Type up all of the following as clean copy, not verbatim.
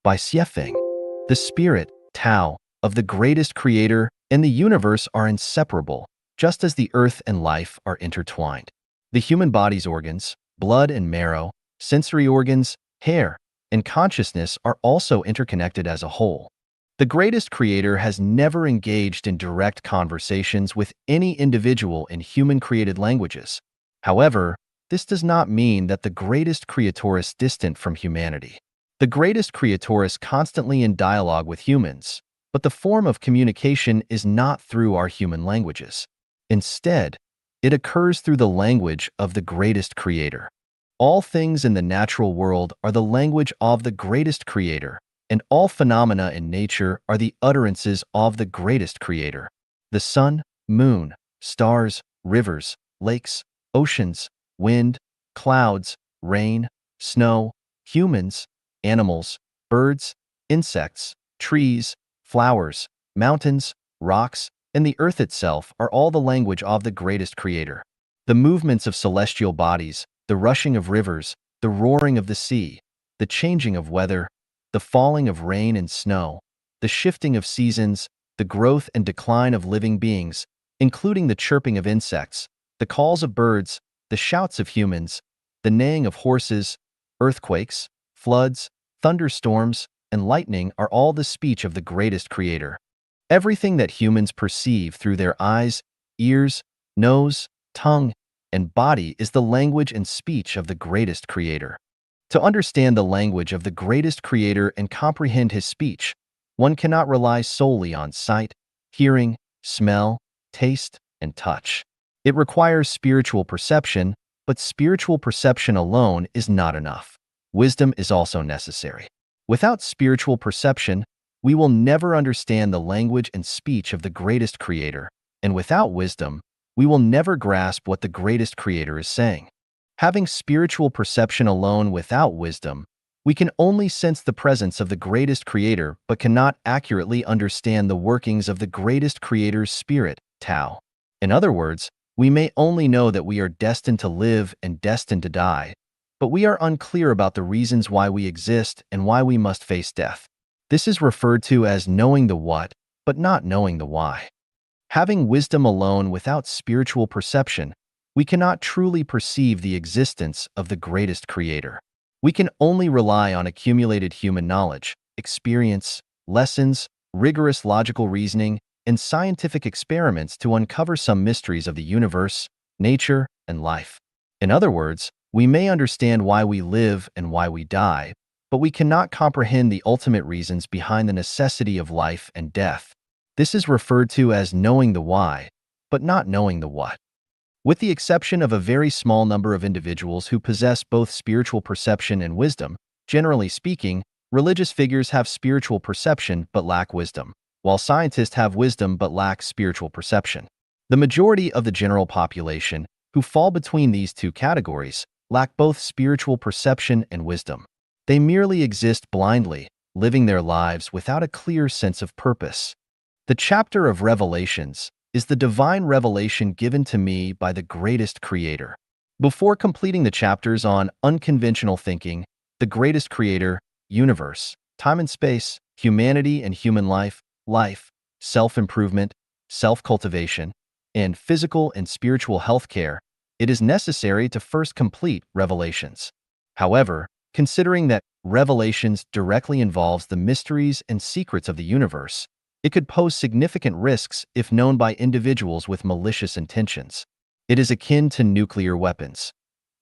by Xiefeng. The spirit, Tao, of the greatest creator and the universe are inseparable, just as the earth and life are intertwined. The human body's organs, blood and marrow, sensory organs, hair, and consciousness are also interconnected as a whole. The greatest creator has never engaged in direct conversations with any individual in human-created languages. However, this does not mean that the greatest creator is distant from humanity. The greatest creator is constantly in dialogue with humans, but the form of communication is not through our human languages. Instead, it occurs through the language of the greatest creator. All things in the natural world are the language of the greatest creator, and all phenomena in nature are the utterances of the greatest creator. The sun, moon, stars, rivers, lakes, oceans, wind, clouds, rain, snow, humans, animals, birds, insects, trees, flowers, mountains, rocks, and the earth itself are all the language of the greatest creator. The movements of celestial bodies, the rushing of rivers, the roaring of the sea, the changing of weather, the falling of rain and snow, the shifting of seasons, the growth and decline of living beings, including the chirping of insects, the calls of birds, the shouts of humans, the neighing of horses, earthquakes, floods, thunderstorms, and lightning are all the speech of the greatest creator. Everything that humans perceive through their eyes, ears, nose, tongue, and body is the language and speech of the greatest creator. To understand the language of the greatest creator and comprehend his speech, one cannot rely solely on sight, hearing, smell, taste, and touch. It requires spiritual perception, but spiritual perception alone is not enough. Wisdom is also necessary. Without spiritual perception, we will never understand the language and speech of the greatest creator, and without wisdom, we will never grasp what the greatest creator is saying. Having spiritual perception alone without wisdom, we can only sense the presence of the greatest creator but cannot accurately understand the workings of the greatest creator's spirit, Tao. In other words, we may only know that we are destined to live and destined to die, but we are unclear about the reasons why we exist and why we must face death. This is referred to as knowing the what, but not knowing the why. Having wisdom alone without spiritual perception, we cannot truly perceive the existence of the greatest creator. We can only rely on accumulated human knowledge, experience, lessons, rigorous logical reasoning, and scientific experiments to uncover some mysteries of the universe, nature, and life. In other words, we may understand why we live and why we die, but we cannot comprehend the ultimate reasons behind the necessity of life and death. This is referred to as knowing the why, but not knowing the what. With the exception of a very small number of individuals who possess both spiritual perception and wisdom, generally speaking, religious figures have spiritual perception but lack wisdom, while scientists have wisdom but lack spiritual perception. The majority of the general population, who fall between these two categories, lack both spiritual perception and wisdom. They merely exist blindly, living their lives without a clear sense of purpose. The chapter of Revelations is the divine revelation given to me by the greatest creator. Before completing the chapters on unconventional thinking, the greatest creator, universe, time and space, humanity and human life, self-improvement, self-cultivation, and physical and spiritual health care, it is necessary to first complete Revelations. However, considering that Revelations directly involves the mysteries and secrets of the universe, it could pose significant risks if known by individuals with malicious intentions. It is akin to nuclear weapons.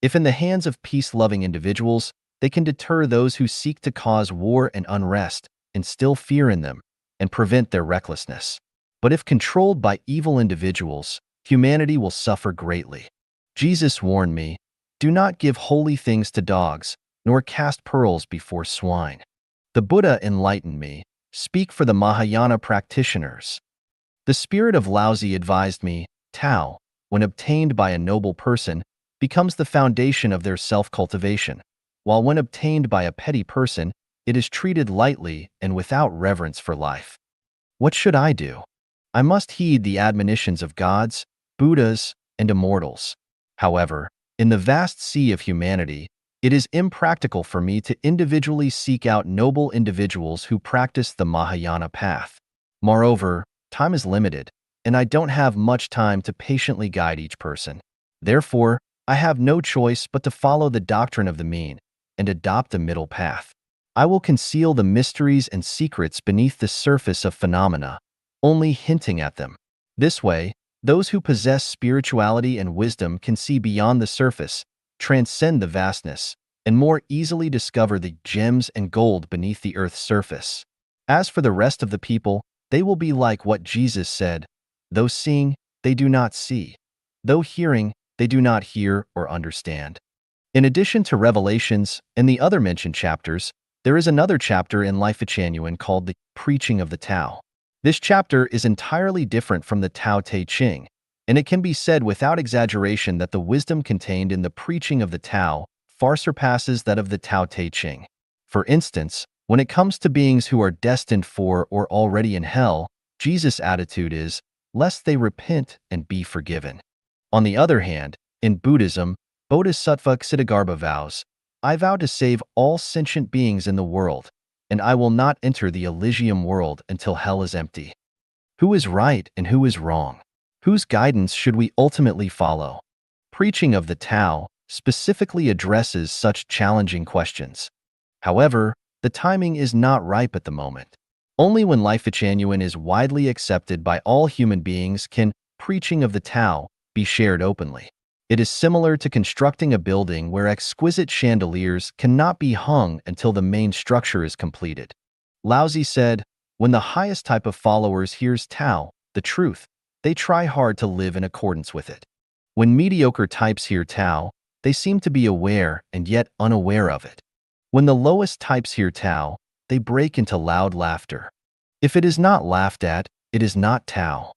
If in the hands of peace-loving individuals, they can deter those who seek to cause war and unrest, instill fear in them, and prevent their recklessness. But if controlled by evil individuals, humanity will suffer greatly. Jesus warned me, "Do not give holy things to dogs, nor cast pearls before swine." The Buddha enlightened me, "Speak for the Mahayana practitioners." The spirit of Laozi advised me, Tao, when obtained by a noble person, becomes the foundation of their self-cultivation, while when obtained by a petty person, it is treated lightly and without reverence for life. What should I do? I must heed the admonitions of gods, Buddhas, and immortals. However, in the vast sea of humanity, It is impractical for me to individually seek out noble individuals who practice the Mahayana path. Moreover, time is limited, and I don't have much time to patiently guide each person. Therefore, I have no choice but to follow the doctrine of the mean and adopt a middle path. I will conceal the mysteries and secrets beneath the surface of phenomena, only hinting at them. This way, those who possess spirituality and wisdom can see beyond the surface, transcend the vastness, and more easily discover the gems and gold beneath the earth's surface. As for the rest of the people, they will be like what Jesus said, though seeing, they do not see. Though hearing, they do not hear or understand. In addition to Revelations and the other mentioned chapters, there is another chapter in Life of Chanyuan called the Preaching of the Tao. This chapter is entirely different from the Tao Te Ching, and it can be said without exaggeration that the wisdom contained in the preaching of the Tao far surpasses that of the Tao Te Ching. For instance, when it comes to beings who are destined for or already in hell, Jesus' attitude is, lest they repent and be forgiven. On the other hand, in Buddhism, Bodhisattva Ksitigarbha vows, I vow to save all sentient beings in the world, and I will not enter the Elysium world until hell is empty. Who is right and who is wrong? Whose guidance should we ultimately follow? Preaching of the Tao specifically addresses such challenging questions. However, the timing is not ripe at the moment. Only when Life of Chanyuan is widely accepted by all human beings can preaching of the Tao be shared openly. It is similar to constructing a building where exquisite chandeliers cannot be hung until the main structure is completed. Laozi said, when the highest type of followers hears Tao, the truth, they try hard to live in accordance with it. When mediocre types hear Tao, they seem to be aware and yet unaware of it. When the lowest types hear Tao, they break into loud laughter. If it is not laughed at, it is not Tao.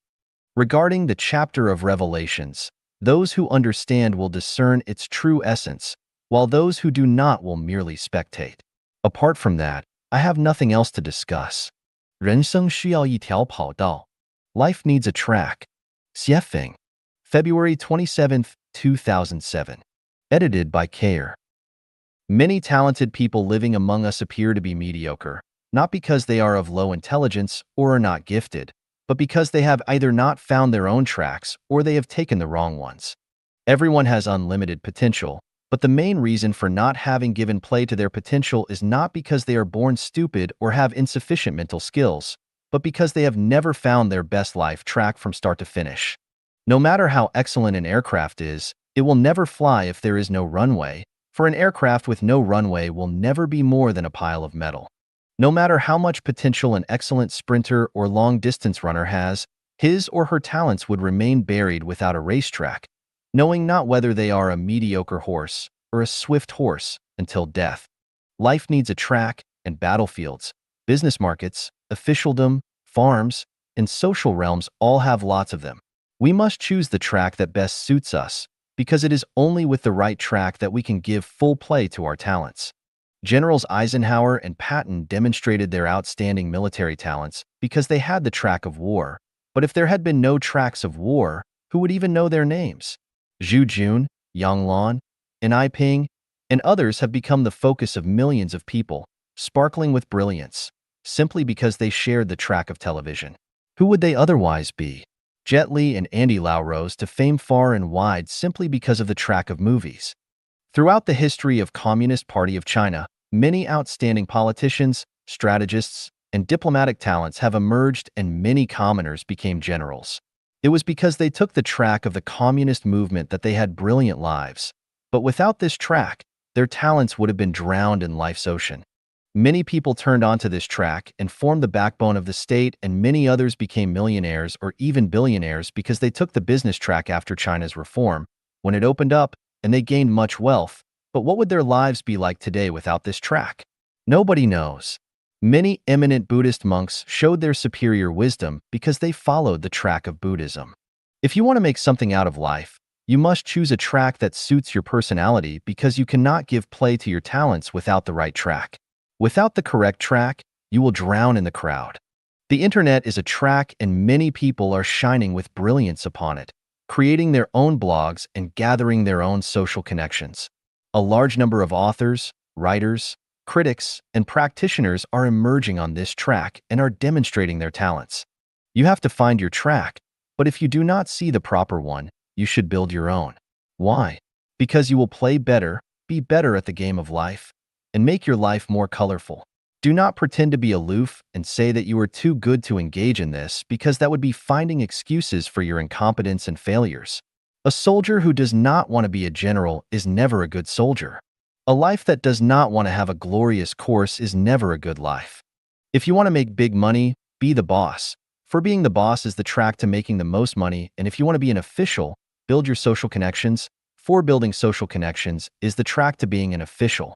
Regarding the chapter of Revelations, those who understand will discern its true essence, while those who do not will merely spectate. Apart from that, I have nothing else to discuss. 人生需要一条跑道. Life needs a track. Xiefeng. February 27, 2007. Edited by Kayer. Many talented people living among us appear to be mediocre, not because they are of low intelligence or are not gifted, but because they have either not found their own tracks or they have taken the wrong ones. Everyone has unlimited potential, but the main reason for not having given play to their potential is not because they are born stupid or have insufficient mental skills, but because they have never found their best life track from start to finish. No matter how excellent an aircraft is, it will never fly if there is no runway, for an aircraft with no runway will never be more than a pile of metal. No matter how much potential an excellent sprinter or long-distance runner has, his or her talents would remain buried without a racetrack, knowing not whether they are a mediocre horse or a swift horse until death. Life needs a track, and battlefields, business markets, officialdom, farms, and social realms all have lots of them. We must choose the track that best suits us, because it is only with the right track that we can give full play to our talents. Generals Eisenhower and Patton demonstrated their outstanding military talents because they had the track of war, but if there had been no tracks of war, who would even know their names? Zhu Jun, Yang Lan, and Ai Ping, and others have become the focus of millions of people, sparkling with brilliance, simply because they shared the track of television. Who would they otherwise be? Jet Li and Andy Lau rose to fame far and wide simply because of the track of movies. Throughout the history of Communist Party of China, many outstanding politicians, strategists, and diplomatic talents have emerged and many commoners became generals. It was because they took the track of the communist movement that they had brilliant lives. But without this track, their talents would have been drowned in life's ocean. Many people turned onto this track and formed the backbone of the state, and many others became millionaires or even billionaires because they took the business track after China's reform, when it opened up, and they gained much wealth. But what would their lives be like today without this track? Nobody knows. Many eminent Buddhist monks showed their superior wisdom because they followed the track of Buddhism. If you want to make something out of life, you must choose a track that suits your personality because you cannot give play to your talents without the right track. Without the correct track, you will drown in the crowd. The internet is a track and many people are shining with brilliance upon it, creating their own blogs and gathering their own social connections. A large number of authors, writers, critics, and practitioners are emerging on this track and are demonstrating their talents. You have to find your track, but if you do not see the proper one, you should build your own. Why? Because you will play better, be better at the game of life, and make your life more colorful. Do not pretend to be aloof and say that you are too good to engage in this, because that would be finding excuses for your incompetence and failures. A soldier who does not want to be a general is never a good soldier. A life that does not want to have a glorious course is never a good life. If you want to make big money, be the boss. For being the boss is the track to making the most money, and if you want to be an official, build your social connections. For building social connections is the track to being an official.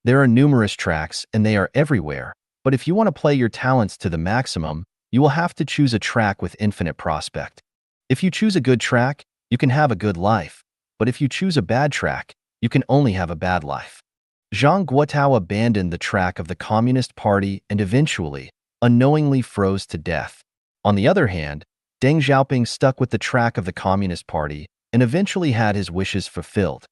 There are numerous tracks, and they are everywhere, but if you want to play your talents to the maximum, you will have to choose a track with infinite prospect. If you choose a good track, you can have a good life, but if you choose a bad track, you can only have a bad life. Zhang Guotao abandoned the track of the Communist Party and eventually, unknowingly froze to death. On the other hand, Deng Xiaoping stuck with the track of the Communist Party and eventually had his wishes fulfilled.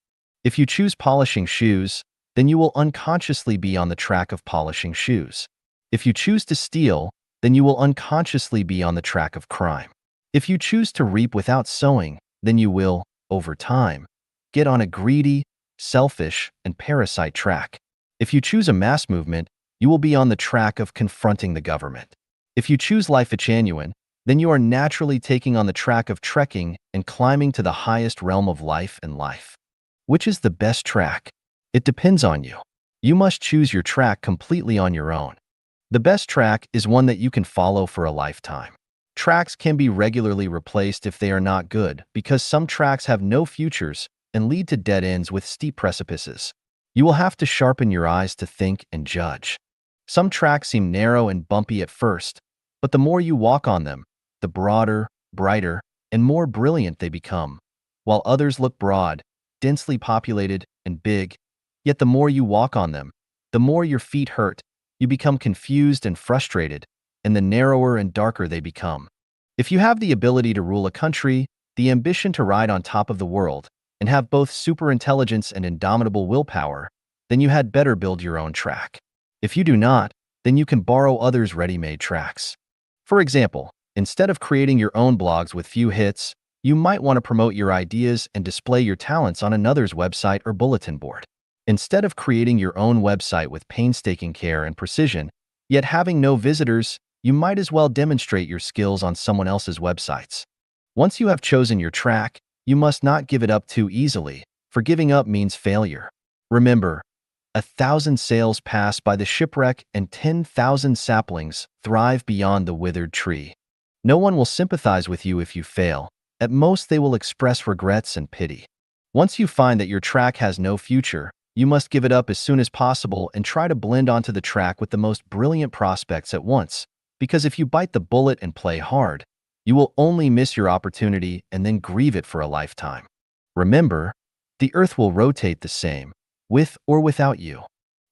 If you choose polishing shoes, then you will unconsciously be on the track of polishing shoes. If you choose to steal, then you will unconsciously be on the track of crime. If you choose to reap without sowing, then you will, over time, get on a greedy, selfish, and parasite track. If you choose a mass movement, you will be on the track of confronting the government. If you choose life genuine, then you are naturally taking on the track of trekking and climbing to the highest realm of life and life. Which is the best track? It depends on you. You must choose your track completely on your own. The best track is one that you can follow for a lifetime. Tracks can be regularly replaced if they are not good, because some tracks have no futures and lead to dead ends with steep precipices. You will have to sharpen your eyes to think and judge. Some tracks seem narrow and bumpy at first, but the more you walk on them, the broader, brighter, and more brilliant they become, while others look broad, densely populated, and big. Yet the more you walk on them, the more your feet hurt, you become confused and frustrated, and the narrower and darker they become. If you have the ability to rule a country, the ambition to ride on top of the world, and have both superintelligence and indomitable willpower, then you had better build your own track. If you do not, then you can borrow others' ready-made tracks. For example, instead of creating your own blogs with few hits, you might want to promote your ideas and display your talents on another's website or bulletin board. Instead of creating your own website with painstaking care and precision, yet having no visitors, you might as well demonstrate your skills on someone else's websites. Once you have chosen your track, you must not give it up too easily, for giving up means failure. Remember, 1,000 sails pass by the shipwreck and 10,000 saplings thrive beyond the withered tree. No one will sympathize with you if you fail. At most, they will express regrets and pity. Once you find that your track has no future, you must give it up as soon as possible and try to blend onto the track with the most brilliant prospects at once, because if you bite the bullet and play hard, you will only miss your opportunity and then grieve it for a lifetime. Remember, the earth will rotate the same, with or without you.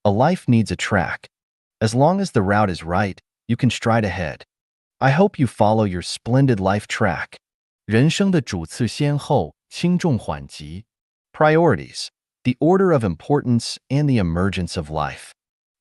A life needs a track. As long as the route is right, you can stride ahead. I hope you follow your splendid life track. 人生的主次先后，轻重缓急. Priorities, the order of importance and the emergence of life.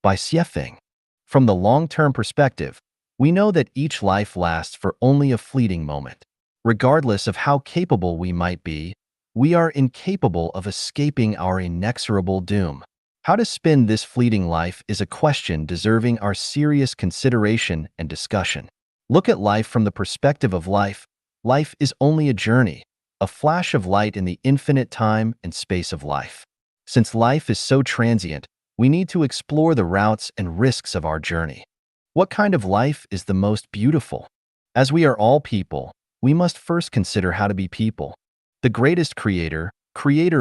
By Xiefeng. From the long-term perspective, we know that each life lasts for only a fleeting moment. Regardless of how capable we might be, we are incapable of escaping our inexorable doom. How to spend this fleeting life is a question deserving our serious consideration and discussion. Look at life from the perspective of life. Life is only a journey, a flash of light in the infinite time and space of life. Since life is so transient, we need to explore the routes and risks of our journey. What kind of life is the most beautiful? As we are all people, we must first consider how to be people. The greatest creator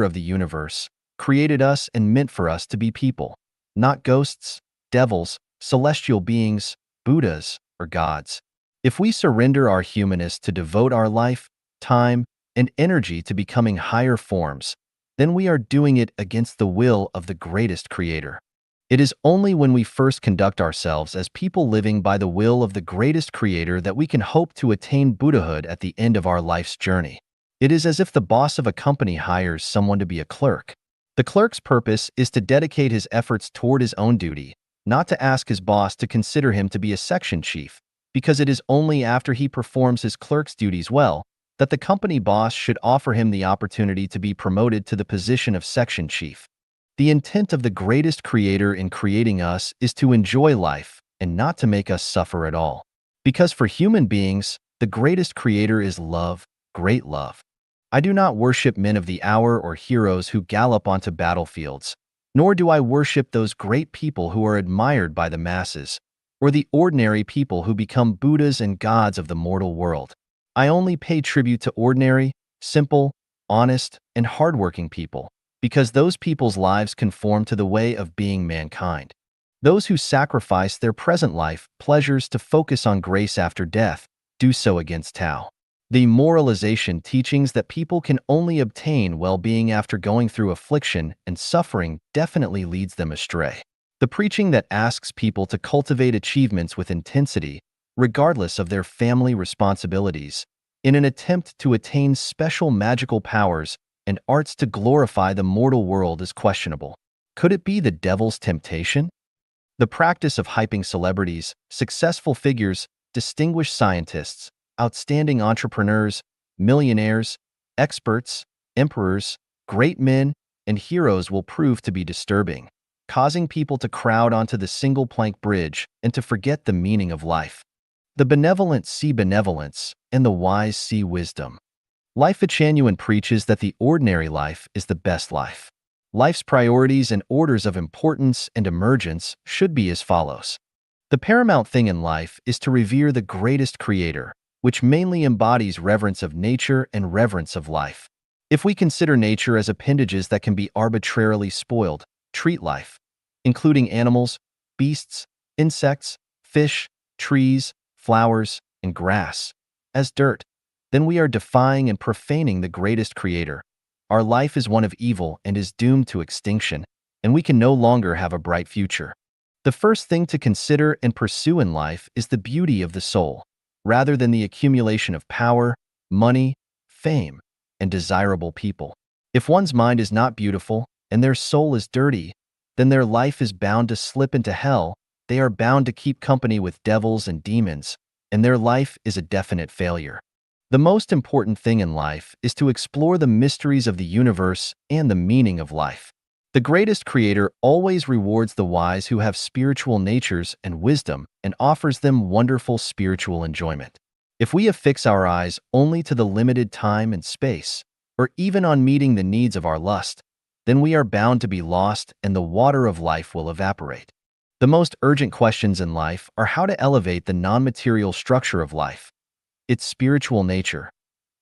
of the universe, created us and meant for us to be people, not ghosts, devils, celestial beings, Buddhas, or gods. If we surrender our humanness to devote our life, time, and energy to becoming higher forms, then we are doing it against the will of the greatest creator. It is only when we first conduct ourselves as people living by the will of the greatest creator that we can hope to attain Buddhahood at the end of our life's journey. It is as if the boss of a company hires someone to be a clerk. The clerk's purpose is to dedicate his efforts toward his own duty, not to ask his boss to consider him to be a section chief, because it is only after he performs his clerk's duties well that the company boss should offer him the opportunity to be promoted to the position of section chief. The intent of the greatest creator in creating us is to enjoy life and not to make us suffer at all. Because for human beings, the greatest creator is love, great love. I do not worship men of the hour or heroes who gallop onto battlefields, nor do I worship those great people who are admired by the masses, or the ordinary people who become Buddhas and gods of the mortal world. I only pay tribute to ordinary, simple, honest, and hardworking people, because those people's lives conform to the way of being mankind. Those who sacrifice their present life pleasures to focus on grace after death do so against Tao. The moralization teachings that people can only obtain well-being after going through affliction and suffering definitely leads them astray. The preaching that asks people to cultivate achievements with intensity, regardless of their family responsibilities, in an attempt to attain special magical powers and arts to glorify the mortal world is questionable. Could it be the devil's temptation? The practice of hyping celebrities, successful figures, distinguished scientists, outstanding entrepreneurs, millionaires, experts, emperors, great men, and heroes will prove to be disturbing, causing people to crowd onto the single-plank bridge and to forget the meaning of life. The benevolent see benevolence, and the wise see wisdom. Life Genuine preaches that the ordinary life is the best life. Life's priorities and orders of importance and emergence should be as follows. The paramount thing in life is to revere the greatest creator, which mainly embodies reverence of nature and reverence of life. If we consider nature as appendages that can be arbitrarily spoiled, treat life, including animals, beasts, insects, fish, trees, flowers, and grass, as dirt, then we are defying and profaning the greatest creator. Our life is one of evil and is doomed to extinction, and we can no longer have a bright future. The first thing to consider and pursue in life is the beauty of the soul, rather than the accumulation of power, money, fame, and desirable people. If one's mind is not beautiful and their soul is dirty, then their life is bound to slip into hell. They are bound to keep company with devils and demons, and their life is a definite failure. The most important thing in life is to explore the mysteries of the universe and the meaning of life. The greatest creator always rewards the wise who have spiritual natures and wisdom and offers them wonderful spiritual enjoyment. If we affix our eyes only to the limited time and space, or even on meeting the needs of our lust, then we are bound to be lost and the water of life will evaporate. The most urgent questions in life are how to elevate the non-material structure of life, its spiritual nature,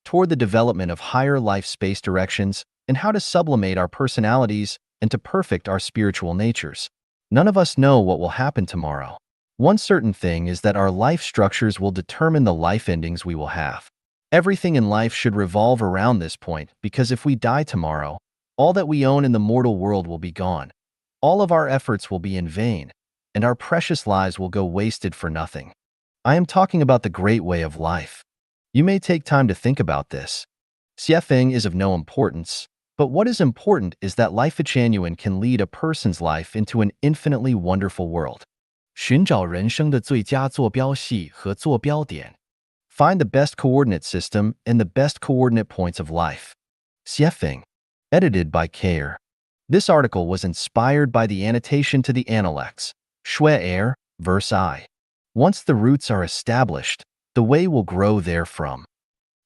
toward the development of higher life space directions, and how to sublimate our personalities and to perfect our spiritual natures. None of us know what will happen tomorrow. One certain thing is that our life structures will determine the life endings we will have. Everything in life should revolve around this point, because if we die tomorrow, all that we own in the mortal world will be gone. All of our efforts will be in vain, and our precious lives will go wasted for nothing. I am talking about the great way of life. You may take time to think about this. Xiefeng is of no importance, but what is important is that Life Genuine can lead a person's life into an infinitely wonderful world. 寻找人生的最佳坐标系和坐标点. Find the best coordinate system and the best coordinate points of life. Xiefeng. Edited by Kair. This article was inspired by the annotation to the Analects, Shui Er, verse I. Once the roots are established, the way will grow therefrom.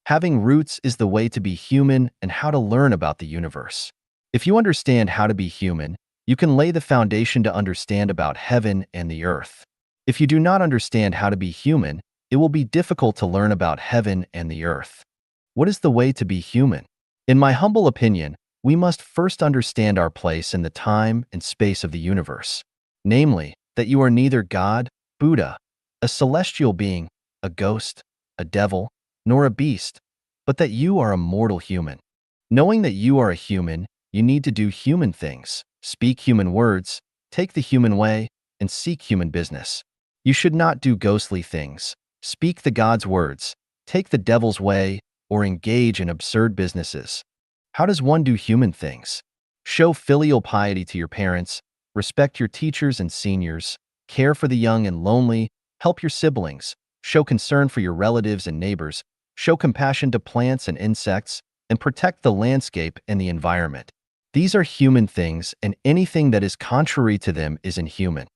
Having roots is the way to be human and how to learn about the universe. If you understand how to be human, you can lay the foundation to understand about heaven and the earth. If you do not understand how to be human, it will be difficult to learn about heaven and the earth. What is the way to be human? In my humble opinion, we must first understand our place in the time and space of the universe. Namely, that you are neither God, Buddha, a celestial being, a ghost, a devil, nor a beast, but that you are a mortal human. Knowing that you are a human, you need to do human things, speak human words, take the human way, and seek human business. You should not do ghostly things, speak the God's words, take the devil's way, or engage in absurd businesses. How does one do human things? Show filial piety to your parents, respect your teachers and seniors, care for the young and lonely, help your siblings, show concern for your relatives and neighbors, show compassion to plants and insects, and protect the landscape and the environment. These are human things, and anything that is contrary to them is inhuman.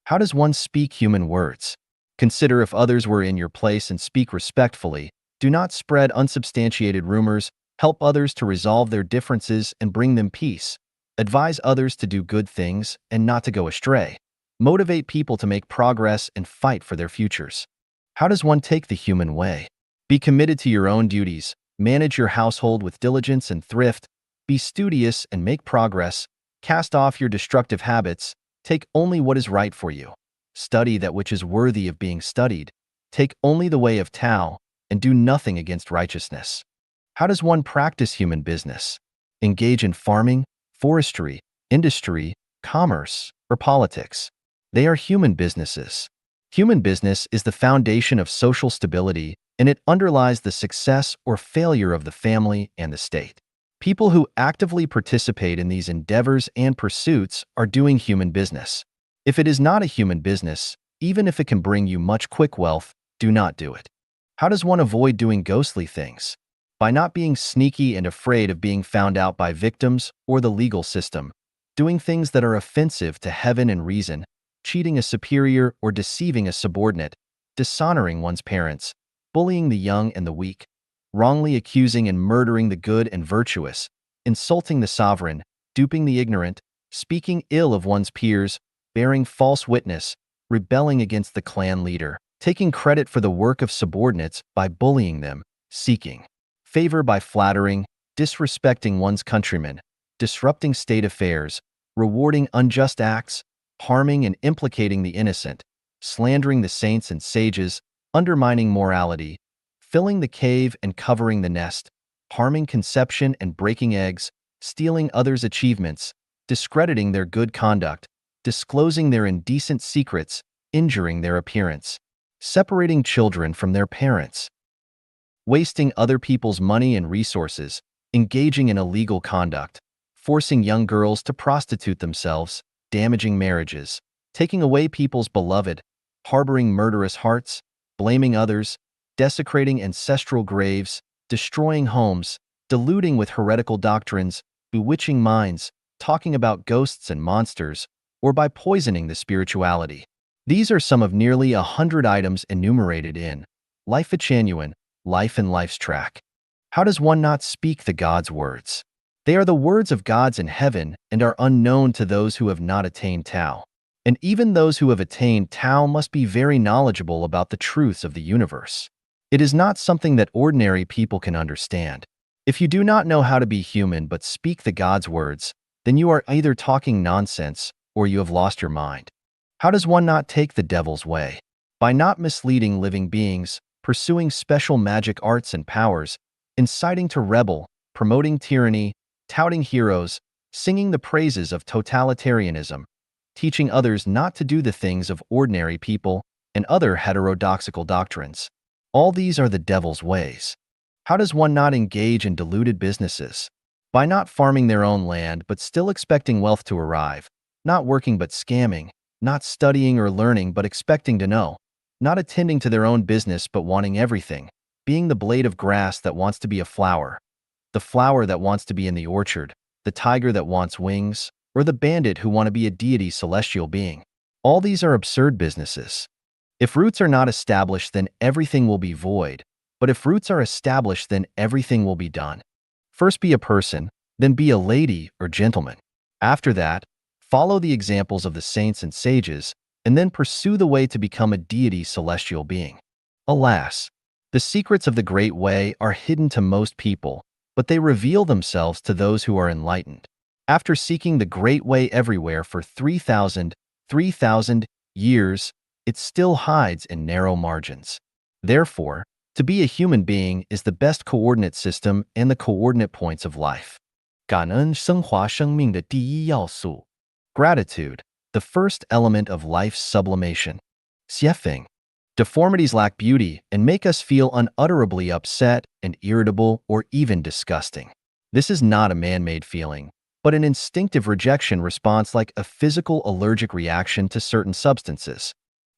How does one speak human words? Consider if others were in your place and speak respectfully. Do not spread unsubstantiated rumors. Help others to resolve their differences and bring them peace. Advise others to do good things and not to go astray. Motivate people to make progress and fight for their futures. How does one take the human way? Be committed to your own duties. Manage your household with diligence and thrift. Be studious and make progress. Cast off your destructive habits. Take only what is right for you. Study that which is worthy of being studied. Take only the way of Tao, and do nothing against righteousness. How does one practice human business? Engage in farming, forestry, industry, commerce, or politics. They are human businesses. Human business is the foundation of social stability, and it underlies the success or failure of the family and the state. People who actively participate in these endeavors and pursuits are doing human business. If it is not a human business, even if it can bring you much quick wealth, do not do it. How does one avoid doing ghostly things? By not being sneaky and afraid of being found out by victims or the legal system, doing things that are offensive to heaven and reason, cheating a superior or deceiving a subordinate, dishonoring one's parents, bullying the young and the weak, wrongly accusing and murdering the good and virtuous, insulting the sovereign, duping the ignorant, speaking ill of one's peers, bearing false witness, rebelling against the clan leader, taking credit for the work of subordinates by bullying them, seeking favor by flattering, disrespecting one's countrymen, disrupting state affairs, rewarding unjust acts, harming and implicating the innocent, slandering the saints and sages, undermining morality, filling the cave and covering the nest, harming conception and breaking eggs, stealing others' achievements, discrediting their good conduct, disclosing their indecent secrets, injuring their appearance, separating children from their parents, wasting other people's money and resources, engaging in illegal conduct, forcing young girls to prostitute themselves, damaging marriages, taking away people's beloved, harboring murderous hearts, blaming others, desecrating ancestral graves, destroying homes, deluding with heretical doctrines, bewitching minds, talking about ghosts and monsters, or by poisoning the spirituality. These are some of nearly 100 items enumerated in Life Genuine, Life and Life's Track. How does one not speak the God's words? They are the words of gods in heaven and are unknown to those who have not attained Tao. And even those who have attained Tao must be very knowledgeable about the truths of the universe. It is not something that ordinary people can understand. If you do not know how to be human but speak the God's words, then you are either talking nonsense or you have lost your mind. How does one not take the devil's way? By not misleading living beings, pursuing special magic arts and powers, inciting to rebel, promoting tyranny, touting heroes, singing the praises of totalitarianism, teaching others not to do the things of ordinary people, and other heterodoxical doctrines. All these are the devil's ways. How does one not engage in deluded businesses? By not farming their own land but still expecting wealth to arrive, not working but scamming, not studying or learning but expecting to know, not attending to their own business but wanting everything, being the blade of grass that wants to be a flower, the flower that wants to be in the orchard, the tiger that wants wings, or the bandit who want to be a deity celestial being. All these are absurd businesses. If roots are not established, then everything will be void, but if roots are established, then everything will be done. First be a person, then be a lady or gentleman. After that, follow the examples of the saints and sages, and then pursue the way to become a deity celestial being. Alas, the secrets of the Great Way are hidden to most people, but they reveal themselves to those who are enlightened. After seeking the Great Way everywhere for 3,000 years, it still hides in narrow margins. Therefore, to be a human being is the best coordinate system and the coordinate points of life. 感恩升华生命的第一要素. Gratitude, the first element of life's sublimation. Xiefeng. Deformities lack beauty and make us feel unutterably upset and irritable or even disgusting. This is not a man-made feeling. but an instinctive rejection response like a physical allergic reaction to certain substances.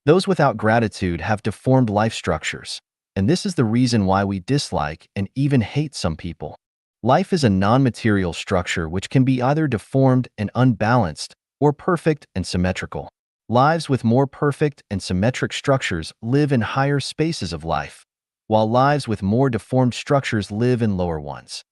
Those without gratitude have deformed life structures, and this is the reason why we dislike and even hate some people. Life is a non-material structure which can be either deformed and unbalanced or perfect and symmetrical. Lives with more perfect and symmetric structures live in higher spaces of life, while lives with more deformed structures live in lower ones.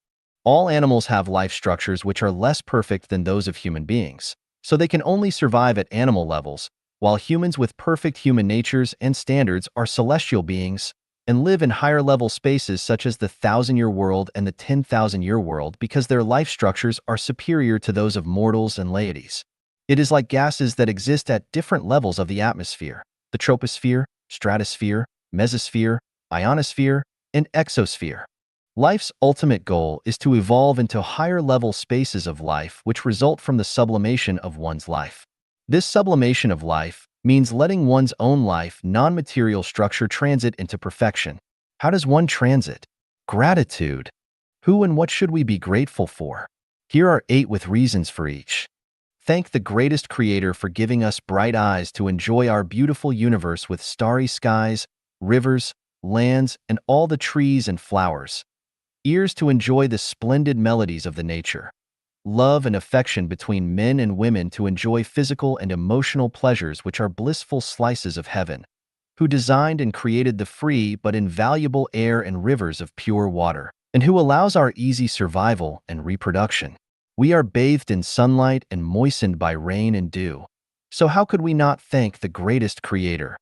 All animals have life structures which are less perfect than those of human beings, so they can only survive at animal levels, while humans with perfect human natures and standards are celestial beings and live in higher-level spaces such as the 1,000-year world and the 10,000-year world because their life structures are superior to those of mortals and deities. It is like gases that exist at different levels of the atmosphere: the troposphere, stratosphere, mesosphere, ionosphere, and exosphere. Life's ultimate goal is to evolve into higher-level spaces of life which result from the sublimation of one's life. This sublimation of life means letting one's own life non-material structure transit into perfection. How does one transit? Gratitude. Who and what should we be grateful for? Here are 8 with reasons for each. Thank the greatest creator for giving us bright eyes to enjoy our beautiful universe with starry skies, rivers, lands, and all the trees and flowers. Ears to enjoy the splendid melodies of the nature. Love and affection between men and women to enjoy physical and emotional pleasures which are blissful slices of heaven. Who designed and created the free but invaluable air and rivers of pure water, and who allows our easy survival and reproduction. We are bathed in sunlight and moistened by rain and dew. So how could we not thank the greatest creator?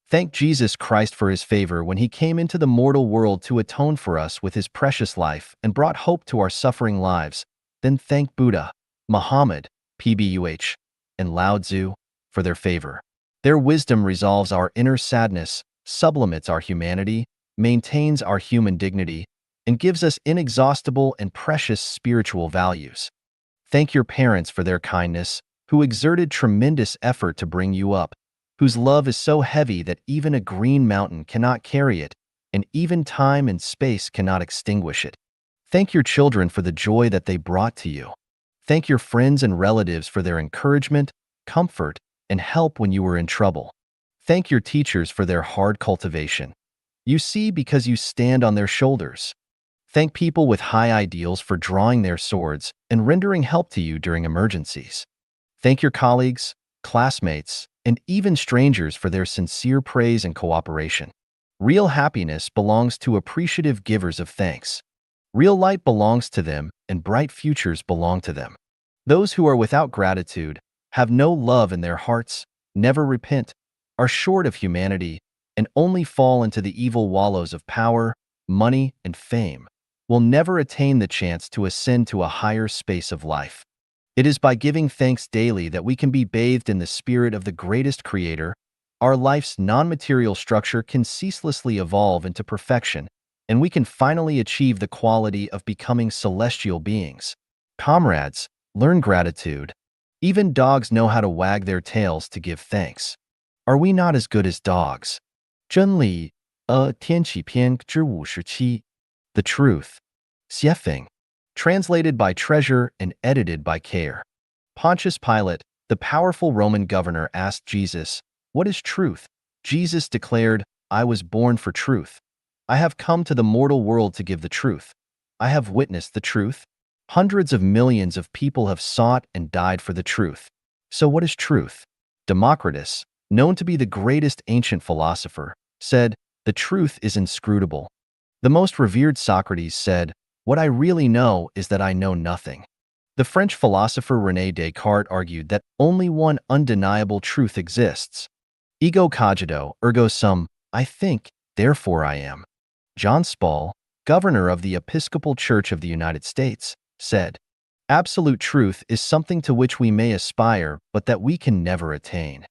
Thank Jesus Christ for his favor when he came into the mortal world to atone for us with his precious life and brought hope to our suffering lives. Then thank Buddha, Muhammad, PBUH, and Lao Tzu for their favor. Their wisdom resolves our inner sadness, sublimates our humanity, maintains our human dignity, and gives us inexhaustible and precious spiritual values. Thank your parents for their kindness, who exerted tremendous effort to bring you up, whose love is so heavy that even a green mountain cannot carry it, and even time and space cannot extinguish it. Thank your children for the joy that they brought to you. Thank your friends and relatives for their encouragement, comfort, and help when you were in trouble. Thank your teachers for their hard cultivation. You see because you stand on their shoulders. Thank people with high ideals for drawing their swords and rendering help to you during emergencies. Thank your colleagues, classmates, and even strangers for their sincere praise and cooperation. Real happiness belongs to appreciative givers of thanks. Real light belongs to them, and bright futures belong to them. Those who are without gratitude, have no love in their hearts, never repent, are short of humanity, and only fall into the evil wallows of power, money, and fame, will never attain the chance to ascend to a higher space of life. It is by giving thanks daily that we can be bathed in the spirit of the greatest creator. Our life's non-material structure can ceaselessly evolve into perfection, and we can finally achieve the quality of becoming celestial beings. Comrades, learn gratitude. Even dogs know how to wag their tails to give thanks. Are we not as good as dogs? 真理, 天启篇之57. The Truth. Xiefeng. Translated by Treasure and edited by Care. Pontius Pilate, the powerful Roman governor, asked Jesus, "What is truth?" Jesus declared, "I was born for truth. I have come to the mortal world to give the truth. I have witnessed the truth. Hundreds of millions of people have sought and died for the truth. So what is truth?" Democritus, known to be the greatest ancient philosopher, said, "The truth is inscrutable." The most revered Socrates said, "What I really know is that I know nothing." The French philosopher René Descartes argued that only one undeniable truth exists. Ego cogito, ergo sum, I think, therefore I am. John Spall, governor of the Episcopal Church of the United States, said, "Absolute truth is something to which we may aspire, but that we can never attain."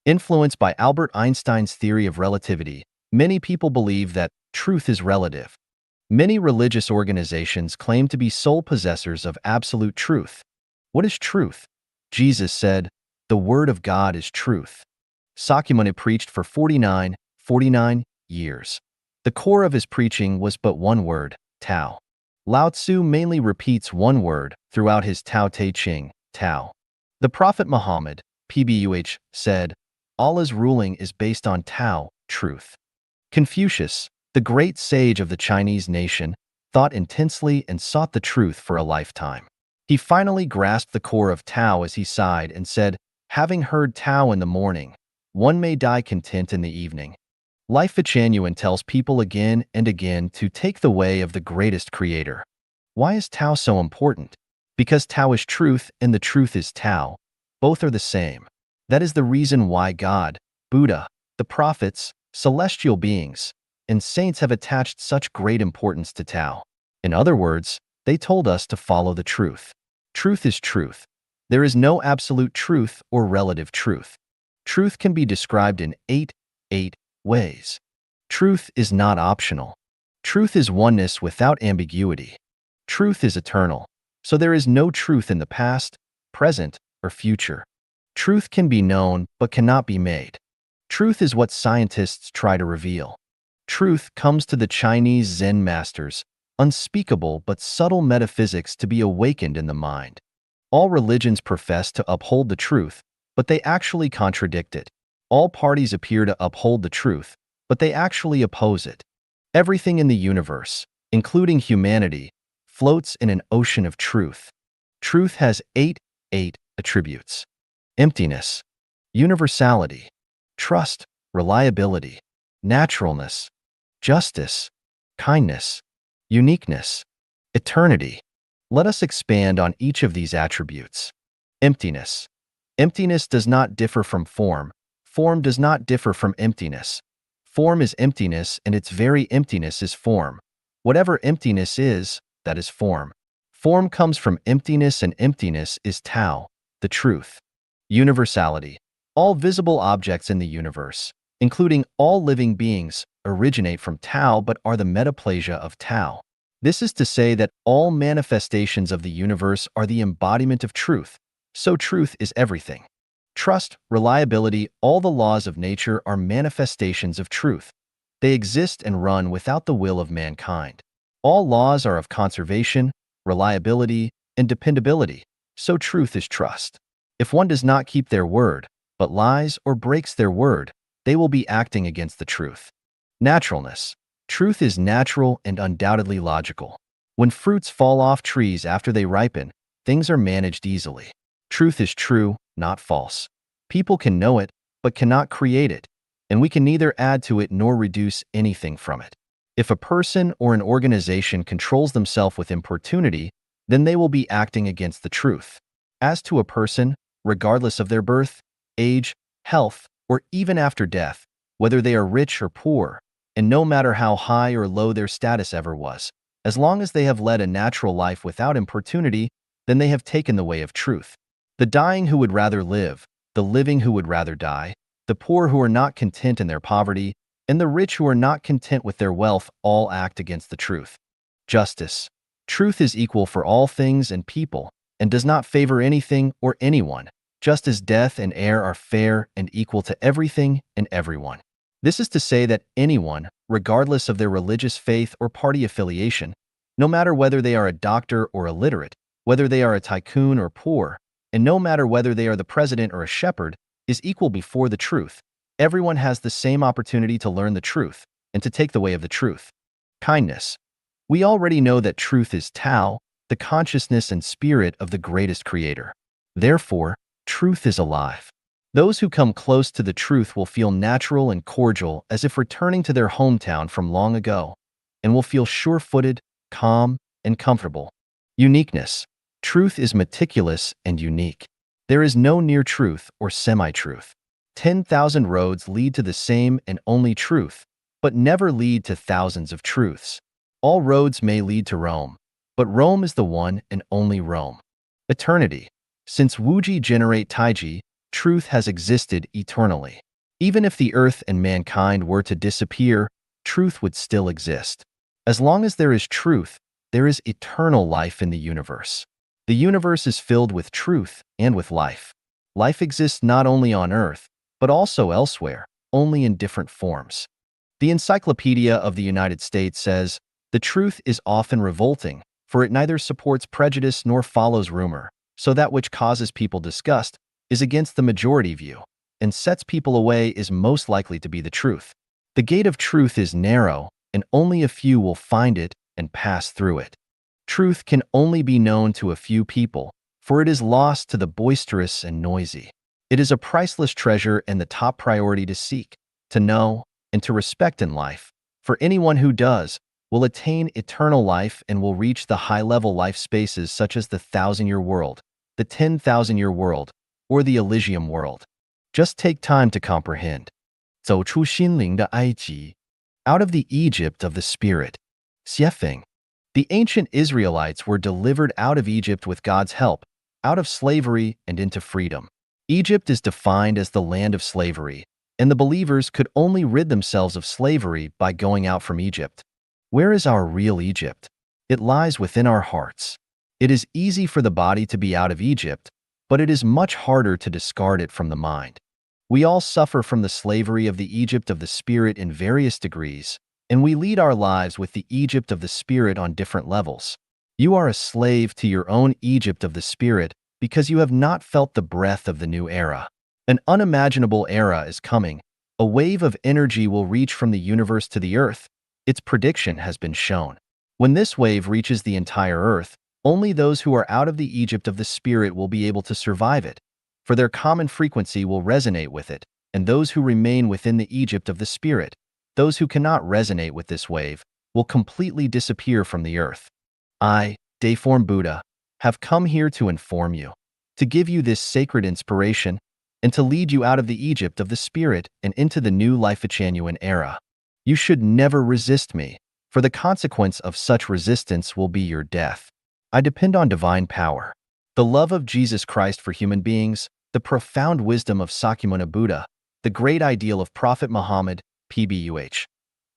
Influenced by Albert Einstein's theory of relativity, many people believe that truth is relative. Many religious organizations claim to be sole possessors of absolute truth. What is truth? Jesus said, "The word of God is truth." Sakyamuni preached for 49 years. The core of his preaching was but one word, Tao. Lao Tzu mainly repeats one word throughout his Tao Te Ching, Tao. The Prophet Muhammad, PBUH, said, Allah's ruling is based on Tao, truth. Confucius, the great sage of the Chinese nation, thought intensely and sought the truth for a lifetime. He finally grasped the core of Tao as he sighed and said, having heard Tao in the morning, one may die content in the evening. Life Fachanuan tells people again and again to take the way of the greatest creator. Why is Tao so important? Because Tao is truth and the truth is Tao. Both are the same. That is the reason why God, Buddha, the prophets, celestial beings, and saints have attached such great importance to Tao. In other words, they told us to follow the truth. Truth is truth. There is no absolute truth or relative truth. Truth can be described in eight ways. Truth is not optional. Truth is oneness without ambiguity. Truth is eternal, so there is no truth in the past, present, or future. Truth can be known but cannot be made. Truth is what scientists try to reveal. Truth comes to the Chinese Zen masters, unspeakable but subtle metaphysics to be awakened in the mind. All religions profess to uphold the truth, but they actually contradict it. All parties appear to uphold the truth, but they actually oppose it. Everything in the universe, including humanity, floats in an ocean of truth. Truth has eight attributes: emptiness, universality, trust, reliability, naturalness, justice, kindness, uniqueness, eternity. Let us expand on each of these attributes. Emptiness. Emptiness does not differ from form. Form does not differ from emptiness. Form is emptiness, and its very emptiness is form. Whatever emptiness is, that is form. Form comes from emptiness, and emptiness is Tao, the truth. Universality. All visible objects in the universe, including all living beings, originate from Tao but are the metaplasia of Tao. This is to say that all manifestations of the universe are the embodiment of truth, so truth is everything. Trust, reliability, all the laws of nature are manifestations of truth. They exist and run without the will of mankind. All laws are of conservation, reliability, and dependability, so truth is trust. If one does not keep their word, but lies or breaks their word, they will be acting against the truth. Naturalness. Truth is natural and undoubtedly logical. When fruits fall off trees after they ripen, things are managed easily. Truth is true, not false. People can know it, but cannot create it, and we can neither add to it nor reduce anything from it. If a person or an organization controls themselves with importunity, then they will be acting against the truth. As to a person, regardless of their birth, age, health, or even after death, whether they are rich or poor, and no matter how high or low their status ever was, as long as they have led a natural life without importunity, then they have taken the way of truth. The dying who would rather live, the living who would rather die, the poor who are not content in their poverty, and the rich who are not content with their wealth all act against the truth. Justice. Truth is equal for all things and people, and does not favor anything or anyone, just as death and air are fair and equal to everything and everyone. This is to say that anyone, regardless of their religious faith or party affiliation, no matter whether they are a doctor or illiterate, whether they are a tycoon or poor, and no matter whether they are the president or a shepherd, is equal before the truth. Everyone has the same opportunity to learn the truth and to take the way of the truth. Kindness. We already know that truth is Tao, the consciousness and spirit of the greatest creator. Therefore, truth is alive. Those who come close to the truth will feel natural and cordial as if returning to their hometown from long ago, and will feel sure-footed, calm, and comfortable. Uniqueness. Truth is meticulous and unique. There is no near truth or semi-truth. 10,000 roads lead to the same and only truth, but never lead to thousands of truths. All roads may lead to Rome, but Rome is the one and only Rome. Eternity. Since Wuji generate Taiji, truth has existed eternally. Even if the earth and mankind were to disappear, truth would still exist. As long as there is truth, there is eternal life in the universe. The universe is filled with truth and with life. Life exists not only on Earth, but also elsewhere, only in different forms. The Encyclopedia of the United States says, "The truth is often revolting, for it neither supports prejudice nor follows rumor, so that which causes people disgust is against the majority view, and sets people away is most likely to be the truth. The gate of truth is narrow, and only a few will find it and pass through it. Truth can only be known to a few people, for it is lost to the boisterous and noisy. It is a priceless treasure and the top priority to seek, to know, and to respect in life, for anyone who does will attain eternal life and will reach the high-level life spaces such as the 1,000-year world, the 10,000-year world, or the Elysium world. Just take time to comprehend. 走出心灵的埃及, out of the Egypt of the spirit. 写封. The ancient Israelites were delivered out of Egypt with God's help, out of slavery and into freedom. Egypt is defined as the land of slavery, and the believers could only rid themselves of slavery by going out from Egypt. Where is our real Egypt? It lies within our hearts. It is easy for the body to be out of Egypt, but it is much harder to discard it from the mind. We all suffer from the slavery of the Egypt of the spirit in various degrees, and we lead our lives with the Egypt of the spirit on different levels. You are a slave to your own Egypt of the spirit because you have not felt the breath of the new era. An unimaginable era is coming. A wave of energy will reach from the universe to the earth. Its prediction has been shown. When this wave reaches the entire earth, only those who are out of the Egypt of the spirit will be able to survive it, for their common frequency will resonate with it, and those who remain within the Egypt of the spirit, those who cannot resonate with this wave, will completely disappear from the earth. I, Dayform Buddha, have come here to inform you, to give you this sacred inspiration, and to lead you out of the Egypt of the spirit and into the new Life-Genuine era. You should never resist me, for the consequence of such resistance will be your death. I depend on divine power, the love of Jesus Christ for human beings, the profound wisdom of Sakyamuni Buddha, the great ideal of Prophet Muhammad, PBUH,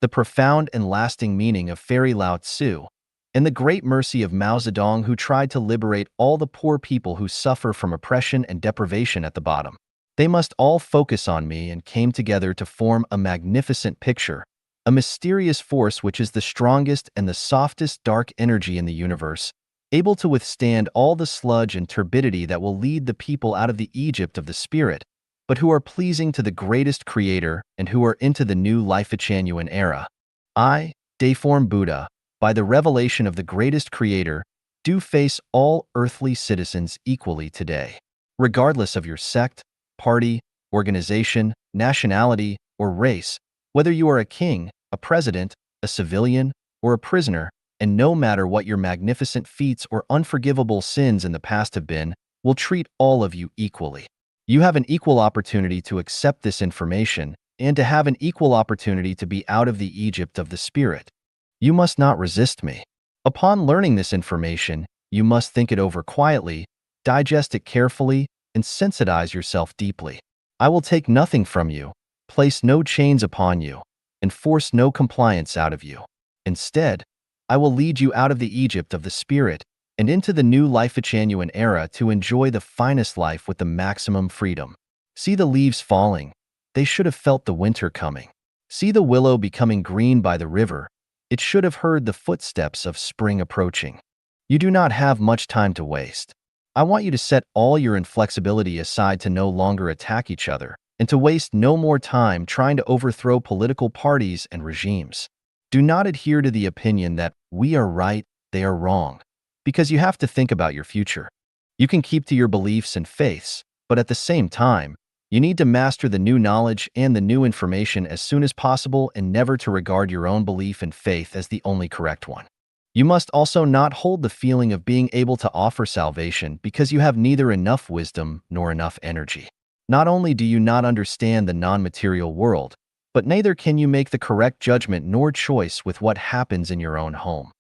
the profound and lasting meaning of Fairy Lao Tzu, and the great mercy of Mao Zedong, who tried to liberate all the poor people who suffer from oppression and deprivation at the bottom. They must all focus on me and came together to form a magnificent picture, a mysterious force which is the strongest and the softest dark energy in the universe, able to withstand all the sludge and turbidity that will lead the people out of the Egypt of the spirit, but who are pleasing to the greatest creator and who are into the new Life-Genuine era. I, Dayform Buddha, by the revelation of the greatest creator, do face all earthly citizens equally today, regardless of your sect, party, organization, nationality, or race, whether you are a king, a president, a civilian, or a prisoner, and no matter what your magnificent feats or unforgivable sins in the past have been, will treat all of you equally. You have an equal opportunity to accept this information and to have an equal opportunity to be out of the Egypt of the spirit. You must not resist me. Upon learning this information, you must think it over quietly, digest it carefully, and sensitize yourself deeply. I will take nothing from you, place no chains upon you, and force no compliance out of you. Instead, I will lead you out of the Egypt of the spirit and into the new Life-Genuine era to enjoy the finest life with the maximum freedom. See the leaves falling. They should have felt the winter coming. See the willow becoming green by the river. It should have heard the footsteps of spring approaching. You do not have much time to waste. I want you to set all your inflexibility aside to no longer attack each other and to waste no more time trying to overthrow political parties and regimes. Do not adhere to the opinion that we are right, they are wrong, because you have to think about your future. You can keep to your beliefs and faiths, but at the same time, you need to master the new knowledge and the new information as soon as possible and never to regard your own belief and faith as the only correct one. You must also not hold the feeling of being able to offer salvation because you have neither enough wisdom nor enough energy. Not only do you not understand the non-material world, but neither can you make the correct judgment nor choice with what happens in your own home.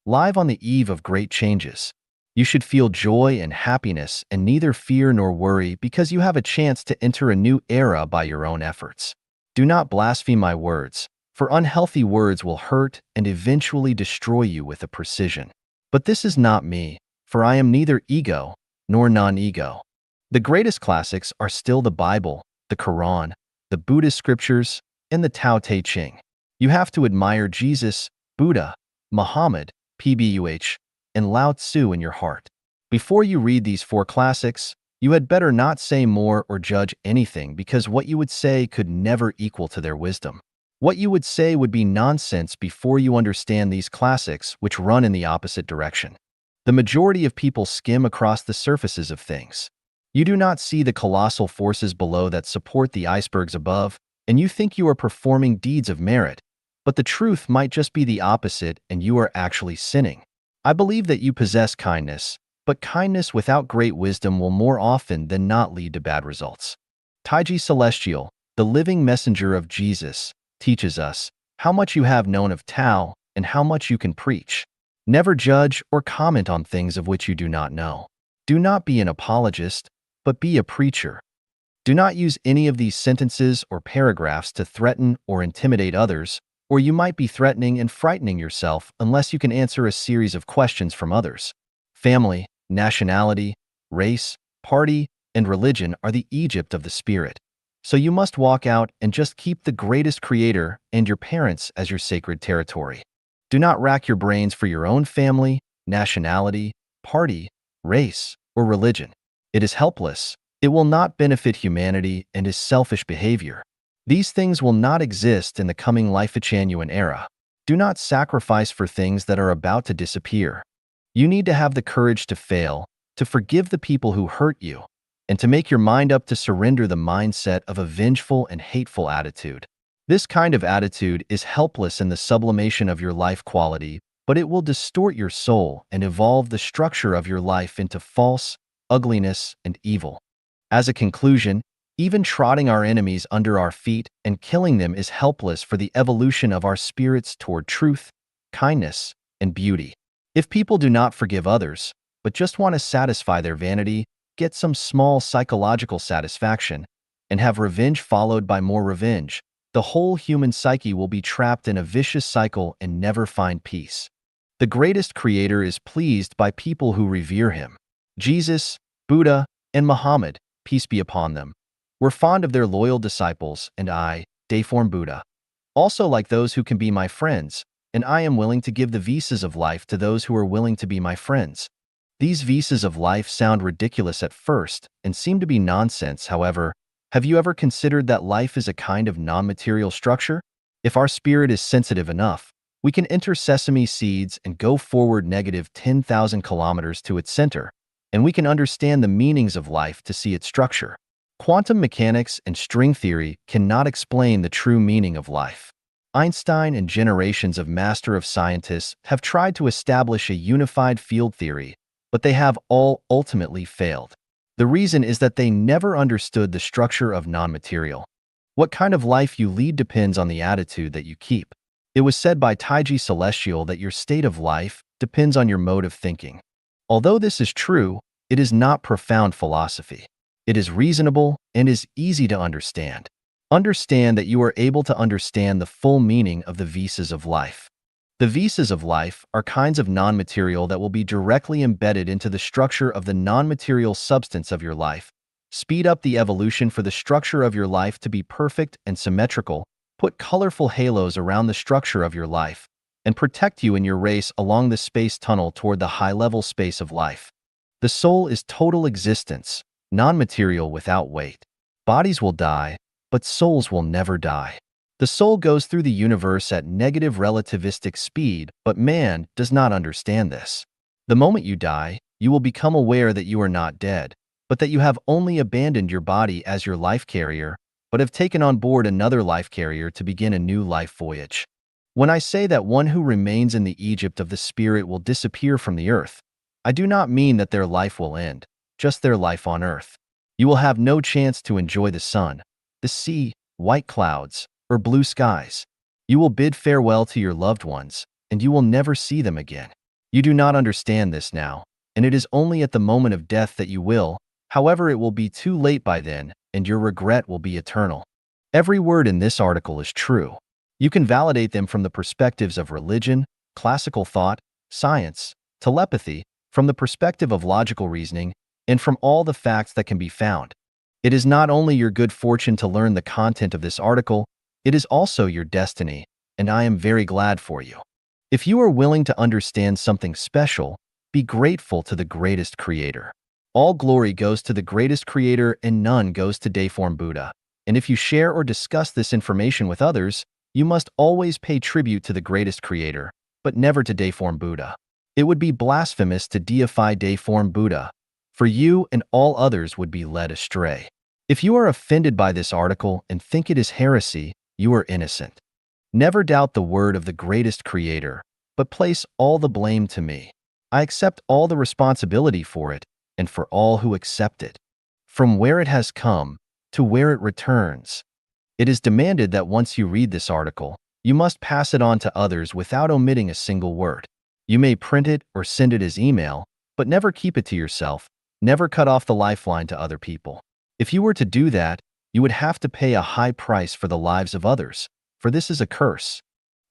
Live on the eve of great changes, you should feel joy and happiness and neither fear nor worry because you have a chance to enter a new era by your own efforts. Do not blaspheme my words, for unhealthy words will hurt and eventually destroy you with a precision. But this is not me, for I am neither ego nor non-ego. The greatest classics are still the Bible, the Quran, the Buddhist scriptures, and the Tao Te Ching. You have to admire Jesus, Buddha, Muhammad, PBUH, and Lao Tzu in your heart. Before you read these four classics, you had better not say more or judge anything because what you would say could never equal to their wisdom. What you would say would be nonsense before you understand these classics, which run in the opposite direction. The majority of people skim across the surfaces of things. You do not see the colossal forces below that support the icebergs above, and you think you are performing deeds of merit, but the truth might just be the opposite and you are actually sinning. I believe that you possess kindness, but kindness without great wisdom will more often than not lead to bad results. Taiji Celestial, the living messenger of Jesus, teaches us how much you have known of Tao and how much you can preach. Never judge or comment on things of which you do not know. Do not be an apologist, but be a preacher. Do not use any of these sentences or paragraphs to threaten or intimidate others, or you might be threatening and frightening yourself unless you can answer a series of questions from others. Family, nationality, race, party, and religion are the Egypt of the spirit. So you must walk out and just keep the greatest creator and your parents as your sacred territory. Do not rack your brains for your own family, nationality, party, race, or religion. It is helpless. It will not benefit humanity and is selfish behavior. These things will not exist in the coming Life-Genuine era. Do not sacrifice for things that are about to disappear. You need to have the courage to fail, to forgive the people who hurt you, and to make your mind up to surrender the mindset of a vengeful and hateful attitude. This kind of attitude is helpless in the sublimation of your life quality, but it will distort your soul and evolve the structure of your life into false, ugliness, and evil. As a conclusion, even trotting our enemies under our feet and killing them is helpless for the evolution of our spirits toward truth, kindness, and beauty. If people do not forgive others, but just want to satisfy their vanity, get some small psychological satisfaction, and have revenge followed by more revenge, the whole human psyche will be trapped in a vicious cycle and never find peace. The greatest creator is pleased by people who revere him. Jesus, Buddha, and Muhammad, peace be upon them, were fond of their loyal disciples, and I, Dayform Buddha, also like those who can be my friends, and I am willing to give the visas of life to those who are willing to be my friends. These visas of life sound ridiculous at first and seem to be nonsense. However, have you ever considered that life is a kind of non-material structure? If our spirit is sensitive enough, we can enter sesame seeds and go forward negative 10,000 kilometers to its center, and we can understand the meanings of life to see its structure. Quantum mechanics and string theory cannot explain the true meaning of life. Einstein and generations of master of scientists have tried to establish a unified field theory, but they have all ultimately failed. The reason is that they never understood the structure of non-material. What kind of life you lead depends on the attitude that you keep. It was said by Taiji Celestial that your state of life depends on your mode of thinking. Although this is true, it is not profound philosophy. It is reasonable and is easy to understand. Understand that you are able to understand the full meaning of the visas of life. The visas of life are kinds of non-material that will be directly embedded into the structure of the non-material substance of your life, speed up the evolution for the structure of your life to be perfect and symmetrical, put colorful halos around the structure of your life, and protect you in your race along the space tunnel toward the high-level space of life. The soul is total existence, non-material without weight. Bodies will die, but souls will never die. The soul goes through the universe at negative relativistic speed, but man does not understand this. The moment you die, you will become aware that you are not dead, but that you have only abandoned your body as your life carrier, but have taken on board another life carrier to begin a new life voyage. When I say that one who remains in the Egypt of the spirit will disappear from the earth, I do not mean that their life will end, just their life on earth. You will have no chance to enjoy the sun, the sea, white clouds, or blue skies. You will bid farewell to your loved ones, and you will never see them again. You do not understand this now, and it is only at the moment of death that you will. However, it will be too late by then, and your regret will be eternal. Every word in this article is true. You can validate them from the perspectives of religion, classical thought, science, telepathy, from the perspective of logical reasoning, and from all the facts that can be found. It is not only your good fortune to learn the content of this article, it is also your destiny, and I am very glad for you. If you are willing to understand something special, Be grateful to the greatest creator. All glory goes to the greatest creator and none goes to Deiform Buddha. And if you share or discuss this information with others, you must always pay tribute to the greatest creator, but never to Deiform Buddha. It would be blasphemous to deify Deiform Buddha, for you and all others would be led astray. If you are offended by this article and think it is heresy, you are innocent. Never doubt the word of the greatest creator, but place all the blame to me. I accept all the responsibility for it and for all who accept it. From where it has come to where it returns. It is demanded that once you read this article, you must pass it on to others without omitting a single word. You may print it or send it as email, but never keep it to yourself. Never cut off the lifeline to other people. If you were to do that, you would have to pay a high price for the lives of others, for this is a curse.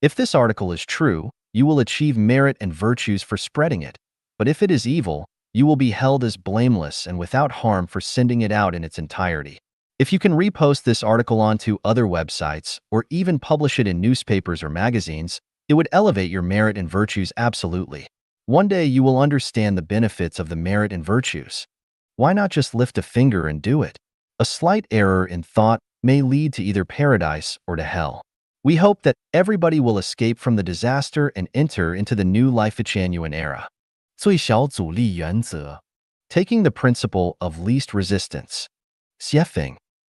If this article is true, you will achieve merit and virtues for spreading it, but if it is evil, you will be held as blameless and without harm for sending it out in its entirety. If you can repost this article onto other websites or even publish it in newspapers or magazines, it would elevate your merit and virtues absolutely. One day you will understand the benefits of the merit and virtues. Why not just lift a finger and do it? A slight error in thought may lead to either paradise or to hell. We hope that everybody will escape from the disaster and enter into the new Life-Genuine era. 最小阻力原则 Taking the principle of least resistance. Xiefeng.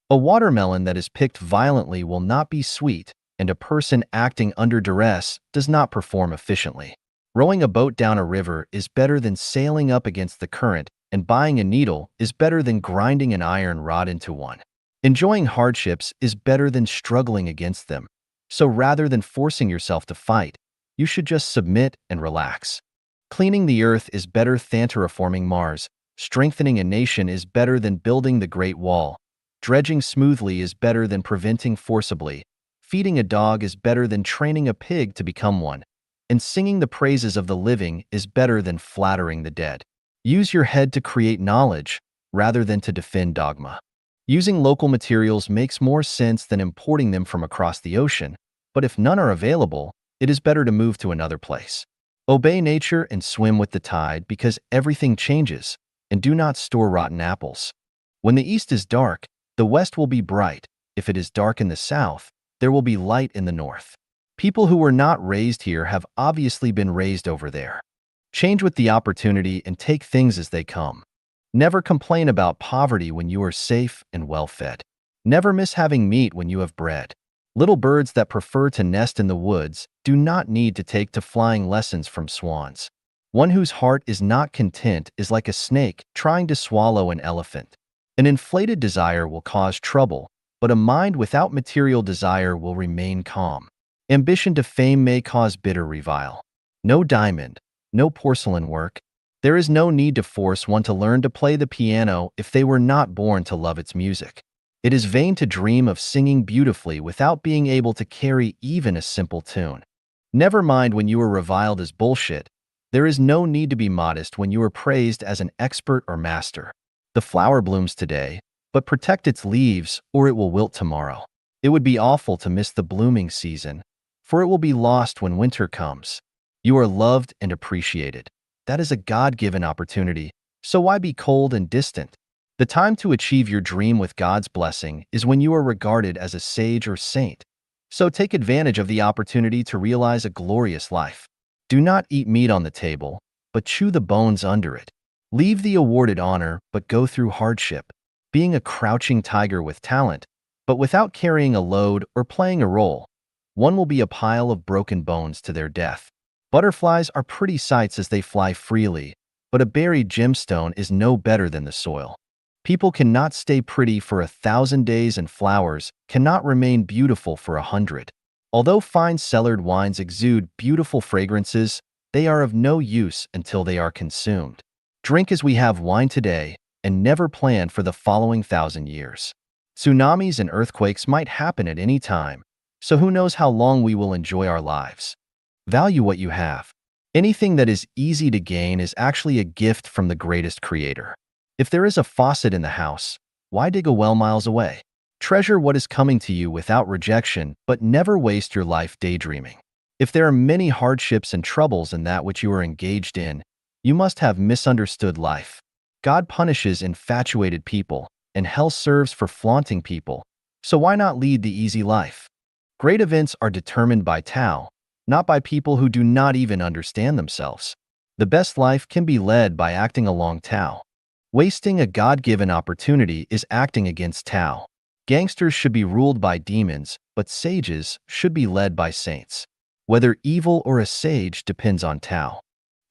A watermelon that is picked violently will not be sweet, and a person acting under duress does not perform efficiently. Rowing a boat down a river is better than sailing up against the current, and buying a needle is better than grinding an iron rod into one. Enjoying hardships is better than struggling against them. So rather than forcing yourself to fight, you should just submit and relax. Cleaning the earth is better than terraforming Mars. Strengthening a nation is better than building the Great Wall. Dredging smoothly is better than preventing forcibly. Feeding a dog is better than training a pig to become one. And singing the praises of the living is better than flattering the dead. Use your head to create knowledge, rather than to defend dogma. Using local materials makes more sense than importing them from across the ocean, but if none are available, it is better to move to another place. Obey nature and swim with the tide because everything changes, and do not store rotten apples. When the east is dark, the west will be bright. If it is dark in the south, there will be light in the north. People who were not raised here have obviously been raised over there. Change with the opportunity and take things as they come. Never complain about poverty when you are safe and well-fed. Never miss having meat when you have bread. Little birds that prefer to nest in the woods do not need to take to flying lessons from swans. One whose heart is not content is like a snake trying to swallow an elephant. An inflated desire will cause trouble, but a mind without material desire will remain calm. Ambition to fame may cause bitter revile. No diamond, no porcelain work. There is no need to force one to learn to play the piano if they were not born to love its music. It is vain to dream of singing beautifully without being able to carry even a simple tune. Never mind when you are reviled as bullshit. There is no need to be modest when you are praised as an expert or master. The flower blooms today, but protect its leaves or it will wilt tomorrow. It would be awful to miss the blooming season, for it will be lost when winter comes. You are loved and appreciated. That is a God-given opportunity, so why be cold and distant? The time to achieve your dream with God's blessing is when you are regarded as a sage or saint. So take advantage of the opportunity to realize a glorious life. Do not eat meat on the table, but chew the bones under it. Leave the awarded honor, but go through hardship. Being a crouching tiger with talent, but without carrying a load or playing a role, one will be a pile of broken bones to their death. Butterflies are pretty sights as they fly freely, but a buried gemstone is no better than the soil. People cannot stay pretty for 1,000 days and flowers cannot remain beautiful for 100. Although fine cellared wines exude beautiful fragrances, they are of no use until they are consumed. Drink as we have wine today, and never plan for the following 1,000 years. Tsunamis and earthquakes might happen at any time, so who knows how long we will enjoy our lives. Value what you have. Anything that is easy to gain is actually a gift from the greatest creator. If there is a faucet in the house, why dig a well miles away? Treasure what is coming to you without rejection, but never waste your life daydreaming. If there are many hardships and troubles in that which you are engaged in, You must have misunderstood life. God punishes infatuated people, and hell serves for flaunting people. So why not lead the easy life? Great events are determined by Tao, not by people who do not even understand themselves. The best life can be led by acting along Tao. Wasting a God-given opportunity is acting against Tao. Gangsters should be ruled by demons, but sages should be led by saints. Whether evil or a sage depends on Tao.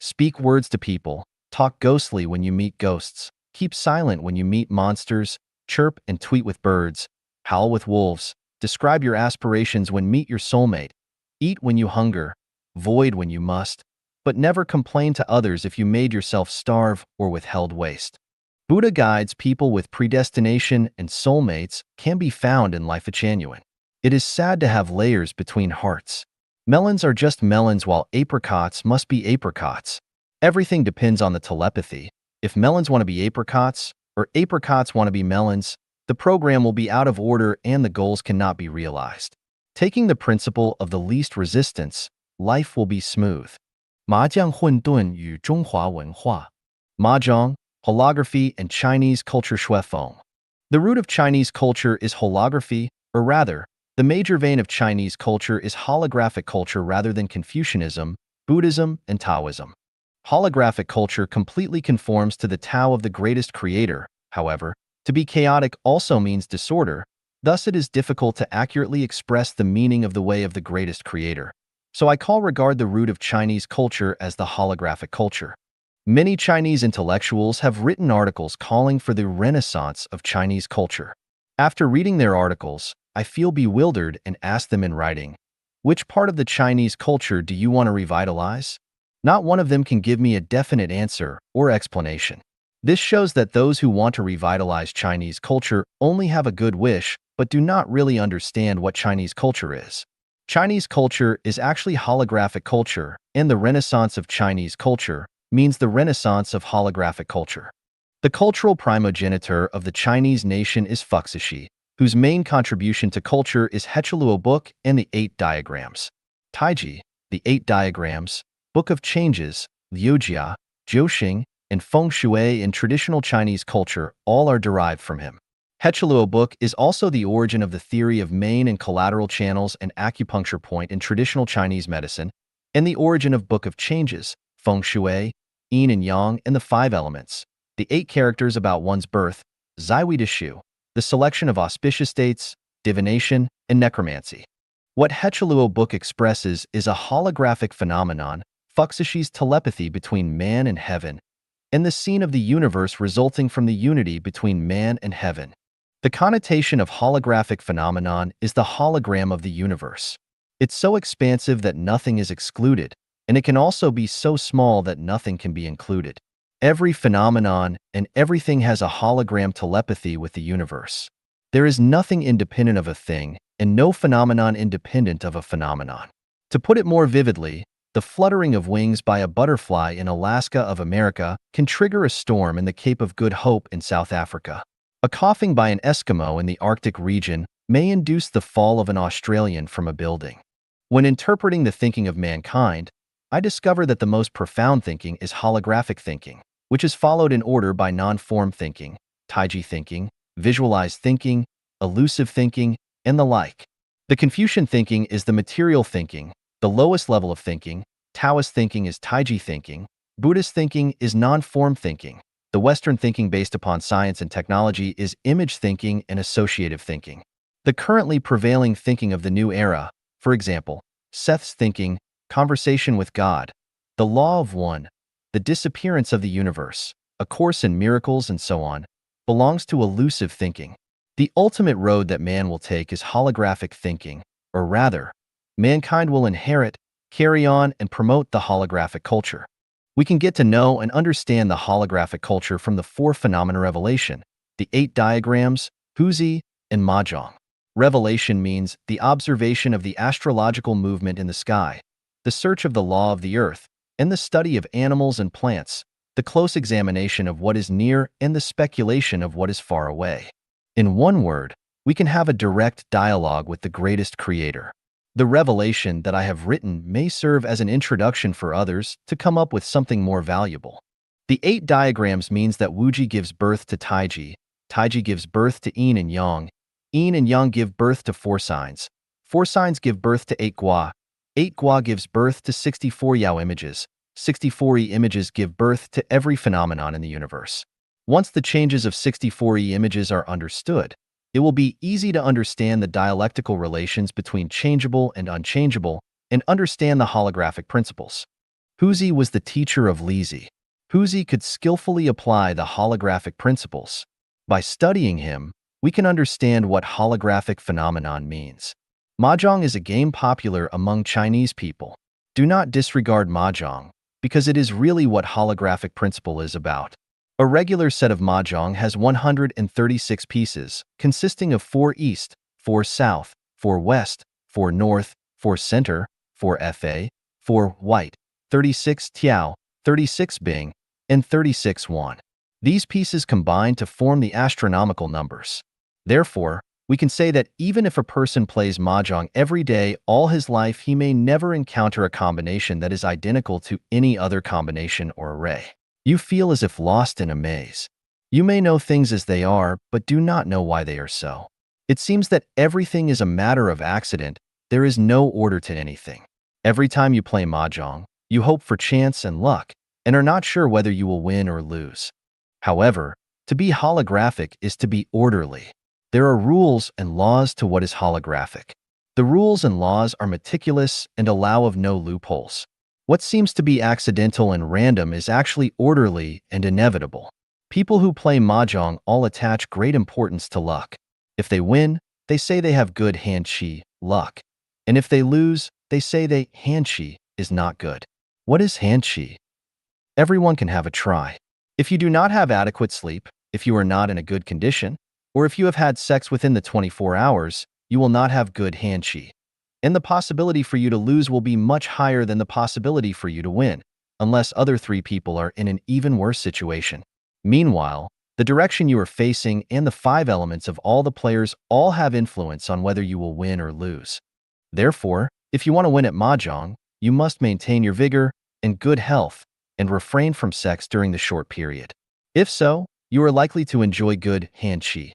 Speak words to people, talk ghostly when you meet ghosts, keep silent when you meet monsters, chirp and tweet with birds, howl with wolves, describe your aspirations when meet your soulmate, eat when you hunger, void when you must, but never complain to others if you made yourself starve or withheld waste. Buddha guides people with predestination and soulmates can be found in Life Genuine. It is sad to have layers between hearts. Melons are just melons while apricots must be apricots. Everything depends on the telepathy. If melons want to be apricots or apricots want to be melons, the program will be out of order and the goals cannot be realized. Taking the principle of the least resistance, life will be smooth. 麻将混沌与中华文化 Mahjong, holography, and Chinese culture shuifeng. The root of Chinese culture is holography, or rather, the major vein of Chinese culture is holographic culture rather than Confucianism, Buddhism, and Taoism. Holographic culture completely conforms to the Tao of the greatest creator. However, to be chaotic also means disorder, thus it is difficult to accurately express the meaning of the way of the greatest creator. So I regard the root of Chinese culture as the holographic culture. Many Chinese intellectuals have written articles calling for the renaissance of Chinese culture. After reading their articles, I feel bewildered and ask them in writing, which part of the Chinese culture do you want to revitalize? Not one of them can give me a definite answer or explanation. This shows that those who want to revitalize Chinese culture only have a good wish, but do not really understand what Chinese culture is. Chinese culture is actually holographic culture, and the renaissance of Chinese culture means the renaissance of holographic culture. The cultural primogenitor of the Chinese nation is Fuxi, whose main contribution to culture is Hechaluo Book and the 8 Diagrams. Taiji, the 8 Diagrams, Book of Changes, Liujia, Jiuxing, and Feng Shui in traditional Chinese culture all are derived from him. Hechaluo Book is also the origin of the theory of main and collateral channels and acupuncture point in traditional Chinese medicine, and the origin of Book of Changes, Feng Shui, Yin and Yang, and the 5 elements, the 8 characters about one's birth, Zaiwei de Shu, the selection of auspicious dates, divination, and necromancy. What Hechaluo Book expresses is a holographic phenomenon, Fuxishi's telepathy between man and heaven, and the scene of the universe resulting from the unity between man and heaven. The connotation of holographic phenomenon is the hologram of the universe. It's so expansive that nothing is excluded, and it can also be so small that nothing can be included. Every phenomenon and everything has a hologram telepathy with the universe. There is nothing independent of a thing, and no phenomenon independent of a phenomenon. To put it more vividly, the fluttering of wings by a butterfly in Alaska of America can trigger a storm in the Cape of Good Hope in South Africa. A coughing by an Eskimo in the Arctic region may induce the fall of an Australian from a building. When interpreting the thinking of mankind, I discover that the most profound thinking is holographic thinking, which is followed in order by non-form thinking, Taiji thinking, visualized thinking, elusive thinking, and the like. The Confucian thinking is the material thinking, the lowest level of thinking. Taoist thinking is Taiji thinking. Buddhist thinking is non-form thinking. The Western thinking based upon science and technology is image thinking and associative thinking. The currently prevailing thinking of the new era, for example, Seth's thinking, conversation with God, the law of one, the disappearance of the universe, A Course in Miracles, and so on, belongs to elusive thinking. The ultimate road that man will take is holographic thinking, or rather, mankind will inherit, carry on, and promote the holographic culture. We can get to know and understand the holographic culture from the 4 phenomena revelation, the 8 diagrams, Huzi, and Mahjong. Revelation means the observation of the astrological movement in the sky, the search of the law of the earth, and the study of animals and plants, the close examination of what is near and the speculation of what is far away. In one word, we can have a direct dialogue with the greatest creator. The revelation that I have written may serve as an introduction for others to come up with something more valuable. The 8 diagrams means that Wuji gives birth to Taiji, Taiji gives birth to Yin and Yang give birth to 4 signs. 4 signs give birth to 8 Gua. 8 Gua gives birth to 64 Yao images. 64 images give birth to every phenomenon in the universe. Once the changes of 64 images are understood, it will be easy to understand the dialectical relations between changeable and unchangeable and understand the holographic principles. Huzi was the teacher of Lizi. Huzi could skillfully apply the holographic principles. By studying him, we can understand what holographic phenomenon means. Mahjong is a game popular among Chinese people. Do not disregard Mahjong, because it is really what holographic principle is about. A regular set of Mahjong has 136 pieces, consisting of 4 east, 4 south, 4 west, 4 north, 4 center, 4 fa, 4 white, 36 tiao, 36 bing, and 36 yuan. These pieces combine to form the astronomical numbers. Therefore, we can say that even if a person plays Mahjong every day all his life, he may never encounter a combination that is identical to any other combination or array. You feel as if lost in a maze. You may know things as they are, but do not know why they are so. It seems that everything is a matter of accident. There is no order to anything. Every time you play Mahjong, you hope for chance and luck, and are not sure whether you will win or lose. However, to be holographic is to be orderly. There are rules and laws to what is holographic. The rules and laws are meticulous and allow of no loopholes. What seems to be accidental and random is actually orderly and inevitable. People who play Mahjong all attach great importance to luck. If they win, they say they have good hand chi, luck. And if they lose, they say they hand chi is not good. What is hand chi? Everyone can have a try. If you do not have adequate sleep, if you are not in a good condition, or if you have had sex within the 24 hours, you will not have good hand chi. And the possibility for you to lose will be much higher than the possibility for you to win, unless other 3 people are in an even worse situation. Meanwhile, the direction you are facing and the 5 elements of all the players all have influence on whether you will win or lose. Therefore, if you want to win at Mahjong, you must maintain your vigor and good health and refrain from sex during the short period. If so, you are likely to enjoy good hand chi.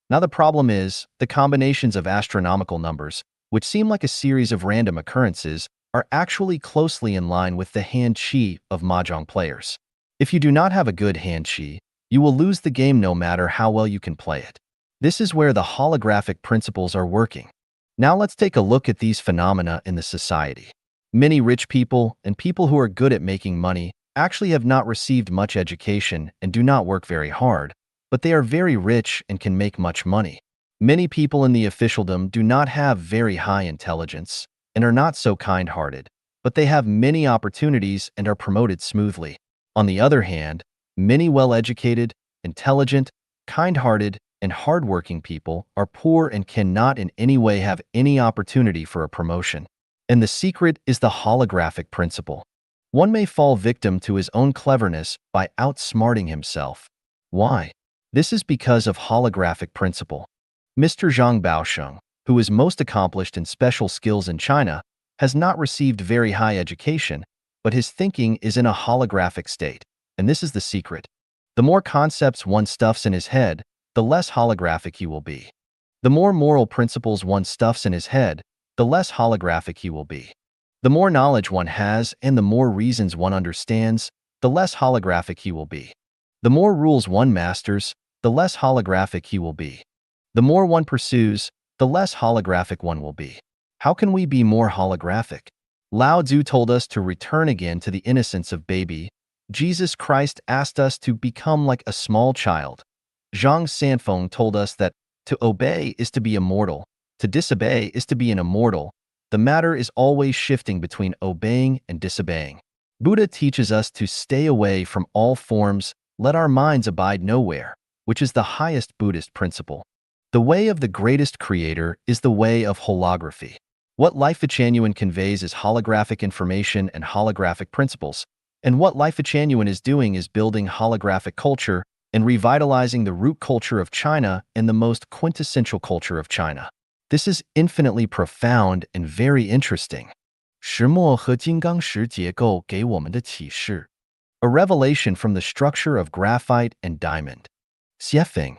Now the problem is, the combinations of astronomical numbers, which seem like a series of random occurrences, are actually closely in line with the hand chi of Mahjong players. If you do not have a good hand chi, you will lose the game no matter how well you can play it. This is where the holographic principles are working. Now let's take a look at these phenomena in the society. Many rich people and people who are good at making money actually have not received much education and do not work very hard, but they are very rich and can make much money. Many people in the officialdom do not have very high intelligence and are not so kind-hearted, but they have many opportunities and are promoted smoothly. On the other hand, many well-educated, intelligent, kind-hearted, and hard-working people are poor and cannot in any way have any opportunity for a promotion. And the secret is the holographic principle. One may fall victim to his own cleverness by outsmarting himself. Why? This is because of holographic principle. Mr. Zhang Baosheng, who is most accomplished in special skills in China, has not received very high education, but his thinking is in a holographic state, and this is the secret. The more concepts one stuffs in his head, the less holographic he will be. The more moral principles one stuffs in his head, the less holographic he will be. The more knowledge one has and the more reasons one understands, the less holographic he will be. The more rules one masters, the less holographic he will be. The more one pursues, the less holographic one will be. How can we be more holographic? Lao Tzu told us to return again to the innocence of baby. Jesus Christ asked us to become like a small child. Zhang Sanfeng told us that to obey is to be immortal, to disobey is to be an immortal. The matter is always shifting between obeying and disobeying. Buddha teaches us to stay away from all forms, let our minds abide nowhere, which is the highest Buddhist principle. The way of the greatest creator is the way of holography. What Life Genuine conveys is holographic information and holographic principles, and what Life Genuine is doing is building holographic culture and revitalizing the root culture of China and the most quintessential culture of China. This is infinitely profound and very interesting. 石墨和金刚石结构给我们的启示 A revelation from the structure of graphite and diamond. Xiefeng.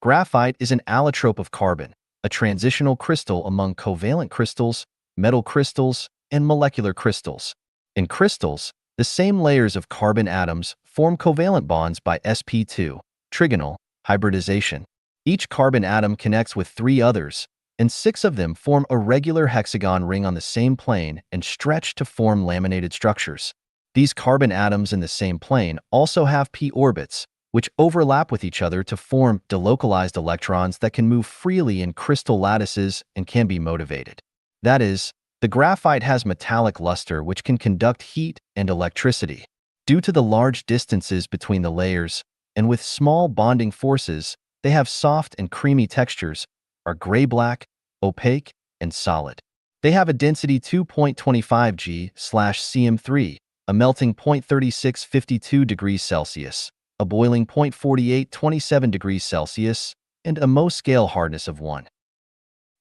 Graphite is an allotrope of carbon, a transitional crystal among covalent crystals, metal crystals, and molecular crystals. In crystals, the same layers of carbon atoms form covalent bonds by sp2, trigonal, hybridization. Each carbon atom connects with 3 others, and 6 of them form a regular hexagon ring on the same plane and stretch to form laminated structures. These carbon atoms in the same plane also have p orbits, which overlap with each other to form delocalized electrons that can move freely in crystal lattices and can be motivated. That is, the graphite has metallic luster which can conduct heat and electricity. Due to the large distances between the layers, and with small bonding forces, they have soft and creamy textures, are gray-black, opaque, and solid. They have a density 2.25 G/cm3, a melting 0.3652 degrees Celsius, a boiling 0.4827 degrees Celsius, and a Mohs scale hardness of 1.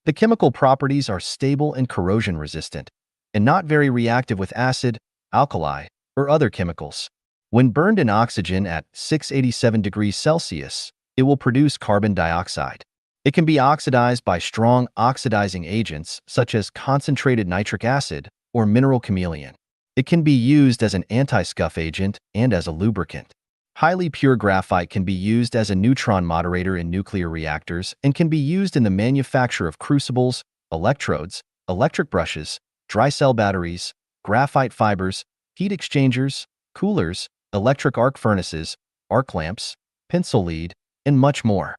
The chemical properties are stable and corrosion-resistant, and not very reactive with acid, alkali, or other chemicals. When burned in oxygen at 687 degrees Celsius, it will produce carbon dioxide. It can be oxidized by strong oxidizing agents such as concentrated nitric acid or mineral chameleon. It can be used as an anti-scuff agent and as a lubricant. Highly pure graphite can be used as a neutron moderator in nuclear reactors and can be used in the manufacture of crucibles, electrodes, electric brushes, dry cell batteries, graphite fibers, heat exchangers, coolers, electric arc furnaces, arc lamps, pencil lead, and much more.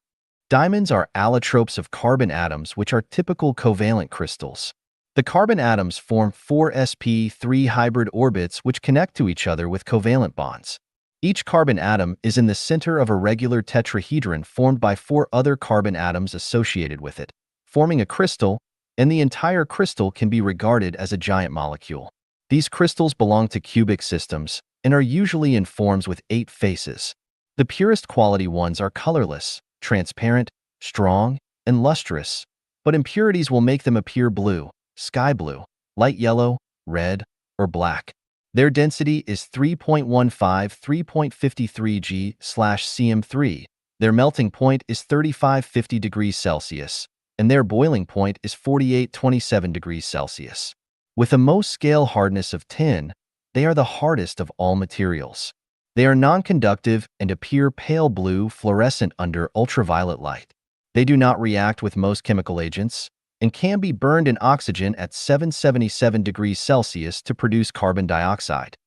Diamonds are allotropes of carbon atoms which are typical covalent crystals. The carbon atoms form 4 sp3 hybrid orbits which connect to each other with covalent bonds. Each carbon atom is in the center of a regular tetrahedron formed by 4 other carbon atoms associated with it, forming a crystal, and the entire crystal can be regarded as a giant molecule. These crystals belong to cubic systems and are usually in forms with 8 faces. The purest quality ones are colorless, transparent, strong, and lustrous, but impurities will make them appear blue, sky blue, light yellow, red, or black. Their density is 3.15-3.53 G/cm3. Their melting point is 3550 degrees Celsius, and their boiling point is 4827 degrees Celsius. With a Mohs scale hardness of 10, they are the hardest of all materials. They are non-conductive and appear pale blue fluorescent under ultraviolet light. They do not react with most chemical agents and can be burned in oxygen at 777 degrees Celsius to produce carbon dioxide.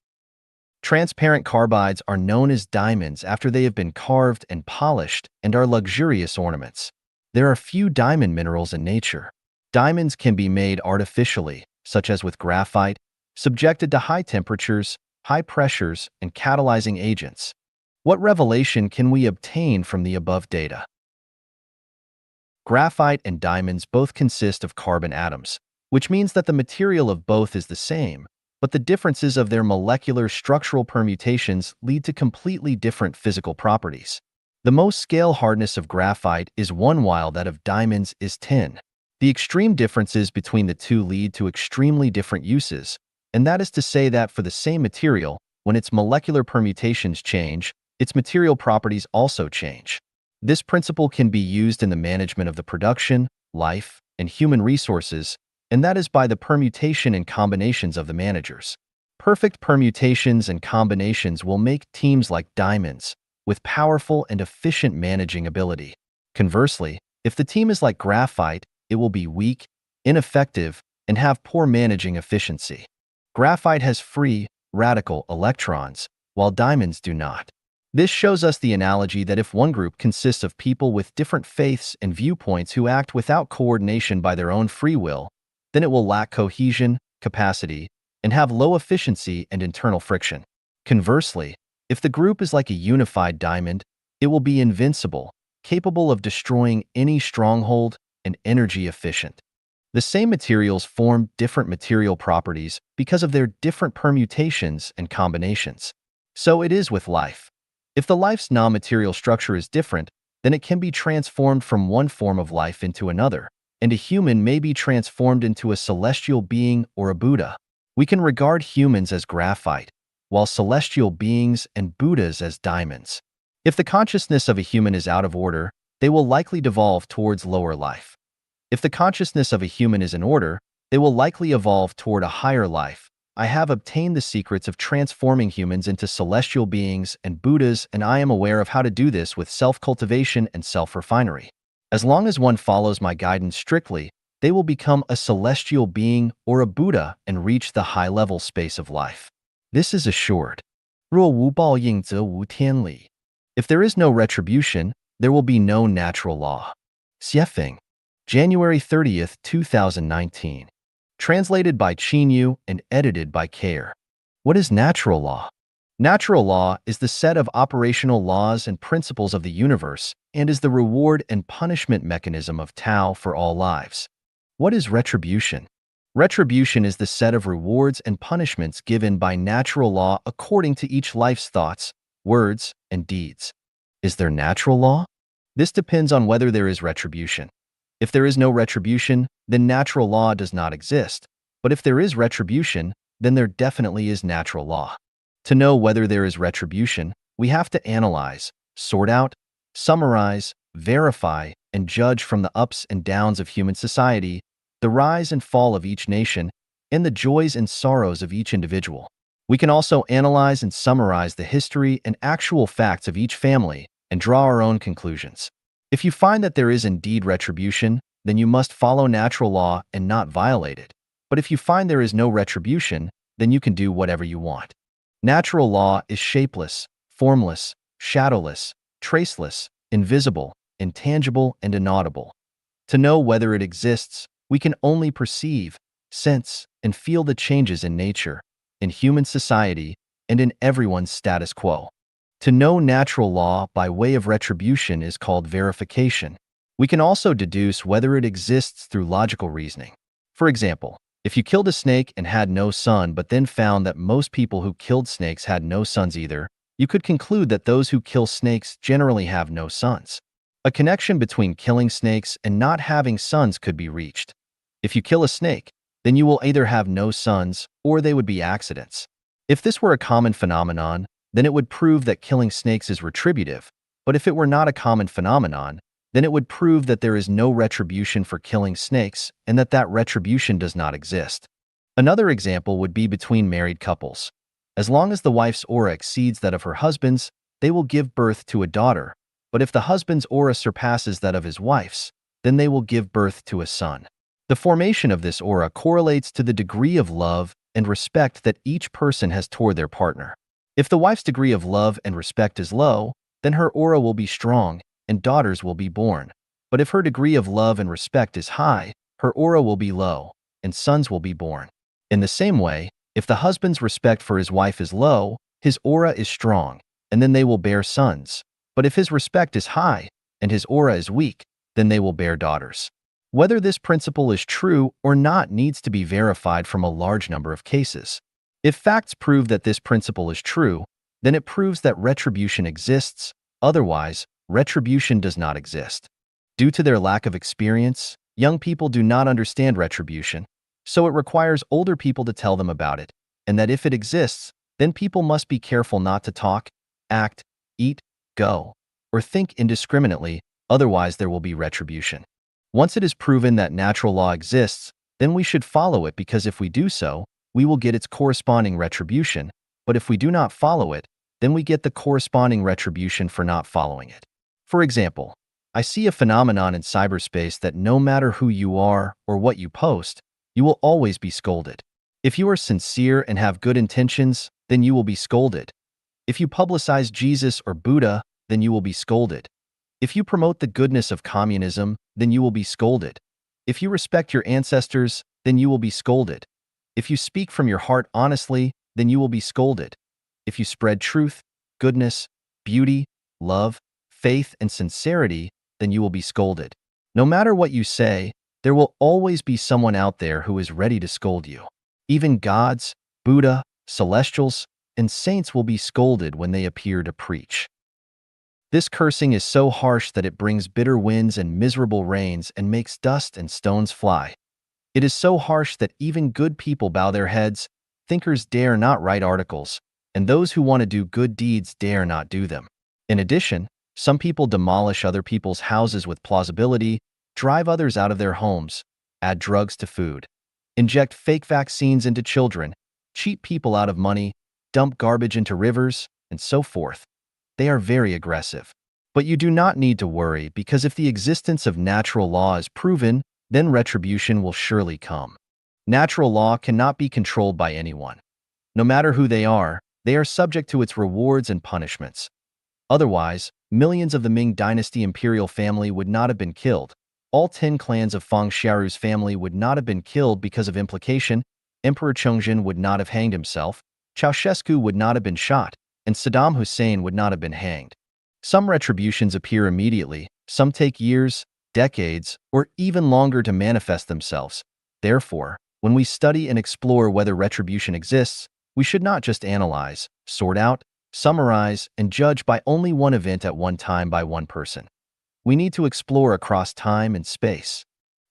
Transparent carbides are known as diamonds after they have been carved and polished and are luxurious ornaments. There are few diamond minerals in nature. Diamonds can be made artificially, such as with graphite, subjected to high temperatures, high pressures, and catalyzing agents. What revelation can we obtain from the above data? Graphite and diamonds both consist of carbon atoms, which means that the material of both is the same, but the differences of their molecular structural permutations lead to completely different physical properties. The Mohs scale hardness of graphite is 1 while that of diamonds is 10. The extreme differences between the two lead to extremely different uses, and that is to say that for the same material, when its molecular permutations change, its material properties also change. This principle can be used in the management of the production, life, and human resources, and that is by the permutation and combinations of the managers. Perfect permutations and combinations will make teams like diamonds, with powerful and efficient managing ability. Conversely, if the team is like graphite, it will be weak, ineffective, and have poor managing efficiency. Graphite has free, radical electrons, while diamonds do not. This shows us the analogy that if one group consists of people with different faiths and viewpoints who act without coordination by their own free will, then it will lack cohesion, capacity, and have low efficiency and internal friction. Conversely, if the group is like a unified diamond, it will be invincible, capable of destroying any stronghold, and energy efficient. The same materials form different material properties because of their different permutations and combinations. So it is with life. If the life's non-material structure is different, then it can be transformed from one form of life into another, and a human may be transformed into a celestial being or a Buddha. We can regard humans as graphite, while celestial beings and Buddhas as diamonds. If the consciousness of a human is out of order, they will likely devolve towards lower life. If the consciousness of a human is in order, they will likely evolve toward a higher life. I have obtained the secrets of transforming humans into celestial beings and Buddhas, and I am aware of how to do this with self-cultivation and self-refinery. As long as one follows my guidance strictly, they will become a celestial being or a Buddha and reach the high-level space of life. This is assured. 若无报应则无天理. If there is no retribution, there will be no natural law. Xiefeng, January 30th, 2019. Translated by Qin Yu and edited by Care. What is natural law? Natural law is the set of operational laws and principles of the universe and is the reward and punishment mechanism of Tao for all lives. What is retribution? Retribution is the set of rewards and punishments given by natural law according to each life's thoughts, words, and deeds. Is there natural law? This depends on whether there is retribution. If there is no retribution, then natural law does not exist. But if there is retribution, then there definitely is natural law. To know whether there is retribution, we have to analyze, sort out, summarize, verify, and judge from the ups and downs of human society, the rise and fall of each nation, and the joys and sorrows of each individual. We can also analyze and summarize the history and actual facts of each family and draw our own conclusions. If you find that there is indeed retribution, then you must follow natural law and not violate it. But if you find there is no retribution, then you can do whatever you want. Natural law is shapeless, formless, shadowless, traceless, invisible, intangible, and inaudible. To know whether it exists, we can only perceive, sense, and feel the changes in nature, in human society, and in everyone's status quo. To know natural law by way of retribution is called verification. We can also deduce whether it exists through logical reasoning. For example, if you killed a snake and had no son but then found that most people who killed snakes had no sons either, you could conclude that those who kill snakes generally have no sons. A connection between killing snakes and not having sons could be reached. If you kill a snake, then you will either have no sons or they would be accidents. If this were a common phenomenon, then it would prove that killing snakes is retributive, but if it were not a common phenomenon, then it would prove that there is no retribution for killing snakes and that retribution does not exist. Another example would be between married couples. As long as the wife's aura exceeds that of her husband's, they will give birth to a daughter, but if the husband's aura surpasses that of his wife's, then they will give birth to a son. The formation of this aura correlates to the degree of love and respect that each person has toward their partner. If the wife's degree of love and respect is low, then her aura will be strong and daughters will be born. But if her degree of love and respect is high, her aura will be low and sons will be born. In the same way, if the husband's respect for his wife is low, his aura is strong, and then they will bear sons. But if his respect is high and his aura is weak, then they will bear daughters. Whether this principle is true or not needs to be verified from a large number of cases. If facts prove that this principle is true, then it proves that retribution exists. Otherwise, retribution does not exist. Due to their lack of experience, young people do not understand retribution, so it requires older people to tell them about it, and that if it exists, then people must be careful not to talk, act, eat, go, or think indiscriminately, otherwise there will be retribution. Once it is proven that natural law exists, then we should follow it because if we do so, we will get its corresponding retribution, but if we do not follow it, then we get the corresponding retribution for not following it. For example, I see a phenomenon in cyberspace that no matter who you are or what you post, you will always be scolded. If you are sincere and have good intentions, then you will be scolded. If you publicize Jesus or Buddha, then you will be scolded. If you promote the goodness of communism, then you will be scolded. If you respect your ancestors, then you will be scolded. If you speak from your heart honestly, then you will be scolded. If you spread truth, goodness, beauty, love, faith, and sincerity, then you will be scolded. No matter what you say, there will always be someone out there who is ready to scold you. Even gods, Buddha, celestials, and saints will be scolded when they appear to preach. This cursing is so harsh that it brings bitter winds and miserable rains and makes dust and stones fly. It is so harsh that even good people bow their heads, thinkers dare not write articles, and those who want to do good deeds dare not do them. In addition, some people demolish other people's houses with plausibility, drive others out of their homes, add drugs to food, inject fake vaccines into children, cheat people out of money, dump garbage into rivers, and so forth. They are very aggressive. But you do not need to worry because if the existence of natural law is proven, then retribution will surely come. Natural law cannot be controlled by anyone. No matter who they are subject to its rewards and punishments. Otherwise, millions of the Ming Dynasty imperial family would not have been killed. All 10 clans of Feng Xiaoru's family would not have been killed because of implication. Emperor Chongzhen would not have hanged himself. Ceausescu would not have been shot, and Saddam Hussein would not have been hanged. Some retributions appear immediately, some take years, decades, or even longer to manifest themselves. Therefore, when we study and explore whether retribution exists, we should not just analyze, sort out, summarize, and judge by only one event at one time by one person. We need to explore across time and space.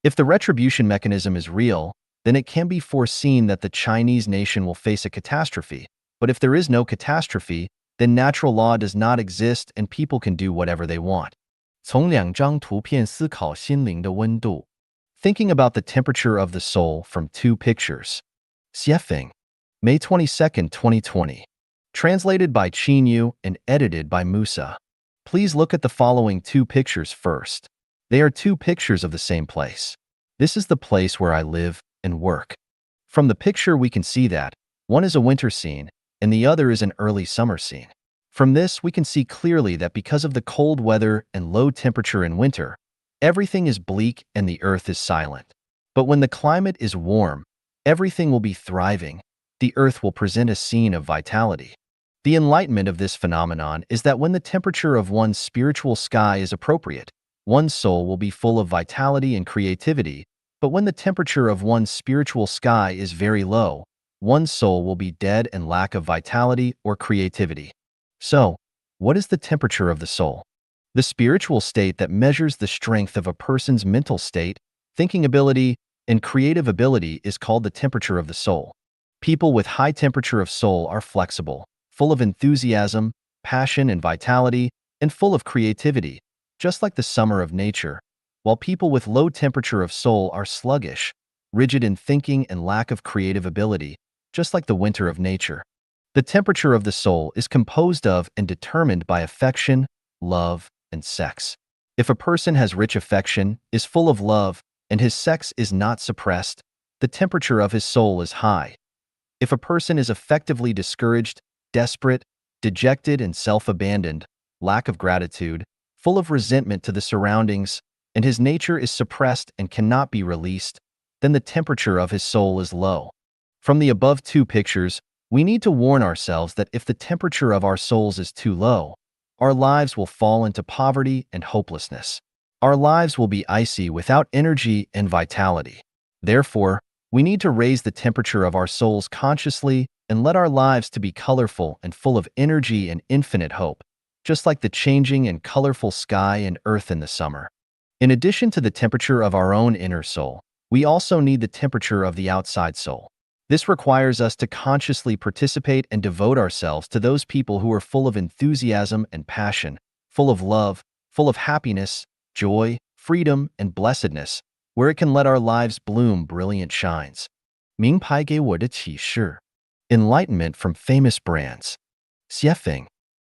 If the retribution mechanism is real, then it can be foreseen that the Chinese nation will face a catastrophe. But if there is no catastrophe, then natural law does not exist and people can do whatever they want. 从两张图片思考心灵的温度. Thinking about the temperature of the soul from 2 pictures. Xiefeng, May 22, 2020. Translated by Qin Yu and edited by Musa. Please look at the following 2 pictures first. They are 2 pictures of the same place. This is the place where I live and work. From the picture we can see that one is a winter scene and the other is an early summer scene. From this we can see clearly that because of the cold weather and low temperature in winter, everything is bleak and the earth is silent. But when the climate is warm, everything will be thriving. The earth will present a scene of vitality. The enlightenment of this phenomenon is that when the temperature of one's spiritual sky is appropriate, one's soul will be full of vitality and creativity, but when the temperature of one's spiritual sky is very low, one's soul will be dead and lack of vitality or creativity. So, what is the temperature of the soul? The spiritual state that measures the strength of a person's mental state, thinking ability, and creative ability is called the temperature of the soul. People with high temperature of soul are flexible, full of enthusiasm, passion, and vitality, and full of creativity, just like the summer of nature, while people with low temperature of soul are sluggish, rigid in thinking and lack of creative ability, just like the winter of nature. The temperature of the soul is composed of and determined by affection, love, and sex. If a person has rich affection, is full of love, and his sex is not suppressed, the temperature of his soul is high. If a person is effectively discouraged, desperate, dejected, and self-abandoned, lack of gratitude, full of resentment to the surroundings, and his nature is suppressed and cannot be released, then the temperature of his soul is low. From the above 2 pictures, we need to warn ourselves that if the temperature of our souls is too low, our lives will fall into poverty and hopelessness. Our lives will be icy without energy and vitality. Therefore, we need to raise the temperature of our souls consciously and let our lives to be colorful and full of energy and infinite hope, just like the changing and colorful sky and earth in the summer. In addition to the temperature of our own inner soul, we also need the temperature of the outside soul. This requires us to consciously participate and devote ourselves to those people who are full of enthusiasm and passion, full of love, full of happiness, joy, freedom, and blessedness, where it can let our lives bloom brilliant shines. 名牌给我的启示. Enlightenment from famous brands. Xiefeng,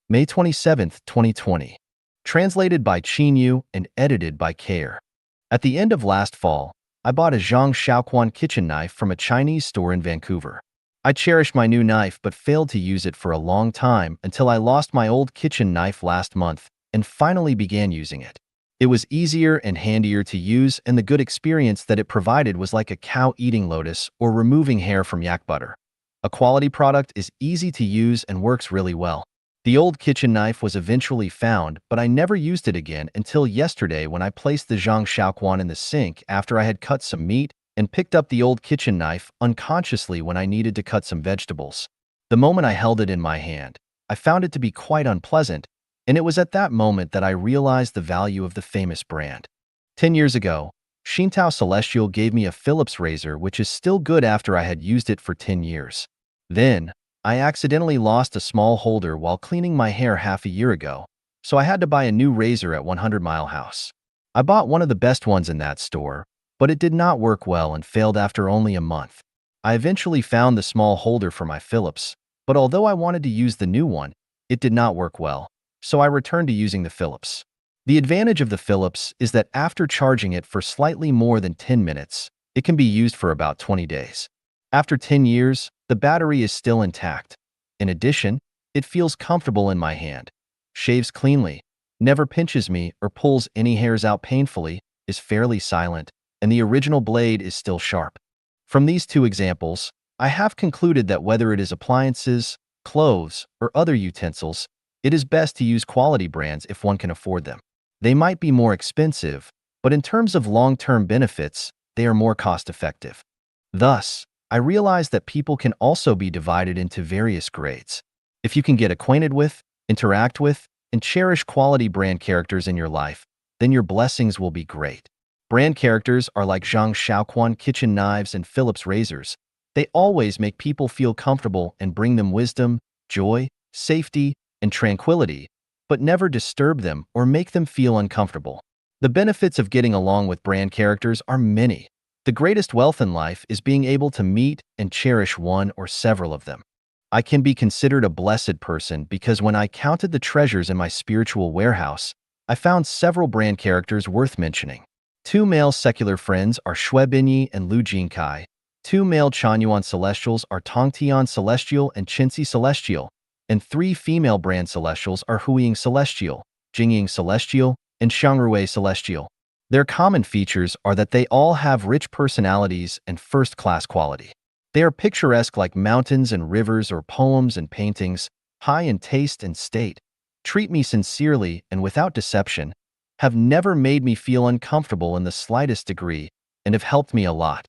May 27, 2020. Translated by Qin Yu and edited by Care. At the end of last fall, I bought a Zhang Shaoquan kitchen knife from a Chinese store in Vancouver. I cherished my new knife but failed to use it for a long time until I lost my old kitchen knife last month and finally began using it. It was easier and handier to use, and the good experience that it provided was like a cow eating lotus or removing hair from yak butter. A quality product is easy to use and works really well. The old kitchen knife was eventually found, but I never used it again until yesterday when I placed the Zhang Shaoquan in the sink after I had cut some meat and picked up the old kitchen knife unconsciously when I needed to cut some vegetables. The moment I held it in my hand, I found it to be quite unpleasant, And it was at that moment that I realized the value of the famous brand. 10 years ago, Xintao Celestial gave me a Philips razor which is still good after I had used it for 10 years. Then, I accidentally lost a small holder while cleaning my hair half a year ago, so I had to buy a new razor at 100 Mile House. I bought one of the best ones in that store, but it did not work well and failed after only a month. I eventually found the small holder for my Philips, but although I wanted to use the new one, it did not work well, so I returned to using the Philips. The advantage of the Philips is that after charging it for slightly more than 10 minutes, it can be used for about 20 days. After 10 years, the battery is still intact. In addition, it feels comfortable in my hand, shaves cleanly, never pinches me or pulls any hairs out painfully, is fairly silent, and the original blade is still sharp. From these two examples, I have concluded that whether it is appliances, clothes, or other utensils, it is best to use quality brands if one can afford them. They might be more expensive, but in terms of long-term benefits, they are more cost-effective. Thus, I realized that people can also be divided into various grades. If you can get acquainted with, interact with, and cherish quality brand characters in your life, then your blessings will be great. Brand characters are like Zhang Shaoquan kitchen knives and Philips razors. They always make people feel comfortable and bring them wisdom, joy, safety, and tranquility, but never disturb them or make them feel uncomfortable. The benefits of getting along with brand characters are many. The greatest wealth in life is being able to meet and cherish one or several of them. I can be considered a blessed person because when I counted the treasures in my spiritual warehouse, I found several brand characters worth mentioning. Two male secular friends are Shui Binyi and Lu Jinkai. Two male Chanyuan Celestials are Tongtian Celestial and Qinxi Celestial. And three female brand celestials are Huiying Celestial, Jingying Celestial, and Xiangrui Celestial. Their common features are that they all have rich personalities and first-class quality. They are picturesque like mountains and rivers or poems and paintings, high in taste and state, treat me sincerely and without deception, have never made me feel uncomfortable in the slightest degree, and have helped me a lot.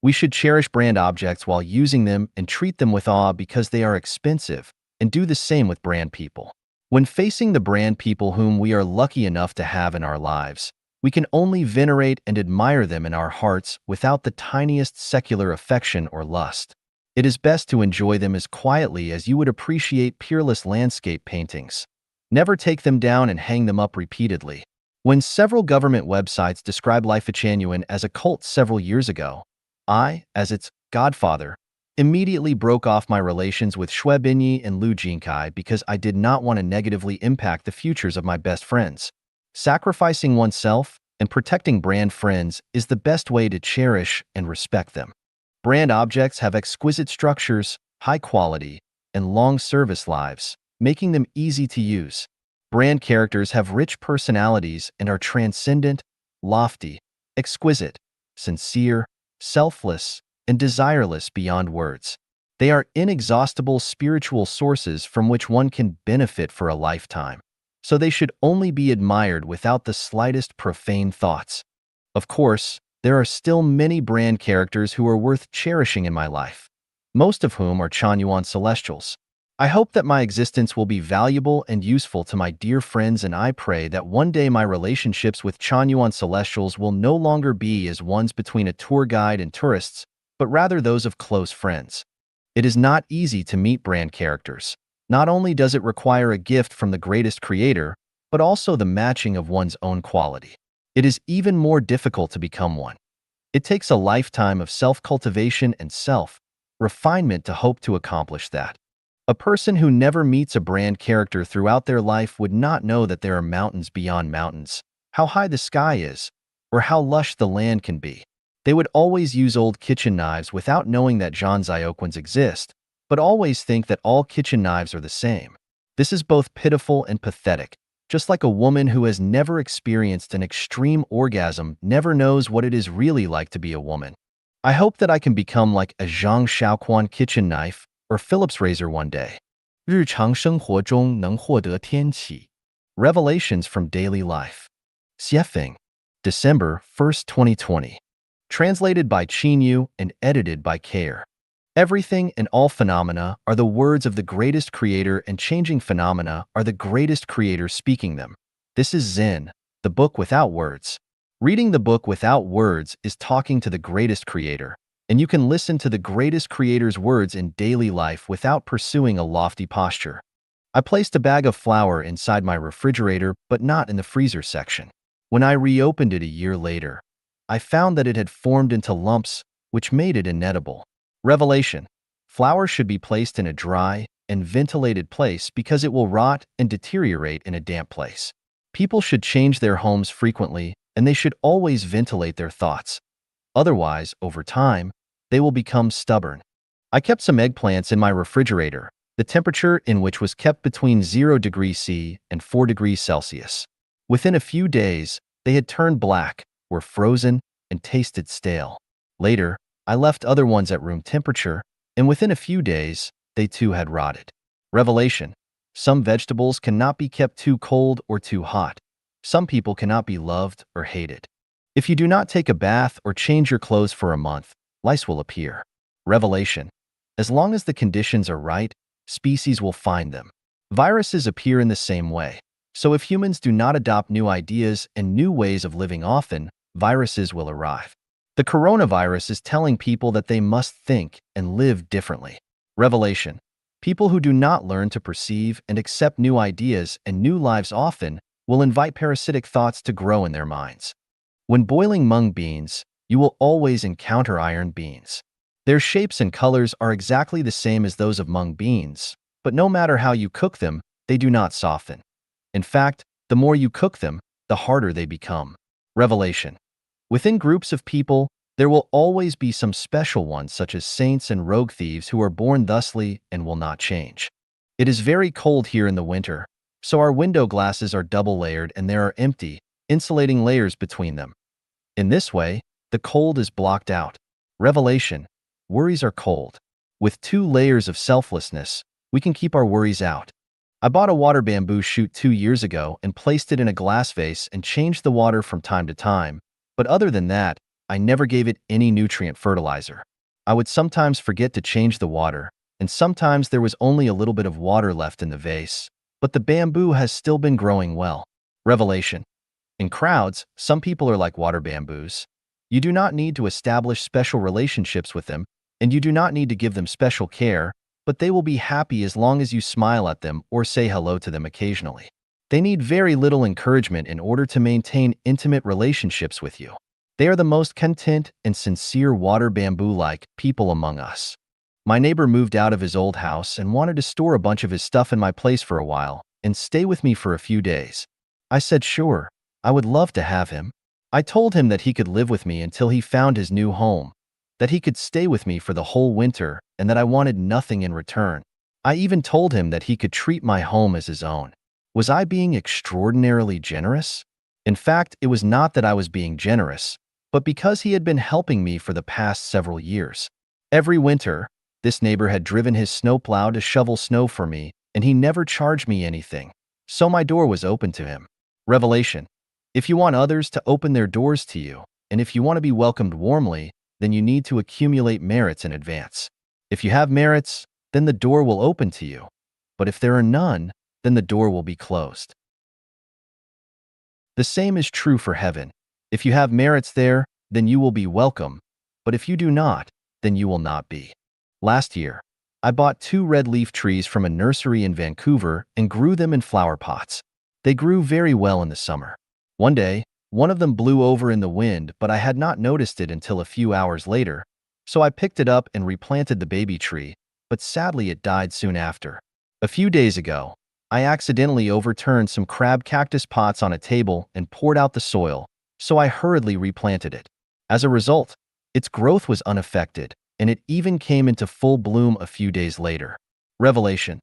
We should cherish brand objects while using them and treat them with awe because they are expensive, and do the same with brand people. When facing the brand people whom we are lucky enough to have in our lives, we can only venerate and admire them in our hearts without the tiniest secular affection or lust. It is best to enjoy them as quietly as you would appreciate peerless landscape paintings. Never take them down and hang them up repeatedly. When several government websites described Life-Chanuan as a cult several years ago, I, as its godfather, immediately broke off my relations with Shui Binyi and Lu Jinkai because I did not want to negatively impact the futures of my best friends. Sacrificing oneself and protecting brand friends is the best way to cherish and respect them. Brand objects have exquisite structures, high quality, and long service lives, making them easy to use. Brand characters have rich personalities and are transcendent, lofty, exquisite, sincere, selfless, and desireless beyond words. They are inexhaustible spiritual sources from which one can benefit for a lifetime, so they should only be admired without the slightest profane thoughts. Of course, there are still many brand characters who are worth cherishing in my life, most of whom are Chanyuan Celestials. I hope that my existence will be valuable and useful to my dear friends, and I pray that one day my relationships with Chanyuan Celestials will no longer be as ones between a tour guide and tourists, but rather those of close friends. It is not easy to meet brand characters. Not only does it require a gift from the greatest creator, but also the matching of one's own quality. It is even more difficult to become one. It takes a lifetime of self-cultivation and self-refinement to hope to accomplish that. A person who never meets a brand character throughout their life would not know that there are mountains beyond mountains, how high the sky is, or how lush the land can be. They would always use old kitchen knives without knowing that Zhangzioquans exist, but always think that all kitchen knives are the same. This is both pitiful and pathetic, just like a woman who has never experienced an extreme orgasm never knows what it is really like to be a woman. I hope that I can become like a Zhang Shaoquan kitchen knife or Philips razor one day. 日常生活中能获得天启 Revelations from Daily Life. Xiefeng, December 1st, 2020. Translated by Qin Yu and edited by Care. Everything and all phenomena are the words of the greatest creator, and changing phenomena are the greatest creator speaking them. This is Zen, the book without words. Reading the book without words is talking to the greatest creator, and you can listen to the greatest creator's words in daily life without pursuing a lofty posture. I placed a bag of flour inside my refrigerator, but not in the freezer section. When I reopened it a year later, I found that it had formed into lumps, which made it inedible. Revelation: flour should be placed in a dry and ventilated place because it will rot and deteriorate in a damp place. People should change their homes frequently, and they should always ventilate their thoughts. Otherwise, over time, they will become stubborn. I kept some eggplants in my refrigerator, the temperature in which was kept between 0 degrees C and 4 degrees Celsius. Within a few days, they had turned black, were frozen, and tasted stale. Later, I left other ones at room temperature, and within a few days, they too had rotted. Revelation: some vegetables cannot be kept too cold or too hot. Some people cannot be loved or hated. If you do not take a bath or change your clothes for a month, lice will appear. Revelation: as long as the conditions are right, species will find them. Viruses appear in the same way. So if humans do not adopt new ideas and new ways of living often, viruses will arrive. The coronavirus is telling people that they must think and live differently. Revelation: people who do not learn to perceive and accept new ideas and new lives often will invite parasitic thoughts to grow in their minds. When boiling mung beans, you will always encounter iron beans. Their shapes and colors are exactly the same as those of mung beans, but no matter how you cook them, they do not soften. In fact, the more you cook them, the harder they become. Revelation: within groups of people, there will always be some special ones such as saints and rogue thieves who are born thusly and will not change. It is very cold here in the winter, so our window glasses are double layered and there are empty, insulating layers between them. In this way, the cold is blocked out. Revelation: worries are cold. With 2 layers of selflessness, we can keep our worries out. I bought a water bamboo shoot 2 years ago and placed it in a glass vase and changed the water from time to time, but other than that, I never gave it any nutrient fertilizer. I would sometimes forget to change the water, and sometimes there was only a little bit of water left in the vase, but the bamboo has still been growing well. Revelation: in crowds, some people are like water bamboos. You do not need to establish special relationships with them, and you do not need to give them special care, but they will be happy as long as you smile at them or say hello to them occasionally. They need very little encouragement in order to maintain intimate relationships with you. They are the most content and sincere water bamboo-like people among us. My neighbor moved out of his old house and wanted to store a bunch of his stuff in my place for a while and stay with me for a few days. I said sure, I would love to have him. I told him that he could live with me until he found his new home, that he could stay with me for the whole winter, and that I wanted nothing in return. I even told him that he could treat my home as his own. Was I being extraordinarily generous? In fact, it was not that I was being generous, but because he had been helping me for the past several years. Every winter, this neighbor had driven his snowplow to shovel snow for me, and he never charged me anything, so my door was open to him. Revelation: if you want others to open their doors to you, and if you want to be welcomed warmly, then you need to accumulate merits in advance. If you have merits, then the door will open to you. But if there are none, then the door will be closed. The same is true for heaven. If you have merits there, then you will be welcome. But if you do not, then you will not be. Last year, I bought 2 red leaf trees from a nursery in Vancouver and grew them in flower pots. They grew very well in the summer. One day, one of them blew over in the wind, but I had not noticed it until a few hours later, so I picked it up and replanted the baby tree, but sadly it died soon after. A few days ago, I accidentally overturned some crab cactus pots on a table and poured out the soil, so I hurriedly replanted it. As a result, its growth was unaffected, and it even came into full bloom a few days later. Revelation: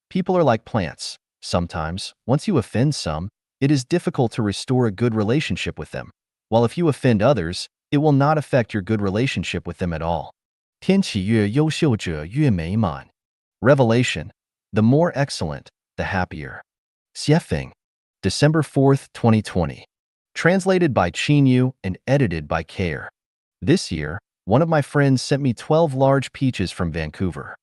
people are like plants. Sometimes, once you offend some, it is difficult to restore a good relationship with them, while if you offend others, it will not affect your good relationship with them at all. 天气越优秀者越美满. Revelation: the more excellent, the happier. Xiefeng, December 4th, 2020. Translated by Qin Yu and edited by Kair. This year, One of my friends sent me 12 large peaches from Vancouver.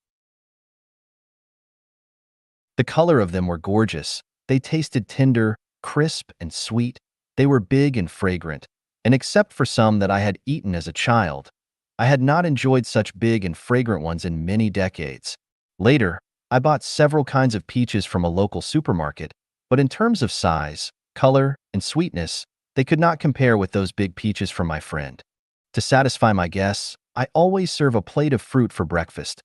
The color of them were gorgeous. They tasted tender, crisp, and sweet. They were big and fragrant, and except for some that I had eaten as a child, I had not enjoyed such big and fragrant ones in many decades. Later, I bought several kinds of peaches from a local supermarket, but in terms of size, color, and sweetness, they could not compare with those big peaches from my friend. To satisfy my guests, I always serve a plate of fruit for breakfast.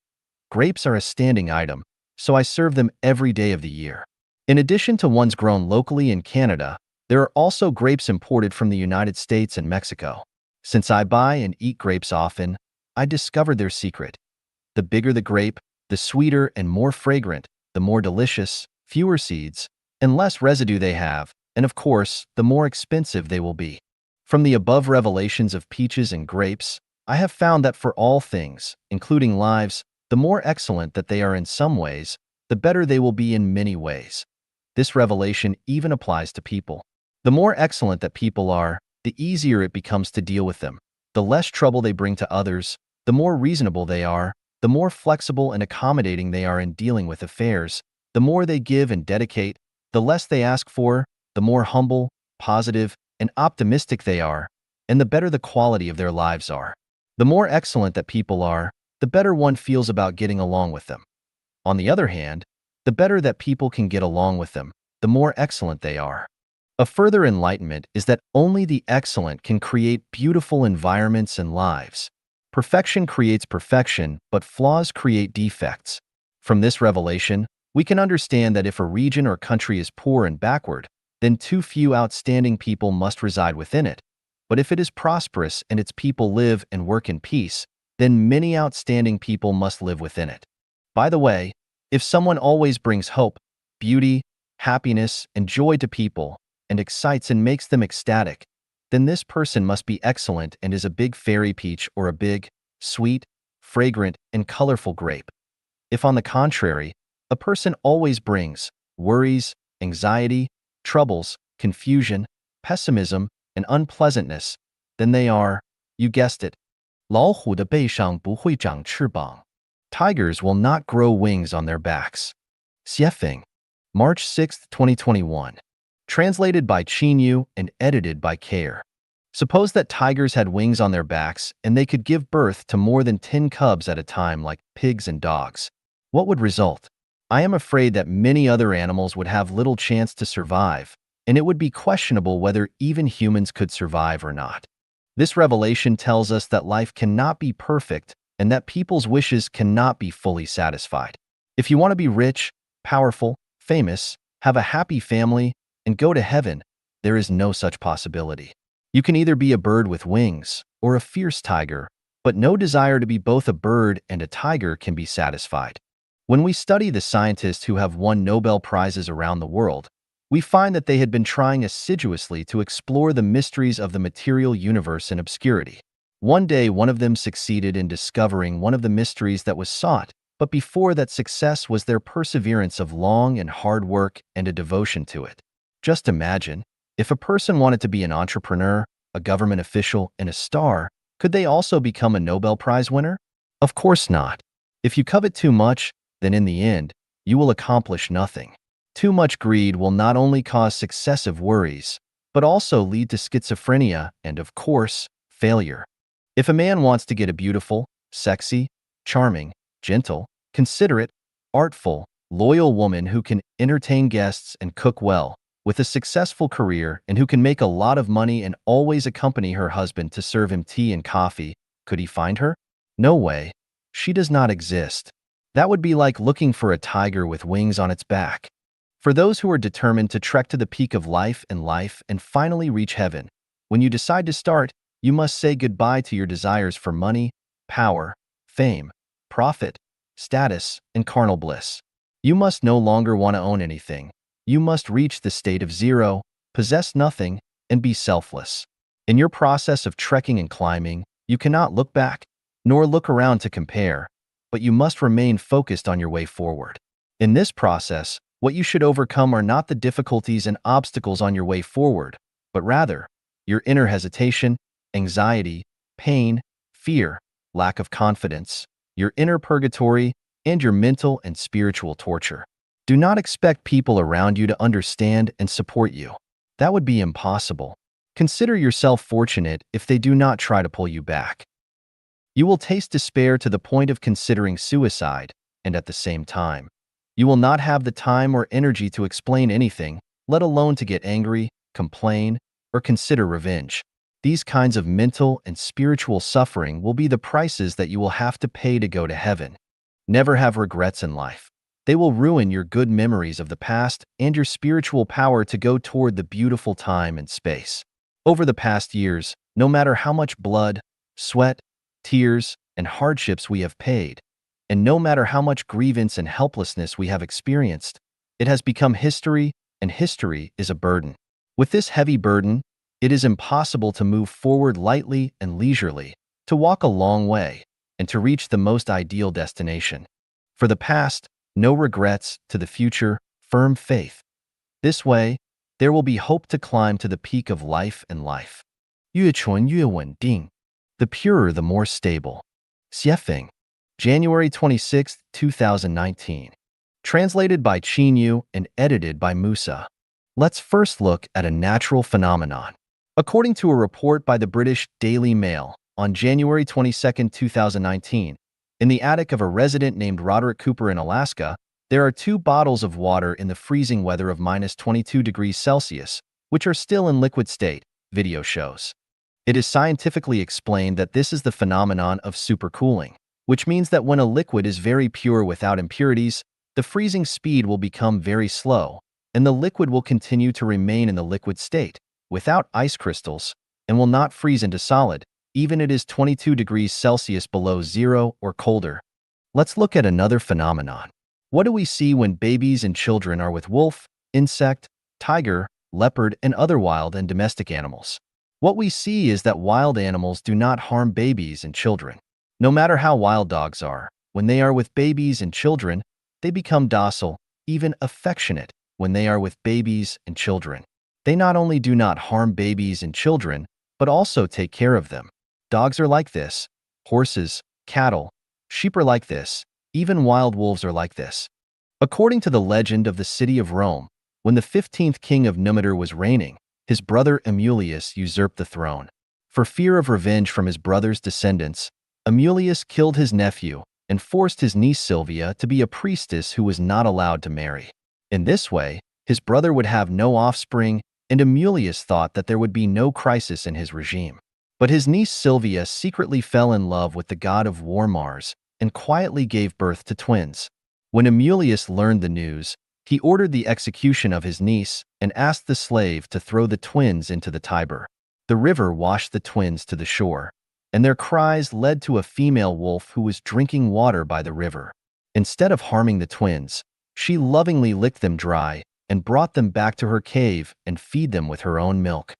Grapes are a standing item, so I serve them every day of the year. In addition to ones grown locally in Canada, there are also grapes imported from the United States and Mexico. Since I buy and eat grapes often, I discovered their secret. The bigger the grape, the sweeter and more fragrant, the more delicious, fewer seeds, and less residue they have, and of course, the more expensive they will be. From the above revelations of peaches and grapes, I have found that for all things, including lives, the more excellent that they are in some ways, the better they will be in many ways. This revelation even applies to people. The more excellent that people are, the easier it becomes to deal with them. The less trouble they bring to others, the more reasonable they are, the more flexible and accommodating they are in dealing with affairs, the more they give and dedicate, the less they ask for, the more humble, positive, and optimistic they are, and the better the quality of their lives are. The more excellent that people are, the better one feels about getting along with them. On the other hand, the better that people can get along with them, the more excellent they are. A further enlightenment is that only the excellent can create beautiful environments and lives. Perfection creates perfection, but flaws create defects. From this revelation, we can understand that if a region or country is poor and backward, then too few outstanding people must reside within it. But if it is prosperous and its people live and work in peace, then many outstanding people must live within it. By the way, if someone always brings hope, beauty, happiness, and joy to people, and excites and makes them ecstatic, then this person must be excellent and is a big fairy peach or a big, sweet, fragrant, and colorful grape. If on the contrary, a person always brings worries, anxiety, troubles, confusion, pessimism, and unpleasantness, then they are, you guessed it, 老虎的背上不会长翅膀. Tigers will not grow wings on their backs. Xiefeng, March 6, 2021. Translated by Qinyu and edited by Care. Suppose that tigers had wings on their backs and they could give birth to more than 10 cubs at a time like pigs and dogs. What would result? I am afraid that many other animals would have little chance to survive, and it would be questionable whether even humans could survive or not. This revelation tells us that life cannot be perfect and that people's wishes cannot be fully satisfied. If you want to be rich, powerful, famous, have a happy family, and go to heaven, there is no such possibility. You can either be a bird with wings or a fierce tiger, but no desire to be both a bird and a tiger can be satisfied. When we study the scientists who have won Nobel Prizes around the world, we find that they had been trying assiduously to explore the mysteries of the material universe in obscurity. One day, one of them succeeded in discovering one of the mysteries that was sought, but before that success was their perseverance of long and hard work and a devotion to it. Just imagine, if a person wanted to be an entrepreneur, a government official, and a star, could they also become a Nobel Prize winner? Of course not. If you covet too much, then in the end, you will accomplish nothing. Too much greed will not only cause successive worries, but also lead to schizophrenia and, of course, failure. If a man wants to get a beautiful, sexy, charming, gentle, considerate, artful, loyal woman who can entertain guests and cook well, with a successful career and who can make a lot of money and always accompany her husband to serve him tea and coffee, could he find her? No way. She does not exist. That would be like looking for a tiger with wings on its back. For those who are determined to trek to the peak of life and finally reach heaven, when you decide to start, you must say goodbye to your desires for money, power, fame, profit, status, and carnal bliss. You must no longer want to own anything. You must reach the state of zero, possess nothing, and be selfless. In your process of trekking and climbing, you cannot look back, nor look around to compare, but you must remain focused on your way forward. In this process, what you should overcome are not the difficulties and obstacles on your way forward, but rather, your inner hesitation, anxiety, pain, fear, lack of confidence, your inner purgatory, and your mental and spiritual torture. Do not expect people around you to understand and support you. That would be impossible. Consider yourself fortunate if they do not try to pull you back. You will taste despair to the point of considering suicide, and at the same time, you will not have the time or energy to explain anything, let alone to get angry, complain, or consider revenge. These kinds of mental and spiritual suffering will be the prices that you will have to pay to go to heaven. Never have regrets in life. They will ruin your good memories of the past and your spiritual power to go toward the beautiful time and space. Over the past years, no matter how much blood, sweat, tears, and hardships we have paid, and no matter how much grievance and helplessness we have experienced, it has become history, and history is a burden. With this heavy burden, it is impossible to move forward lightly and leisurely, to walk a long way, and to reach the most ideal destination. For the past, no regrets; to the future, firm faith. This way, there will be hope to climb to the peak of life and life. 越纯越稳定. The purer the more stable. Xiefeng. January 26, 2019. Translated by Qin Yu and edited by Musa. Let's first look at a natural phenomenon. According to a report by the British Daily Mail, on January 22, 2019, in the attic of a resident named Roderick Cooper in Alaska, there are 2 bottles of water in the freezing weather of -22 degrees Celsius, which are still in liquid state, video shows. It is scientifically explained that this is the phenomenon of supercooling, which means that when a liquid is very pure without impurities, the freezing speed will become very slow, and the liquid will continue to remain in the liquid state, without ice crystals, and will not freeze into solid, even it is 22 degrees Celsius below zero or colder. Let's look at another phenomenon. What do we see when babies and children are with wolf, insect, tiger, leopard, and other wild and domestic animals? What we see is that wild animals do not harm babies and children. No matter how wild dogs are, when they are with babies and children, they become docile, even affectionate, when they are with babies and children. They not only do not harm babies and children, but also take care of them. Dogs are like this. Horses, cattle, sheep are like this. Even wild wolves are like this. According to the legend of the city of Rome, when the 15th king of Numitor was reigning, his brother Amulius usurped the throne. For fear of revenge from his brother's descendants, Amulius killed his nephew and forced his niece Silvia to be a priestess who was not allowed to marry. In this way, his brother would have no offspring, and Amulius thought that there would be no crisis in his regime. But his niece Silvia secretly fell in love with the god of war Mars and quietly gave birth to twins. When Amulius learned the news, he ordered the execution of his niece and asked the slave to throw the twins into the Tiber. The river washed the twins to the shore, and their cries led to a female wolf who was drinking water by the river. Instead of harming the twins, she lovingly licked them dry and brought them back to her cave and feed them with her own milk.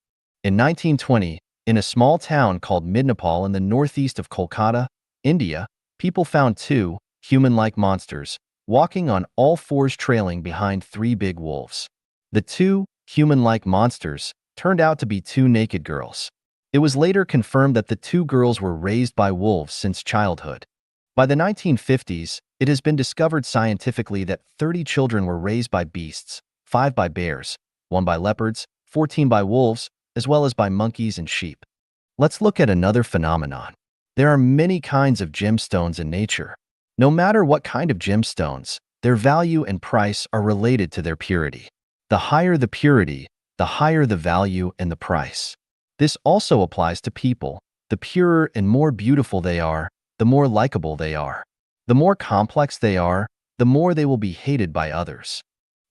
In 1920, in a small town called Midnapal in the northeast of Kolkata, India, people found 2 human-like monsters walking on all fours trailing behind 3 big wolves. The 2 human-like monsters turned out to be 2 naked girls. It was later confirmed that the 2 girls were raised by wolves since childhood. By the 1950s, it has been discovered scientifically that 30 children were raised by beasts, 5 by bears, 1 by leopards, 14 by wolves, as well as by monkeys and sheep. Let's look at another phenomenon. There are many kinds of gemstones in nature. No matter what kind of gemstones, their value and price are related to their purity. The higher the purity, the higher the value and the price. This also applies to people. The purer and more beautiful they are, the more likable they are. The more complex they are, the more they will be hated by others.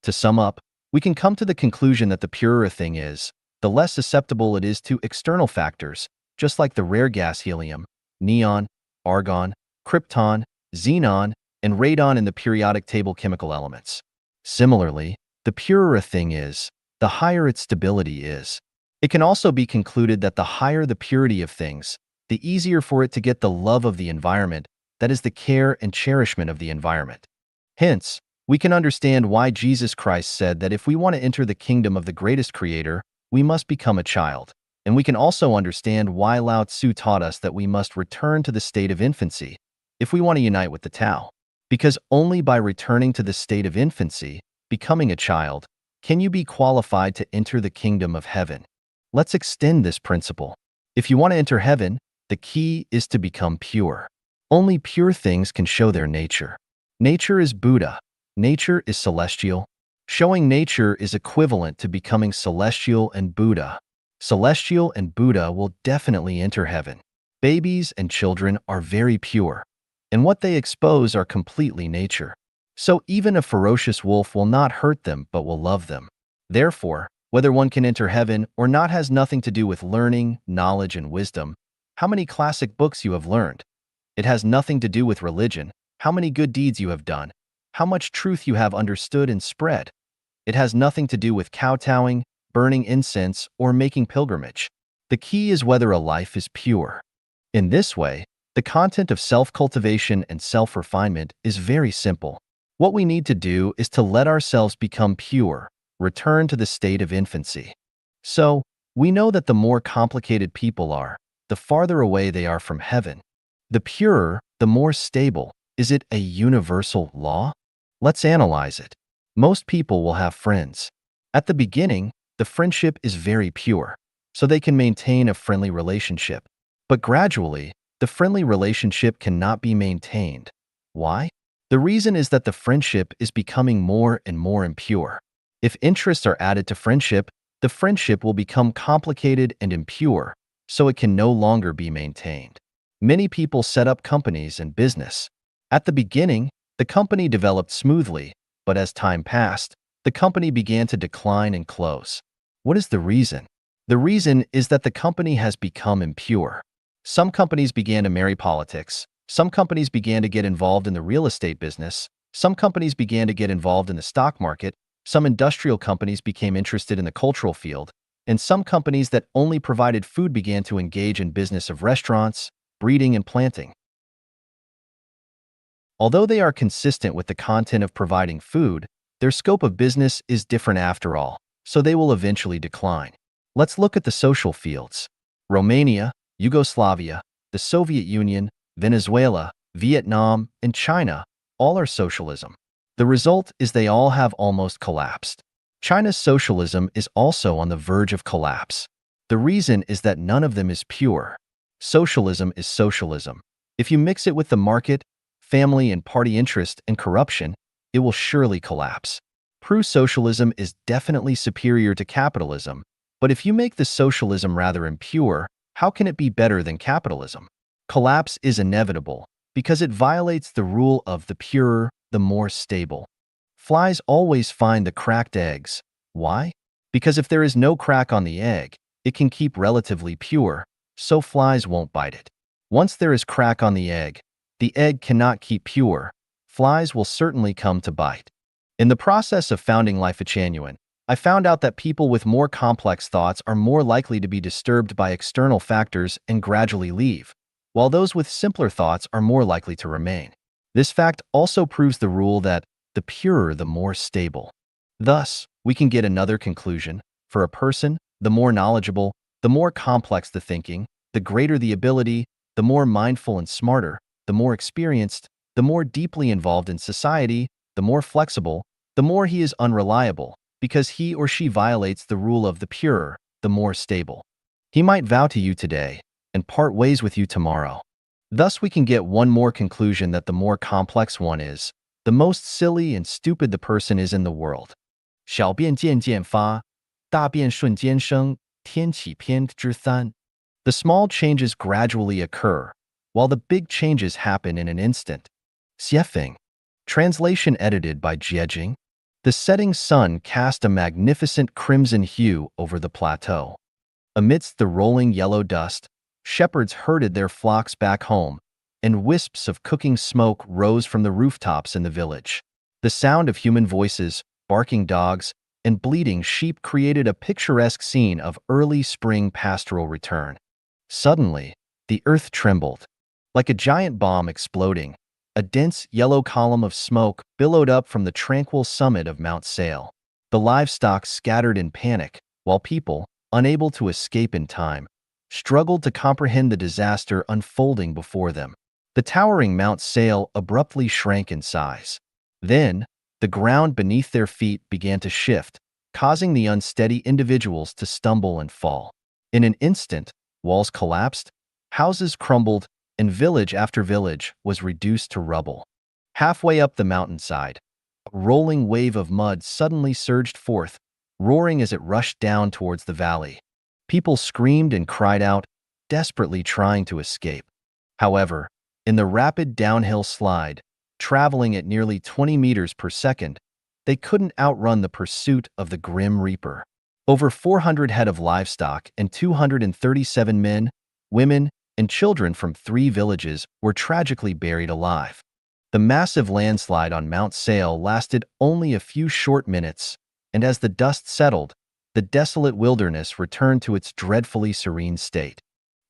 To sum up, we can come to the conclusion that the purer a thing is, the less susceptible it is to external factors, just like the rare gas helium, neon, argon, krypton, xenon, and radon in the periodic table chemical elements. Similarly, the purer a thing is, the higher its stability is. It can also be concluded that the higher the purity of things, the easier for it to get the love of the environment, that is the care and cherishment of the environment. Hence, we can understand why Jesus Christ said that if we want to enter the kingdom of the greatest creator, we must become a child. And we can also understand why Lao Tzu taught us that we must return to the state of infancy if we want to unite with the Tao. Because only by returning to the state of infancy, becoming a child, can you be qualified to enter the kingdom of heaven. Let's extend this principle. If you want to enter heaven, the key is to become pure. Only pure things can show their nature. Nature is Buddha. Nature is celestial. Showing nature is equivalent to becoming celestial and Buddha. Celestial and Buddha will definitely enter heaven. Babies and children are very pure, and what they expose are completely nature. So even a ferocious wolf will not hurt them but will love them. Therefore, whether one can enter heaven or not has nothing to do with learning, knowledge, and wisdom. How many classic books you have learned. It has nothing to do with religion, how many good deeds you have done, how much truth you have understood and spread. It has nothing to do with kowtowing, burning incense, or making pilgrimage. The key is whether a life is pure. In this way, the content of self-cultivation and self-refinement is very simple. What we need to do is to let ourselves become pure, return to the state of infancy. So, we know that the more complicated people are, the farther away they are from heaven. The purer, the more stable. Is it a universal law? Let's analyze it. Most people will have friends. At the beginning, the friendship is very pure, so they can maintain a friendly relationship. But gradually, the friendly relationship cannot be maintained. Why? The reason is that the friendship is becoming more and more impure. If interests are added to friendship, the friendship will become complicated and impure, so it can no longer be maintained. Many people set up companies and business. At the beginning, the company developed smoothly, but as time passed, the company began to decline and close. What is the reason? The reason is that the company has become impure. Some companies began to marry politics. Some companies began to get involved in the real estate business. Some companies began to get involved in the stock market. Some industrial companies became interested in the cultural field. And some companies that only provided food began to engage in business of restaurants, breeding, and planting. Although they are consistent with the content of providing food, their scope of business is different after all, so they will eventually decline. Let's look at the social fields. Romania, Yugoslavia, the Soviet Union, Venezuela, Vietnam, and China all are socialism. The result is they all have almost collapsed. China's socialism is also on the verge of collapse. The reason is that none of them is pure. Socialism is socialism. If you mix it with the market, family and party interest and corruption, it will surely collapse. Pro-socialism is definitely superior to capitalism, but if you make the socialism rather impure, how can it be better than capitalism? Collapse is inevitable because it violates the rule of the purer, the more stable. Flies always find the cracked eggs. Why? Because if there is no crack on the egg, it can keep relatively pure, so flies won't bite it. Once there is crack on the egg cannot keep pure. Flies will certainly come to bite. In the process of founding Life Genuine, I found out that people with more complex thoughts are more likely to be disturbed by external factors and gradually leave, while those with simpler thoughts are more likely to remain. This fact also proves the rule that the purer, the more stable. Thus, we can get another conclusion. For a person, the more knowledgeable, the more complex the thinking, the greater the ability, the more mindful and smarter, the more experienced, the more deeply involved in society, the more flexible, the more he is unreliable, because he or she violates the rule of the purer, the more stable. He might vow to you today and part ways with you tomorrow. Thus we can get one more conclusion that the more complex one is, the most silly and stupid the person is in the world. 小变渐渐发，大变瞬间生，天启篇之三. The small changes gradually occur, while the big changes happen in an instant. Xiefeng. Translation edited by Jiejing. The setting sun cast a magnificent crimson hue over the plateau. Amidst the rolling yellow dust, shepherds herded their flocks back home, and wisps of cooking smoke rose from the rooftops in the village. The sound of human voices, barking dogs, and bleating sheep created a picturesque scene of early spring pastoral return. Suddenly, the earth trembled. Like a giant bomb exploding, a dense yellow column of smoke billowed up from the tranquil summit of Mount Sail. The livestock scattered in panic, while people, unable to escape in time, struggled to comprehend the disaster unfolding before them. The towering Mount Sail abruptly shrank in size. Then, the ground beneath their feet began to shift, causing the unsteady individuals to stumble and fall. In an instant, walls collapsed, houses crumbled, and village after village was reduced to rubble. Halfway up the mountainside, a rolling wave of mud suddenly surged forth, roaring as it rushed down towards the valley. People screamed and cried out, desperately trying to escape. However, in the rapid downhill slide, traveling at nearly 20 meters per second, they couldn't outrun the pursuit of the Grim Reaper. Over 400 head of livestock and 237 men, women, and children from 3 villages were tragically buried alive. The massive landslide on Mount Sail lasted only a few short minutes, and as the dust settled, the desolate wilderness returned to its dreadfully serene state.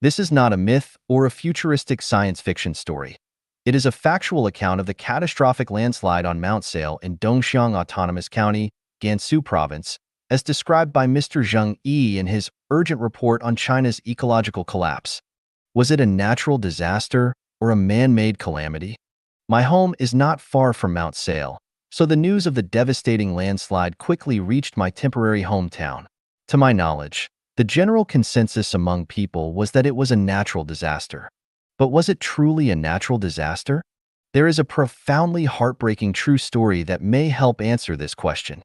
This is not a myth or a futuristic science fiction story. It is a factual account of the catastrophic landslide on Mount Sail in Dongxiang Autonomous County, Gansu Province, as described by Mr. Zheng Yi in his urgent report on China's ecological collapse. Was it a natural disaster or a man-made calamity? My home is not far from Mount Sail, so the news of the devastating landslide quickly reached my temporary hometown. To my knowledge, the general consensus among people was that it was a natural disaster. But was it truly a natural disaster? There is a profoundly heartbreaking true story that may help answer this question.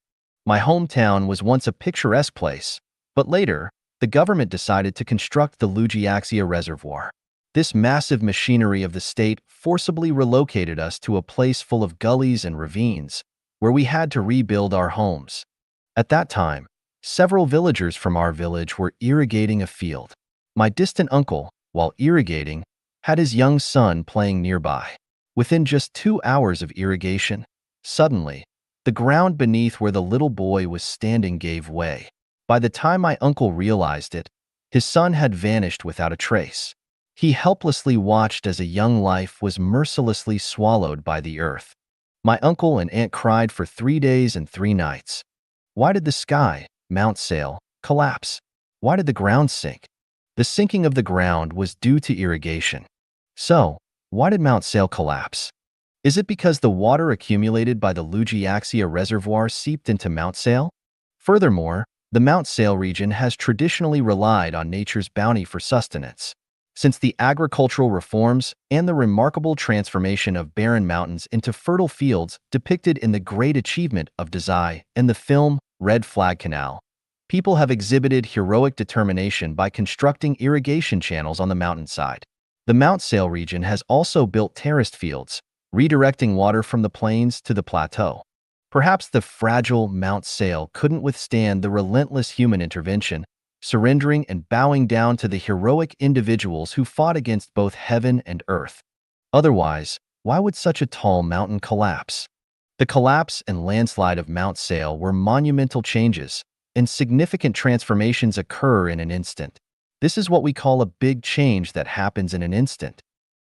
My hometown was once a picturesque place, but later, the government decided to construct the Lujiaxia Reservoir. This massive machinery of the state forcibly relocated us to a place full of gullies and ravines, where we had to rebuild our homes. At that time, several villagers from our village were irrigating a field. My distant uncle, while irrigating, had his young son playing nearby. Within just 2 hours of irrigation, suddenly, the ground beneath where the little boy was standing gave way. By the time my uncle realized it, his son had vanished without a trace. He helplessly watched as a young life was mercilessly swallowed by the earth. My uncle and aunt cried for 3 days and 3 nights. Why did the sky, Mount Sail, collapse? Why did the ground sink? The sinking of the ground was due to irrigation. So, why did Mount Sail collapse? Is it because the water accumulated by the Lujiaxia Reservoir seeped into Mount Sail? Furthermore, the Mount Sail region has traditionally relied on nature's bounty for sustenance. Since the agricultural reforms and the remarkable transformation of barren mountains into fertile fields depicted in The Great Achievement of Dazai and the film Red Flag Canal, people have exhibited heroic determination by constructing irrigation channels on the mountainside. The Mount Sail region has also built terraced fields, redirecting water from the plains to the plateau. Perhaps the fragile Mount Sail couldn't withstand the relentless human intervention, surrendering and bowing down to the heroic individuals who fought against both heaven and earth. Otherwise, why would such a tall mountain collapse? The collapse and landslide of Mount Sail were monumental changes, and significant transformations occur in an instant. This is what we call a big change that happens in an instant.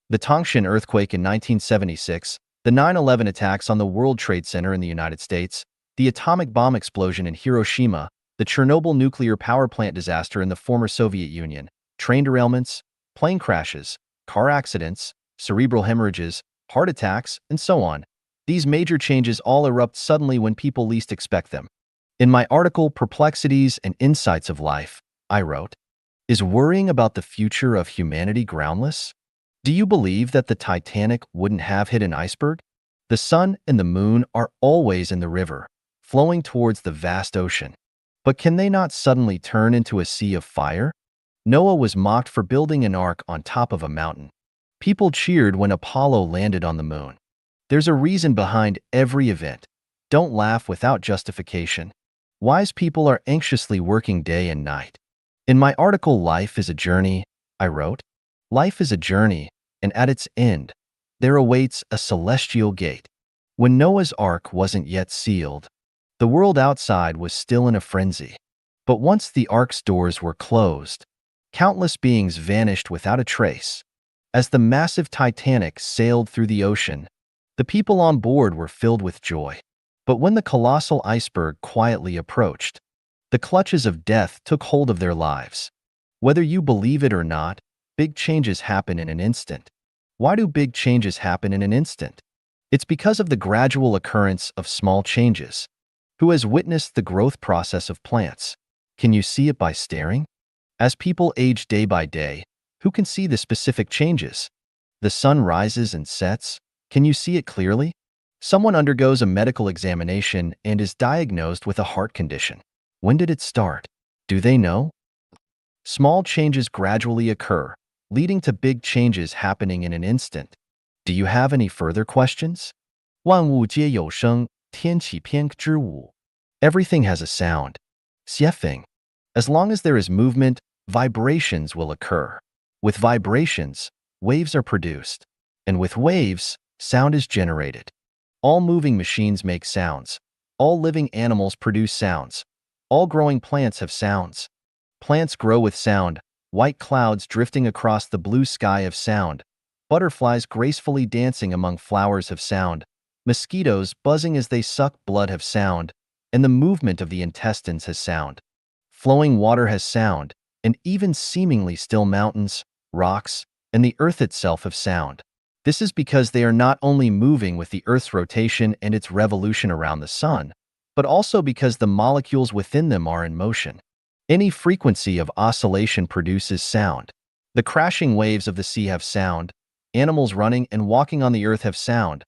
The Tangshan earthquake in 1976, the 9/11 attacks on the World Trade Center in the United States, the atomic bomb explosion in Hiroshima, the Chernobyl nuclear power plant disaster in the former Soviet Union, train derailments, plane crashes, car accidents, cerebral hemorrhages, heart attacks, and so on. These major changes all erupt suddenly when people least expect them. In my article, Perplexities and Insights of Life, I wrote, "Is worrying about the future of humanity groundless? Do you believe that the Titanic wouldn't have hit an iceberg? The sun and the moon are always in the river, flowing towards the vast ocean. But can they not suddenly turn into a sea of fire? Noah was mocked for building an ark on top of a mountain. People cheered when Apollo landed on the moon. There's a reason behind every event. Don't laugh without justification. Wise people are anxiously working day and night." In my article, Life is a Journey, I wrote, "Life is a journey, and at its end, there awaits a celestial gate." When Noah's ark wasn't yet sealed, the world outside was still in a frenzy. But once the ark's doors were closed, countless beings vanished without a trace. As the massive Titanic sailed through the ocean, the people on board were filled with joy. But when the colossal iceberg quietly approached, The clutches of death took hold of their lives. Whether you believe it or not, big changes happen in an instant. Why do big changes happen in an instant? It's because of the gradual occurrence of small changes. Who has witnessed the growth process of plants? Can you see it by staring? As people age day by day, who can see the specific changes? The sun rises and sets. Can you see it clearly? Someone undergoes a medical examination and is diagnosed with a heart condition. When did it start? Do they know? Small changes gradually occur, leading to big changes happening in an instant. Do you have any further questions? 万物皆有声，天启篇之五. Everything has a sound. 写法. As long as there is movement, vibrations will occur. With vibrations, waves are produced. And with waves, sound is generated. All moving machines make sounds. All living animals produce sounds. All growing plants have sounds. Plants grow with sound, white clouds drifting across the blue sky have sound. Butterflies gracefully dancing among flowers have sound. Mosquitoes buzzing as they suck blood have sound. And the movement of the intestines has sound. Flowing water has sound, and even seemingly still mountains, rocks, and the earth itself have sound. This is because they are not only moving with the Earth's rotation and its revolution around the sun, but also because the molecules within them are in motion. Any frequency of oscillation produces sound. The crashing waves of the sea have sound. Animals running and walking on the earth have sound.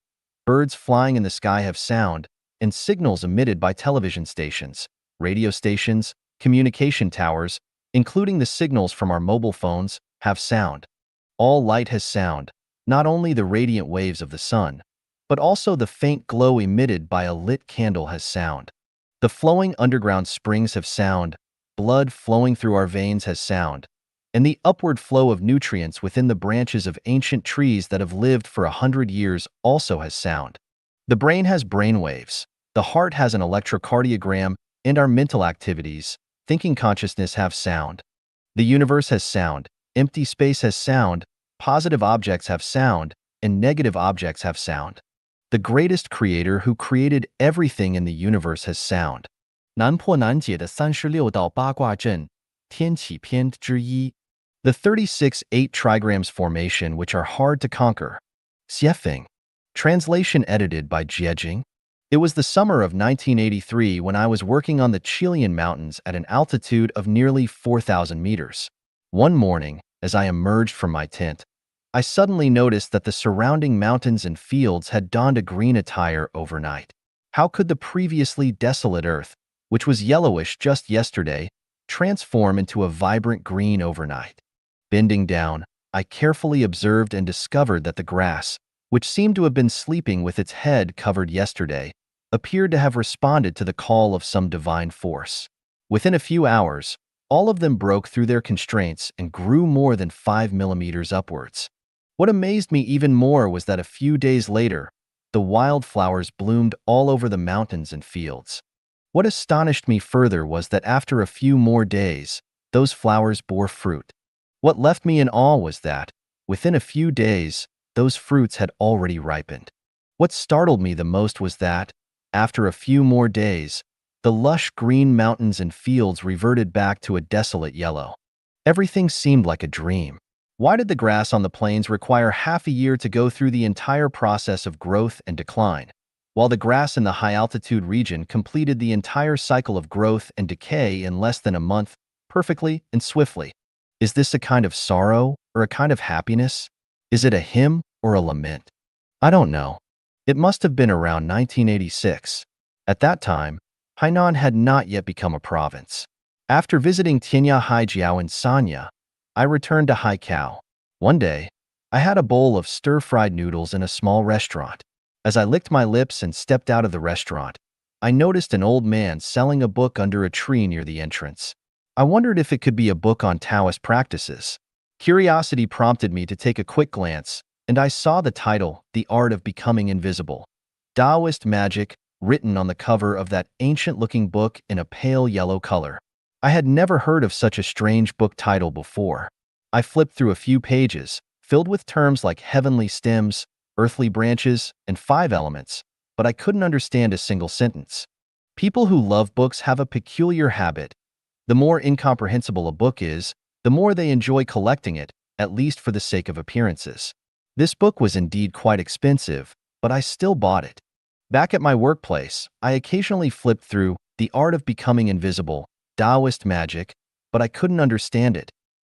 Birds flying in the sky have sound, and signals emitted by television stations, radio stations, communication towers, including the signals from our mobile phones, have sound. All light has sound, not only the radiant waves of the sun, but also the faint glow emitted by a lit candle has sound. The flowing underground springs have sound, blood flowing through our veins has sound, and the upward flow of nutrients within the branches of ancient trees that have lived for 100 years also has sound. The brain has brainwaves, the heart has an electrocardiogram, and our mental activities, thinking consciousness have sound. The universe has sound, empty space has sound, positive objects have sound, and negative objects have sound. The greatest creator who created everything in the universe has sound. 难破难解的36道八卦阵，天启篇之一. The 36 8 trigrams formation which are hard to conquer. 写法. Translation edited by Jiejing. It was the summer of 1983 when I was working on the Chilean mountains at an altitude of nearly 4,000 meters. One morning, as I emerged from my tent, I suddenly noticed that the surrounding mountains and fields had donned a green attire overnight. How could the previously desolate earth, which was yellowish just yesterday, transform into a vibrant green overnight? Bending down, I carefully observed and discovered that the grass, which seemed to have been sleeping with its head covered yesterday, appeared to have responded to the call of some divine force. Within a few hours, all of them broke through their constraints and grew more than 5 millimeters upwards. What amazed me even more was that a few days later, the wildflowers bloomed all over the mountains and fields. What astonished me further was that after a few more days, those flowers bore fruit. What left me in awe was that, within a few days, those fruits had already ripened. What startled me the most was that, after a few more days, the lush green mountains and fields reverted back to a desolate yellow. Everything seemed like a dream. Why did the grass on the plains require half a year to go through the entire process of growth and decline, while the grass in the high-altitude region completed the entire cycle of growth and decay in less than a month, perfectly and swiftly? Is this a kind of sorrow or a kind of happiness? Is it a hymn or a lament? I don't know. It must have been around 1986. At that time, Hainan had not yet become a province. After visiting Tianya Haijiao and Sanya, I returned to Haikou. One day, I had a bowl of stir-fried noodles in a small restaurant. As I licked my lips and stepped out of the restaurant, I noticed an old man selling a book under a tree near the entrance. I wondered if it could be a book on Taoist practices. Curiosity prompted me to take a quick glance, and I saw the title, The Art of Becoming Invisible. Taoist Magic, written on the cover of that ancient-looking book in a pale yellow color. I had never heard of such a strange book title before. I flipped through a few pages, filled with terms like heavenly stems, earthly branches, and 5 elements, but I couldn't understand a single sentence. People who love books have a peculiar habit. The more incomprehensible a book is, the more they enjoy collecting it, at least for the sake of appearances. This book was indeed quite expensive, but I still bought it. Back at my workplace, I occasionally flipped through The Art of Becoming Invisible, Taoist Magic, but I couldn't understand it.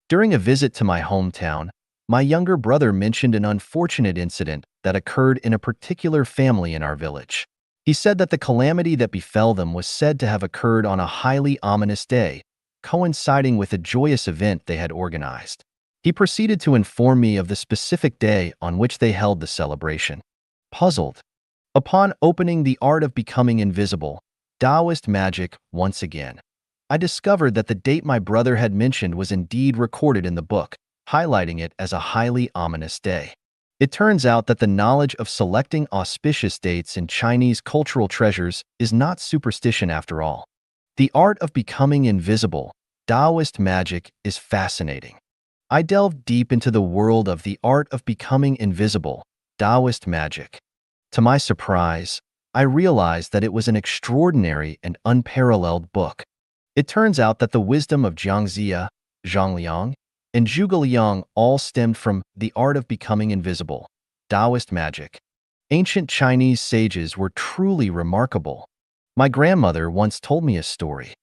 During a visit to my hometown, my younger brother mentioned an unfortunate incident that occurred in a particular family in our village. He said that the calamity that befell them was said to have occurred on a highly ominous day, coinciding with a joyous event they had organized. He proceeded to inform me of the specific day on which they held the celebration. Puzzled. Upon opening The Art of Becoming Invisible, Taoist Magic once again, I discovered that the date my brother had mentioned was indeed recorded in the book, highlighting it as a highly ominous day. It turns out that the knowledge of selecting auspicious dates in Chinese cultural treasures is not superstition after all. The Art of Becoming Invisible, Taoist Magic is fascinating. I delved deep into the world of The Art of Becoming Invisible, Taoist Magic. To my surprise, I realized that it was an extraordinary and unparalleled book. It turns out that the wisdom of Jiangxia, Zhongliang, and Zhuge Liang all stemmed from The Art of Becoming Invisible, Taoist Magic. Ancient Chinese sages were truly remarkable. My grandmother once told me a story.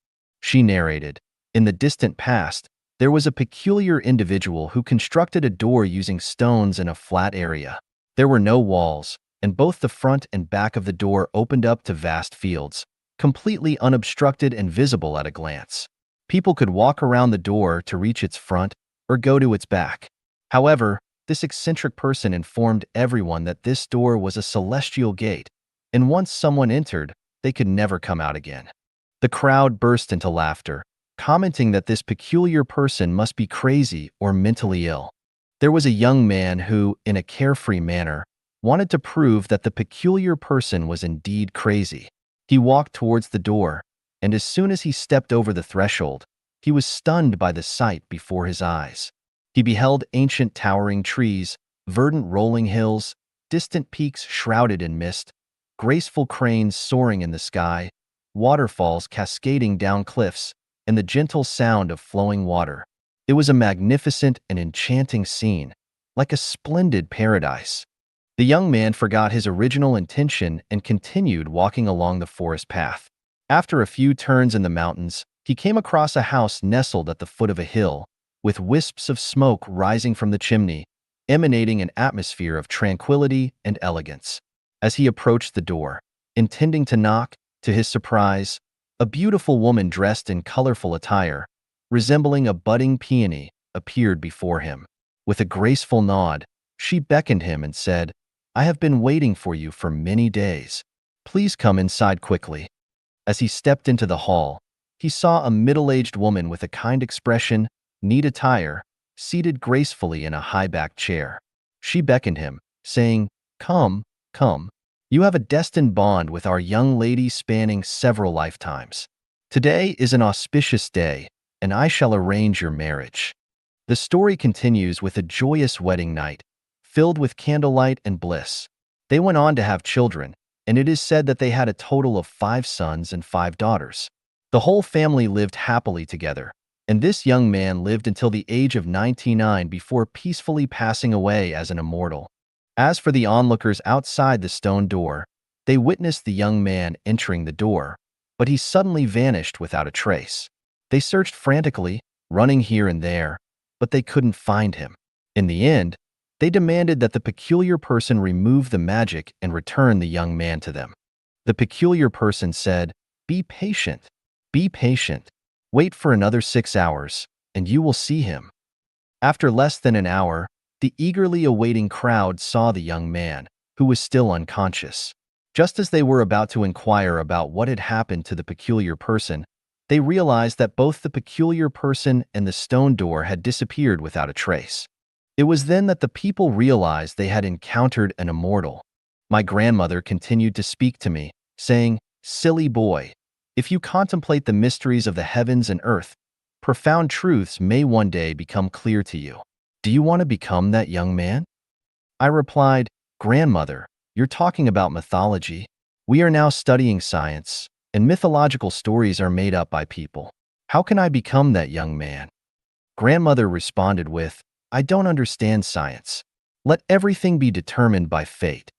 She narrated, in the distant past, there was a peculiar individual who constructed a door using stones in a flat area. There were no walls, and both the front and back of the door opened up to vast fields, completely unobstructed and visible at a glance. People could walk around the door to reach its front or go to its back. However, this eccentric person informed everyone that this door was a celestial gate, and once someone entered, they could never come out again. The crowd burst into laughter, commenting that this peculiar person must be crazy or mentally ill. There was a young man who, in a carefree manner, wanted to prove that the peculiar person was indeed crazy. He walked towards the door, and as soon as he stepped over the threshold, he was stunned by the sight before his eyes. He beheld ancient towering trees, verdant rolling hills, distant peaks shrouded in mist, graceful cranes soaring in the sky, waterfalls cascading down cliffs, and the gentle sound of flowing water. It was a magnificent and enchanting scene, like a splendid paradise. The young man forgot his original intention and continued walking along the forest path. After a few turns in the mountains, he came across a house nestled at the foot of a hill, with wisps of smoke rising from the chimney, emanating an atmosphere of tranquility and elegance. As he approached the door, intending to knock, to his surprise, a beautiful woman dressed in colorful attire, resembling a budding peony, appeared before him. With a graceful nod, she beckoned him and said, "I have been waiting for you for many days. Please come inside quickly." As he stepped into the hall, he saw a middle-aged woman with a kind expression, neat attire, seated gracefully in a high-backed chair. She beckoned him, saying, "Come, come. You have a destined bond with our young lady spanning several lifetimes. Today is an auspicious day, and I shall arrange your marriage." The story continues with a joyous wedding night, filled with candlelight and bliss. They went on to have children, and it is said that they had a total of 5 sons and 5 daughters. The whole family lived happily together, and this young man lived until the age of 99 before peacefully passing away as an immortal. As for the onlookers outside the stone door, they witnessed the young man entering the door, but he suddenly vanished without a trace. They searched frantically, running here and there, but they couldn't find him. In the end, they demanded that the peculiar person remove the magic and return the young man to them. The peculiar person said, "Be patient. Be patient. Wait for another 6 hours, and you will see him." After less than an hour, the eagerly awaiting crowd saw the young man, who was still unconscious. Just as they were about to inquire about what had happened to the peculiar person, they realized that both the peculiar person and the stone door had disappeared without a trace. It was then that the people realized they had encountered an immortal. My grandmother continued to speak to me, saying, "Silly boy, if you contemplate the mysteries of the heavens and earth, profound truths may one day become clear to you. Do you want to become that young man?" I replied, "Grandmother, you're talking about mythology. We are now studying science. and mythological stories are made up by people. How can I become that young man? Grandmother responded with, I don't understand science. Let everything be determined by fate.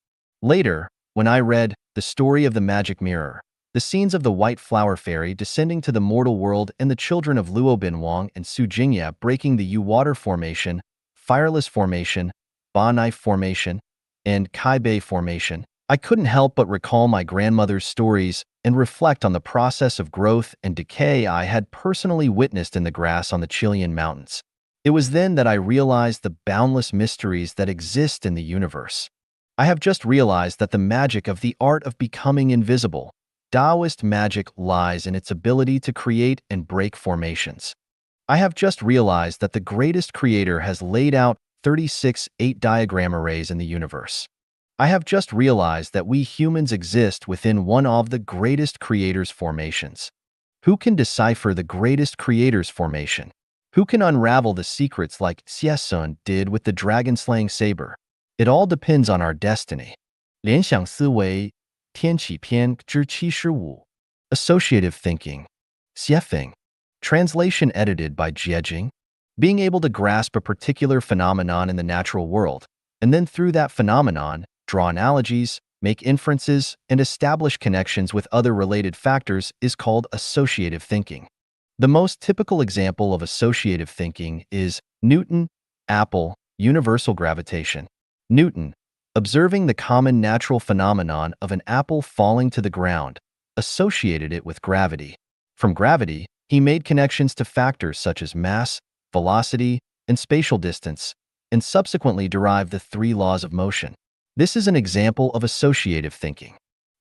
Later, when I read The Story of the Magic Mirror, the scenes of the White Flower Fairy descending to the mortal world and the children of Luo Binwang and Su Jingya breaking the Yu-Water Formation, Fireless Formation, Ba Knife Formation, and Kai Bei Formation, I couldn't help but recall my grandmother's stories and reflect on the process of growth and decay I had personally witnessed in the grass on the Chilean mountains. It was then that I realized the boundless mysteries that exist in the universe. I have just realized that the magic of the art of becoming invisible, Taoist magic, lies in its ability to create and break formations. I have just realized that the greatest creator has laid out 36 8-diagram arrays in the universe. I have just realized that we humans exist within one of the greatest creator's formations. Who can decipher the greatest creator's formation? Who can unravel the secrets like Xie Sun did with the dragon-slaying saber? It all depends on our destiny. 联想思维天启篇之75 Associative thinking. Xiefeng. Translation edited by Jiejing. Being able to grasp a particular phenomenon in the natural world, and then through that phenomenon, draw analogies, make inferences, and establish connections with other related factors is called associative thinking. The most typical example of associative thinking is Newton, Apple, universal gravitation. Newton, observing the common natural phenomenon of an apple falling to the ground, associated it with gravity. From gravity, he made connections to factors such as mass, velocity, and spatial distance, and subsequently derived the three laws of motion. This is an example of associative thinking.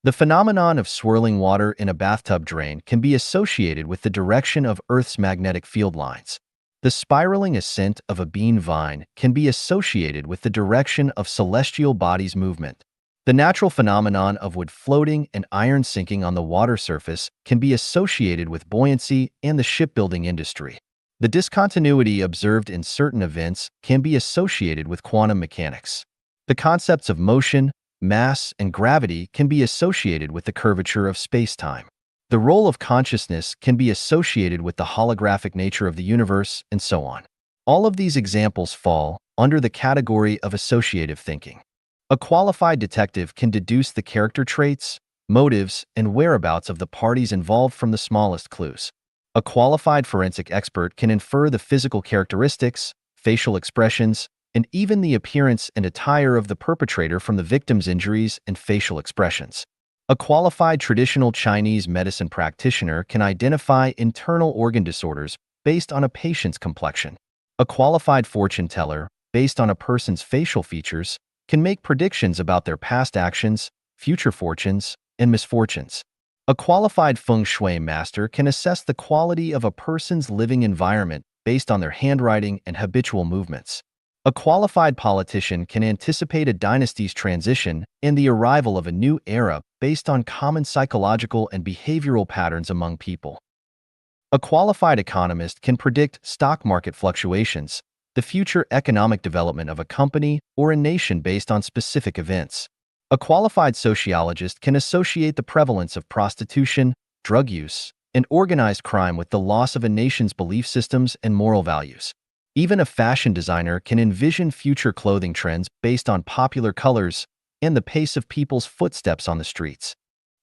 The phenomenon of swirling water in a bathtub drain can be associated with the direction of Earth's magnetic field lines. The spiraling ascent of a bean vine can be associated with the direction of celestial bodies' movement. The natural phenomenon of wood floating and iron sinking on the water surface can be associated with buoyancy and the shipbuilding industry. The discontinuity observed in certain events can be associated with quantum mechanics. The concepts of motion, mass, and gravity can be associated with the curvature of space-time. The role of consciousness can be associated with the holographic nature of the universe, and so on. All of these examples fall under the category of associative thinking. A qualified detective can deduce the character traits, motives, and whereabouts of the parties involved from the smallest clues. A qualified forensic expert can infer the physical characteristics, facial expressions, and even the appearance and attire of the perpetrator from the victim's injuries and facial expressions. A qualified traditional Chinese medicine practitioner can identify internal organ disorders based on a patient's complexion. A qualified fortune teller, based on a person's facial features, can make predictions about their past actions, future fortunes, and misfortunes. A qualified feng shui master can assess the quality of a person's living environment based on their handwriting and habitual movements. A qualified politician can anticipate a dynasty's transition and the arrival of a new era based on common psychological and behavioral patterns among people. A qualified economist can predict stock market fluctuations, the future economic development of a company or a nation based on specific events. A qualified sociologist can associate the prevalence of prostitution, drug use, and organized crime with the loss of a nation's belief systems and moral values. Even a fashion designer can envision future clothing trends based on popular colors and the pace of people's footsteps on the streets.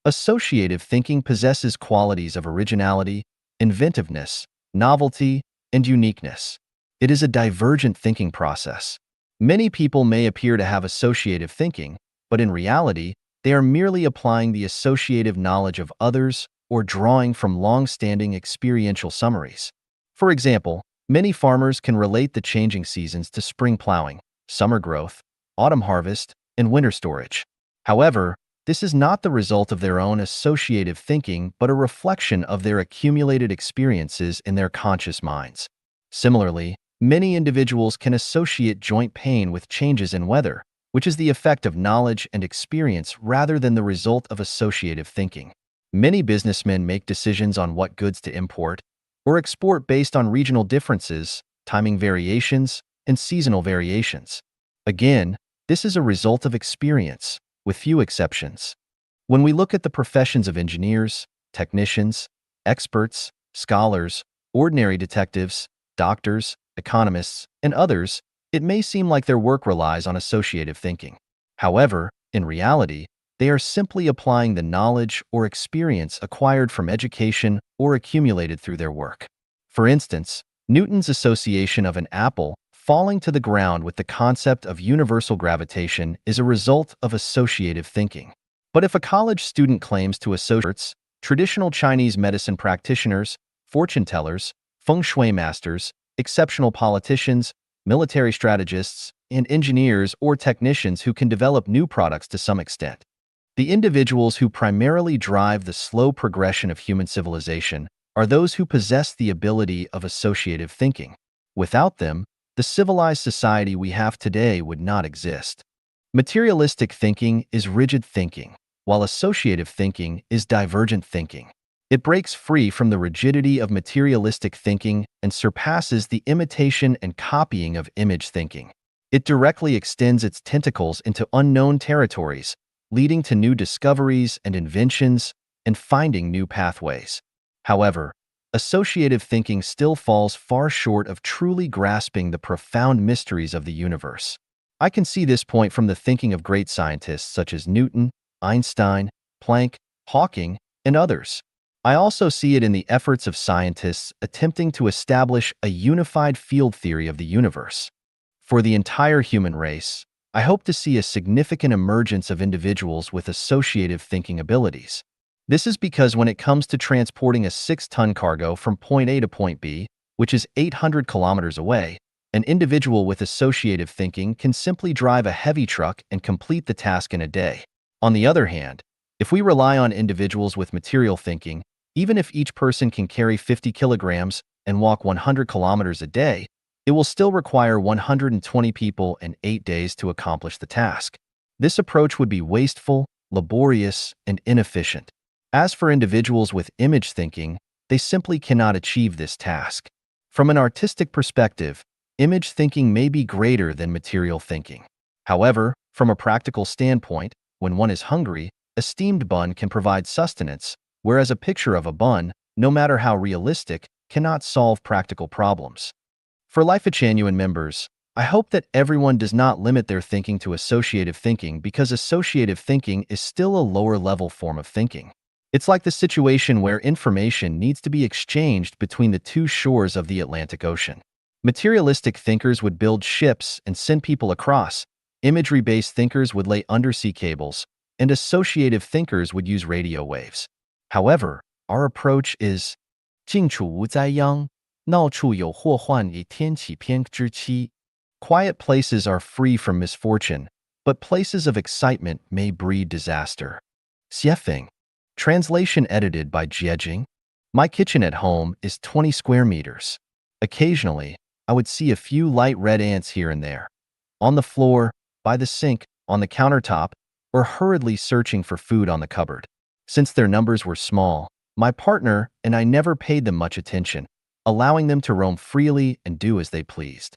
Associative thinking possesses qualities of originality, inventiveness, novelty, and uniqueness. It is a divergent thinking process. Many people may appear to have associative thinking, but in reality, they are merely applying the associative knowledge of others or drawing from long-standing experiential summaries. For example, many farmers can relate the changing seasons to spring plowing, summer growth, autumn harvest, and winter storage. However, this is not the result of their own associative thinking but a reflection of their accumulated experiences in their conscious minds. Similarly, many individuals can associate joint pain with changes in weather, which is the effect of knowledge and experience rather than the result of associative thinking. Many businessmen make decisions on what goods to import or export based on regional differences, timing variations, and seasonal variations. Again, this is a result of experience, with few exceptions. When we look at the professions of engineers, technicians, experts, scholars, ordinary detectives, doctors, economists, and others, it may seem like their work relies on associative thinking. However, in reality, they are simply applying the knowledge or experience acquired from education or accumulated through their work. For instance, Newton's association of an apple falling to the ground with the concept of universal gravitation is a result of associative thinking. But if a college student claims to associate traditional Chinese medicine practitioners, fortune tellers, feng shui masters, exceptional politicians, military strategists, and engineers or technicians who can develop new products to some extent, the individuals who primarily drive the slow progression of human civilization are those who possess the ability of associative thinking. Without them, the civilized society we have today would not exist. Materialistic thinking is rigid thinking, while associative thinking is divergent thinking. It breaks free from the rigidity of materialistic thinking and surpasses the imitation and copying of image thinking. It directly extends its tentacles into unknown territories, leading to new discoveries and inventions and finding new pathways. However, associative thinking still falls far short of truly grasping the profound mysteries of the universe. I can see this point from the thinking of great scientists such as Newton, Einstein, Planck, Hawking, and others. I also see it in the efforts of scientists attempting to establish a unified field theory of the universe. For the entire human race, I hope to see a significant emergence of individuals with associative thinking abilities. This is because when it comes to transporting a 6-ton cargo from point A to point B, which is 800 kilometers away, an individual with associative thinking can simply drive a heavy truck and complete the task in a day. On the other hand, if we rely on individuals with material thinking, even if each person can carry 50 kilograms and walk 100 kilometers a day, it will still require 120 people and 8 days to accomplish the task. This approach would be wasteful, laborious, and inefficient. As for individuals with image thinking, they simply cannot achieve this task. From an artistic perspective, image thinking may be greater than material thinking. However, from a practical standpoint, when one is hungry, a steamed bun can provide sustenance, whereas a picture of a bun, no matter how realistic, cannot solve practical problems. For Life Genuine members, I hope that everyone does not limit their thinking to associative thinking because associative thinking is still a lower-level form of thinking. It's like the situation where information needs to be exchanged between the two shores of the Atlantic Ocean. Materialistic thinkers would build ships and send people across, imagery-based thinkers would lay undersea cables, and associative thinkers would use radio waves. However, our approach is 静处无灾殃, 闹处有祸患以天启偏之期. Quiet places are free from misfortune, but places of excitement may breed disaster. Xiefeng. Translation edited by Jiejing. My kitchen at home is 20 square meters. Occasionally, I would see a few light red ants here and there. On the floor, by the sink, on the countertop, or hurriedly searching for food on the cupboard. Since their numbers were small, my partner and I never paid them much attention, allowing them to roam freely and do as they pleased.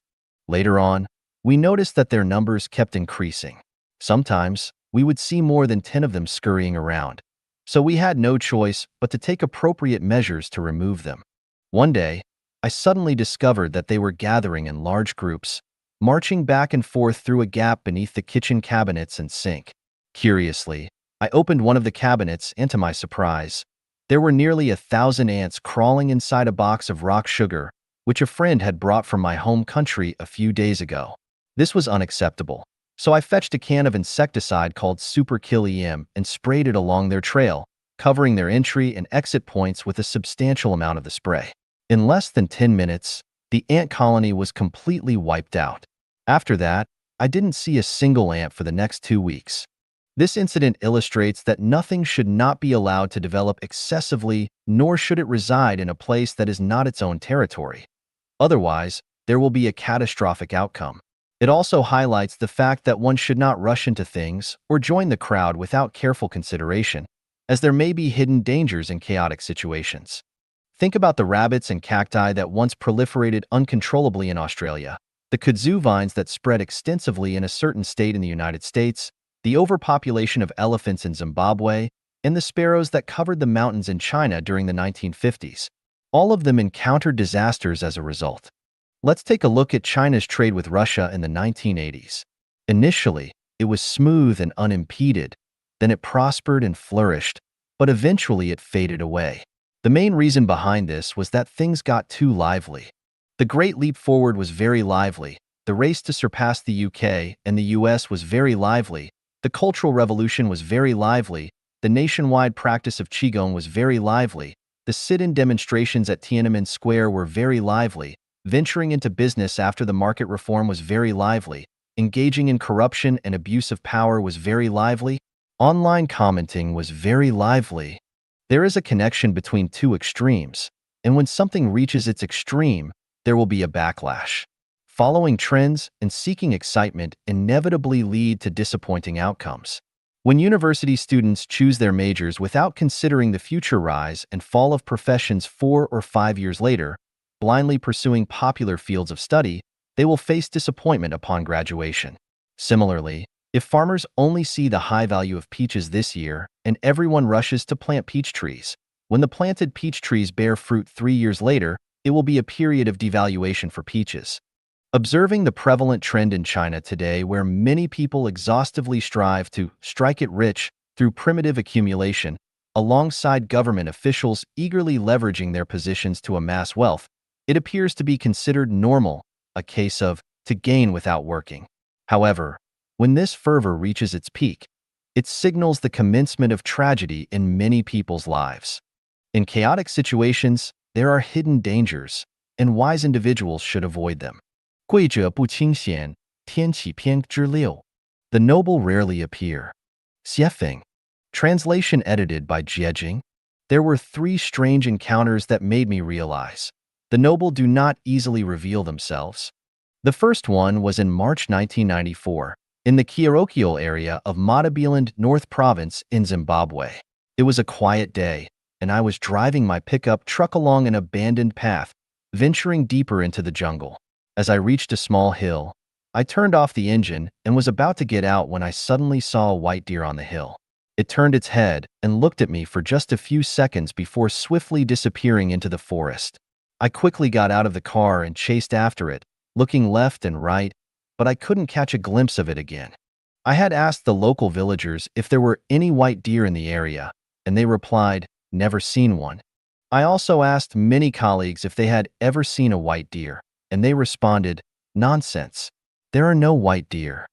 Later on, we noticed that their numbers kept increasing. Sometimes, we would see more than 10 of them scurrying around, so we had no choice but to take appropriate measures to remove them. One day, I suddenly discovered that they were gathering in large groups, marching back and forth through a gap beneath the kitchen cabinets and sink. Curiously, I opened one of the cabinets and to my surprise, there were nearly 1,000 ants crawling inside a box of rock sugar, which a friend had brought from my home country a few days ago. This was unacceptable, so I fetched a can of insecticide called Super Kill EM and sprayed it along their trail, covering their entry and exit points with a substantial amount of the spray. In less than 10 minutes, the ant colony was completely wiped out. After that, I didn't see a single ant for the next 2 weeks. This incident illustrates that nothing should not be allowed to develop excessively, nor should it reside in a place that is not its own territory. Otherwise, there will be a catastrophic outcome. It also highlights the fact that one should not rush into things or join the crowd without careful consideration, as there may be hidden dangers in chaotic situations. Think about the rabbits and cacti that once proliferated uncontrollably in Australia, the kudzu vines that spread extensively in a certain state in the United States, the overpopulation of elephants in Zimbabwe, and the sparrows that covered the mountains in China during the 1950s. All of them encountered disasters as a result. Let's take a look at China's trade with Russia in the 1980s. Initially, it was smooth and unimpeded, then it prospered and flourished, but eventually it faded away. The main reason behind this was that things got too lively. The Great Leap Forward was very lively, the race to surpass the UK and the US was very lively, the Cultural Revolution was very lively, the nationwide practice of Qigong was very lively, the sit-in demonstrations at Tiananmen Square were very lively, venturing into business after the market reform was very lively, engaging in corruption and abuse of power was very lively, online commenting was very lively. There is a connection between two extremes, and when something reaches its extreme, there will be a backlash. Following trends and seeking excitement inevitably lead to disappointing outcomes. When university students choose their majors without considering the future rise and fall of professions 4 or 5 years later, blindly pursuing popular fields of study, they will face disappointment upon graduation. Similarly, if farmers only see the high value of peaches this year and everyone rushes to plant peach trees, when the planted peach trees bear fruit 3 years later, it will be a period of devaluation for peaches. Observing the prevalent trend in China today where many people exhaustively strive to strike it rich through primitive accumulation, alongside government officials eagerly leveraging their positions to amass wealth, it appears to be considered normal, a case of to gain without working. However, when this fervor reaches its peak, it signals the commencement of tragedy in many people's lives. In chaotic situations, there are hidden dangers, and wise individuals should avoid them. 贵者不清闲，天启篇之六. The noble rarely appear. Xiefeng. Translation edited by Jiejing. There were 3 strange encounters that made me realize the noble do not easily reveal themselves. The first one was in March 1994, in the Kiorokio area of Matabiland North Province in Zimbabwe. It was a quiet day, and I was driving my pickup truck along an abandoned path, venturing deeper into the jungle. As I reached a small hill, I turned off the engine and was about to get out when I suddenly saw a white deer on the hill. It turned its head and looked at me for just a few seconds before swiftly disappearing into the forest. I quickly got out of the car and chased after it, looking left and right, but I couldn't catch a glimpse of it again. I had asked the local villagers if there were any white deer in the area, and they replied, "Never seen one." I also asked many colleagues if they had ever seen a white deer, and they responded, "Nonsense. There are no white deer."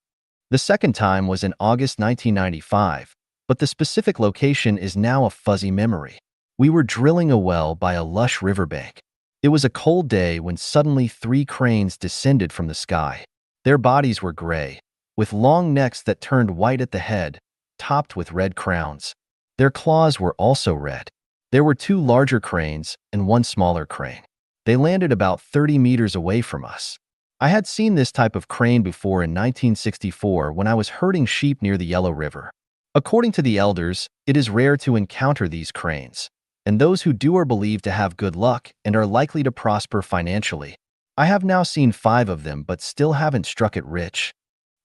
The second time was in August 1995, but the specific location is now a fuzzy memory. We were drilling a well by a lush riverbank. It was a cold day when suddenly 3 cranes descended from the sky. Their bodies were gray, with long necks that turned white at the head, topped with red crowns. Their claws were also red. There were 2 larger cranes and 1 smaller crane. They landed about 30 meters away from us. I had seen this type of crane before in 1964 when I was herding sheep near the Yellow River. According to the elders, it is rare to encounter these cranes, and those who do are believed to have good luck and are likely to prosper financially. I have now seen 5 of them but still haven't struck it rich.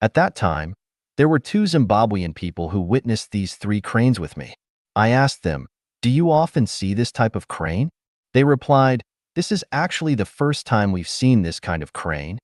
At that time, there were 2 Zimbabwean people who witnessed these 3 cranes with me. I asked them, "Do you often see this type of crane?" They replied, "This is actually the first time we've seen this kind of crane."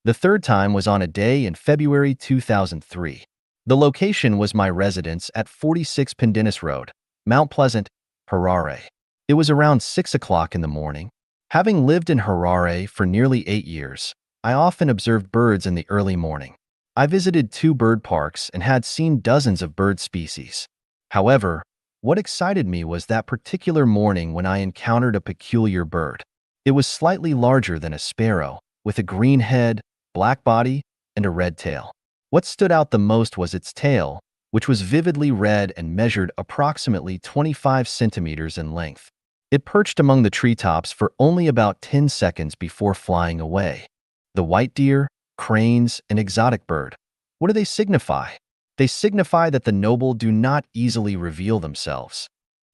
The third time was on a day in February 2003. The location was my residence at 46 Pendennis Road, Mount Pleasant, Harare. It was around 6 o'clock in the morning. Having lived in Harare for nearly 8 years, I often observed birds in the early morning. I visited 2 bird parks and had seen dozens of bird species. However, what excited me was that particular morning when I encountered a peculiar bird. It was slightly larger than a sparrow, with a green head, black body, and a red tail. What stood out the most was its tail, which was vividly red and measured approximately 25 centimeters in length. It perched among the treetops for only about 10 seconds before flying away. The white deer, cranes, and exotic bird. What do they signify? They signify that the noble do not easily reveal themselves.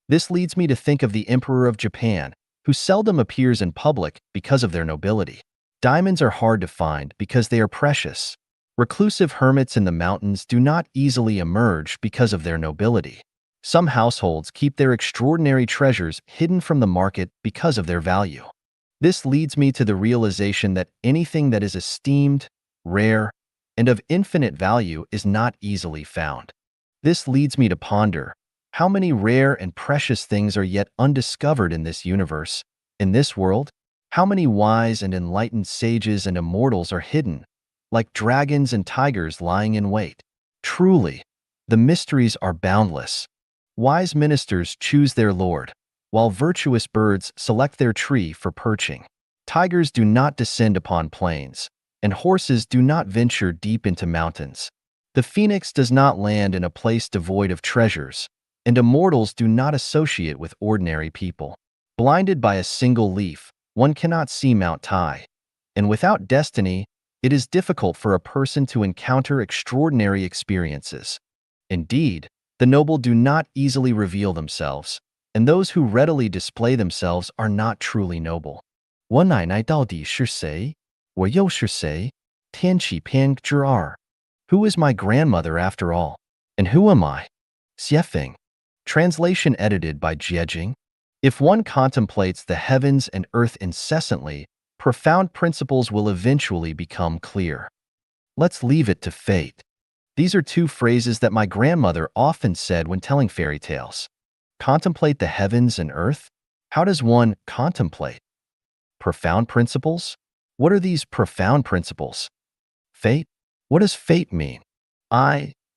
This leads me to think of the Emperor of Japan, who seldom appears in public because of their nobility. Diamonds are hard to find because they are precious. Reclusive hermits in the mountains do not easily emerge because of their nobility. Some households keep their extraordinary treasures hidden from the market because of their value. This leads me to the realization that anything that is esteemed, rare, and of infinite value is not easily found. This leads me to ponder how many rare and precious things are yet undiscovered in this universe, in this world. How many wise and enlightened sages and immortals are hidden, like dragons and tigers lying in wait. Truly, the mysteries are boundless. Wise ministers choose their lord, while virtuous birds select their tree for perching. Tigers do not descend upon plains, and horses do not venture deep into mountains. The phoenix does not land in a place devoid of treasures, and immortals do not associate with ordinary people. Blinded by a single leaf, one cannot see Mount Tai, and without destiny, it is difficult for a person to encounter extraordinary experiences. Indeed, the noble do not easily reveal themselves, and those who readily display themselves are not truly noble. 我奶奶到底是谁？我又是谁？天启偏之二。Who is my grandmother after all? And who am I? Xiefeng. Translation edited by Jiejing. If one contemplates the heavens and earth incessantly, profound principles will eventually become clear. Let's leave it to fate. These are two phrases that my grandmother often said when telling fairy tales. Contemplate the heavens and earth? How does one contemplate? Profound principles? What are these profound principles? Fate? What does fate mean?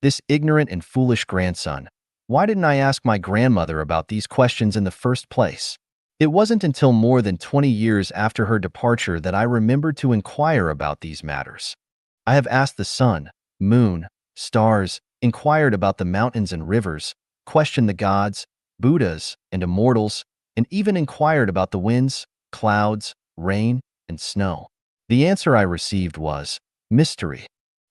This ignorant and foolish grandson, why didn't I ask my grandmother about these questions in the first place? It wasn't until more than 20 years after her departure that I remembered to inquire about these matters. I have asked the sun, moon, stars, inquired about the mountains and rivers, questioned the gods, Buddhas, and immortals, and even inquired about the winds, clouds, rain, and snow. The answer I received was mystery.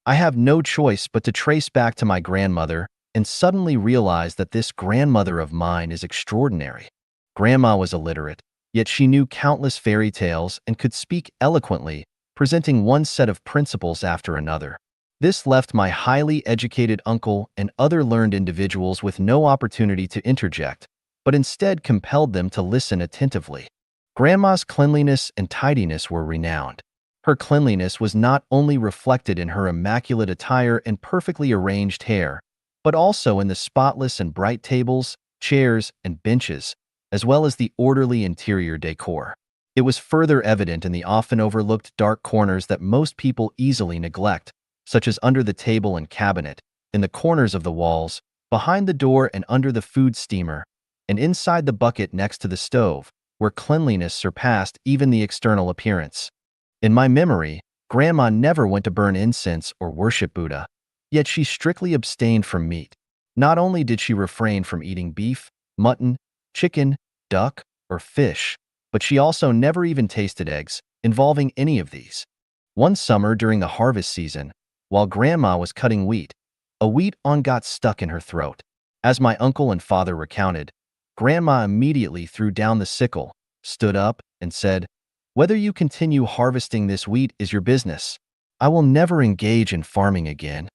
I have no choice but to trace back to my grandmother and suddenly realize that this grandmother of mine is extraordinary. Grandma was illiterate, yet she knew countless fairy tales and could speak eloquently, presenting one set of principles after another. This left my highly educated uncle and other learned individuals with no opportunity to interject, but instead compelled them to listen attentively. Grandma's cleanliness and tidiness were renowned. Her cleanliness was not only reflected in her immaculate attire and perfectly arranged hair, but also in the spotless and bright tables, chairs, and benches, as well as the orderly interior decor. It was further evident in the often overlooked dark corners that most people easily neglect, such as under the table and cabinet, in the corners of the walls, behind the door and under the food steamer, and inside the bucket next to the stove, where cleanliness surpassed even the external appearance. In my memory, Grandma never went to burn incense or worship Buddha, yet she strictly abstained from meat. Not only did she refrain from eating beef, mutton, chicken, duck, or fish, but she also never even tasted eggs, involving any of these. One summer during the harvest season, while Grandma was cutting wheat, a wheat awn got stuck in her throat. As my uncle and father recounted, Grandma immediately threw down the sickle, stood up, and said, "Whether you continue harvesting this wheat is your business. I will never engage in farming again."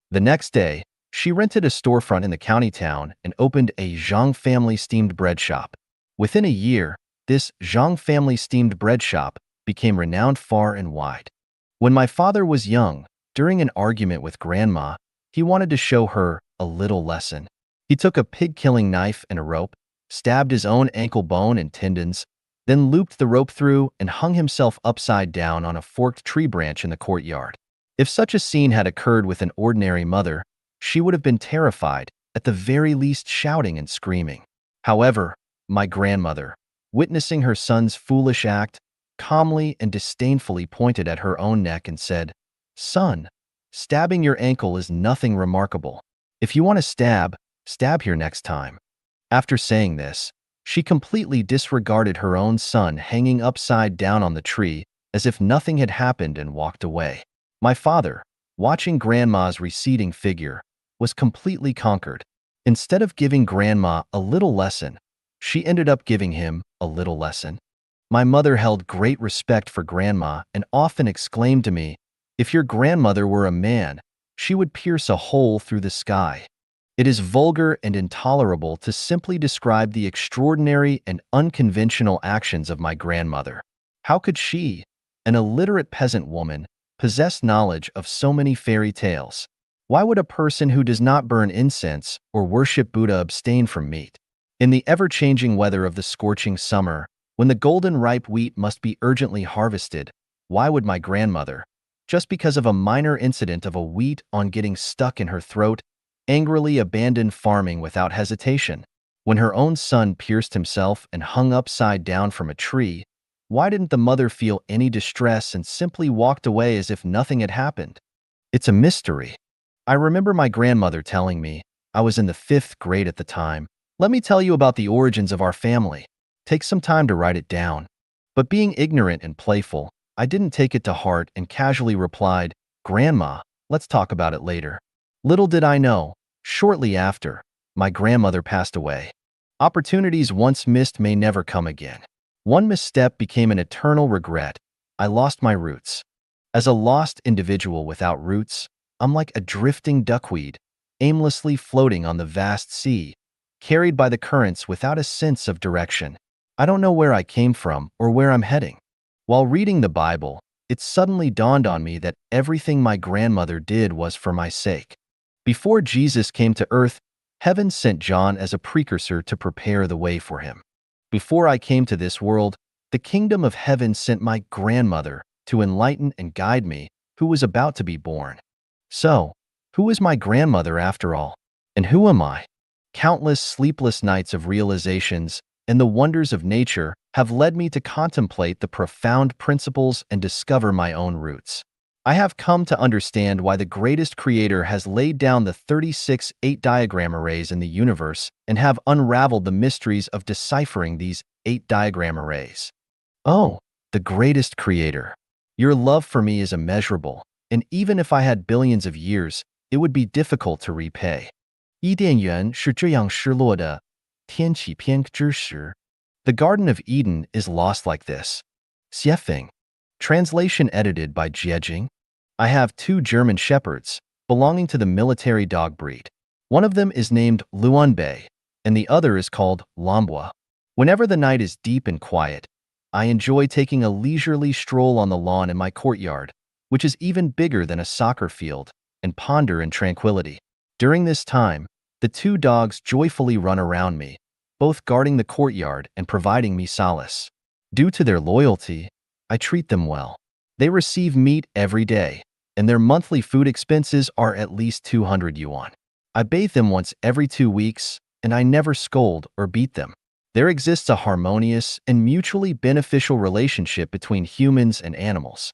The next day, she rented a storefront in the county town and opened a Zhang family steamed bread shop. Within a year, this Zhang family steamed bread shop became renowned far and wide. When my father was young, during an argument with Grandma, he wanted to show her a little lesson. He took a pig-killing knife and a rope, stabbed his own ankle bone and tendons, then looped the rope through and hung himself upside down on a forked tree branch in the courtyard. If such a scene had occurred with an ordinary mother, she would have been terrified, at the very least shouting and screaming. However, my grandmother, witnessing her son's foolish act, calmly and disdainfully pointed at her own neck and said, "Son, stabbing your ankle is nothing remarkable. If you want to stab, stab here next time." After saying this, she completely disregarded her own son hanging upside down on the tree as if nothing had happened and walked away. My father, watching Grandma's receding figure, was completely conquered. Instead of giving Grandma a little lesson, she ended up giving him a little lesson. My mother held great respect for Grandma and often exclaimed to me, "If your grandmother were a man, she would pierce a hole through the sky." It is vulgar and intolerable to simply describe the extraordinary and unconventional actions of my grandmother. How could she, an illiterate peasant woman, possess knowledge of so many fairy tales? Why would a person who does not burn incense or worship Buddha abstain from meat? In the ever-changing weather of the scorching summer, when the golden ripe wheat must be urgently harvested, why would my grandmother, just because of a minor incident of a wheat on getting stuck in her throat, angrily abandon farming without hesitation? When her own son pierced himself and hung upside down from a tree, why didn't the mother feel any distress and simply walked away as if nothing had happened? It's a mystery. I remember my grandmother telling me, I was in the 5th grade at the time, "Let me tell you about the origins of our family." Take some time to write it down. But being ignorant and playful, I didn't take it to heart and casually replied, "Grandma, let's talk about it later." Little did I know, shortly after, my grandmother passed away. Opportunities once missed may never come again. One misstep became an eternal regret. I lost my roots. As a lost individual without roots, I'm like a drifting duckweed, aimlessly floating on the vast sea, carried by the currents without a sense of direction. I don't know where I came from or where I'm heading. While reading the Bible, it suddenly dawned on me that everything my grandmother did was for my sake. Before Jesus came to earth, heaven sent John as a precursor to prepare the way for him. Before I came to this world, the kingdom of heaven sent my grandmother to enlighten and guide me, who was about to be born. So, who is my grandmother after all? And who am I? Countless sleepless nights of realizations and the wonders of nature have led me to contemplate the profound principles and discover my own roots. I have come to understand why the greatest creator has laid down the 36 8-diagram arrays in the universe and have unraveled the mysteries of deciphering these 8-diagram arrays. Oh, the greatest creator. Your love for me is immeasurable, and even if I had billions of years, it would be difficult to repay. 伊甸园是这样失落的，天启篇之时. The Garden of Eden is lost like this. Xiefeng. Translation edited by Jiejing. I have 2 German shepherds, belonging to the military dog breed. One of them is named Luanbei, and the other is called Lambua. Whenever the night is deep and quiet, I enjoy taking a leisurely stroll on the lawn in my courtyard, which is even bigger than a soccer field, and ponder in tranquility. During this time, the 2 dogs joyfully run around me, both guarding the courtyard and providing me solace. Due to their loyalty, I treat them well. They receive meat every day, and their monthly food expenses are at least 200 yuan. I bathe them once every 2 weeks, and I never scold or beat them. There exists a harmonious and mutually beneficial relationship between humans and animals.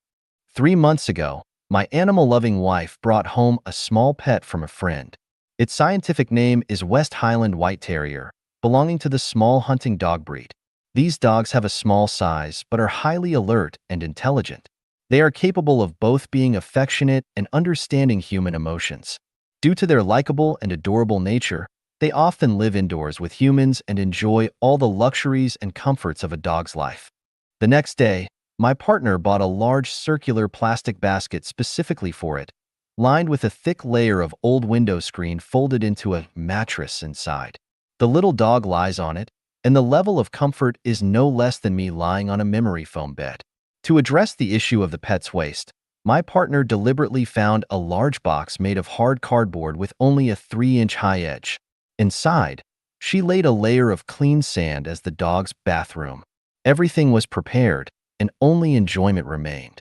3 months ago, my animal-loving wife brought home a small pet from a friend. Its scientific name is West Highland White Terrier, belonging to the small hunting dog breed. These dogs have a small size but are highly alert and intelligent. They are capable of both being affectionate and understanding human emotions. Due to their likable and adorable nature, they often live indoors with humans and enjoy all the luxuries and comforts of a dog's life. The next day, my partner bought a large circular plastic basket specifically for it, lined with a thick layer of old window screen folded into a mattress inside. The little dog lies on it, and the level of comfort is no less than me lying on a memory foam bed. To address the issue of the pet's waste, my partner deliberately found a large box made of hard cardboard with only a 3-inch high edge. Inside, she laid a layer of clean sand as the dog's bathroom. Everything was prepared, and only enjoyment remained.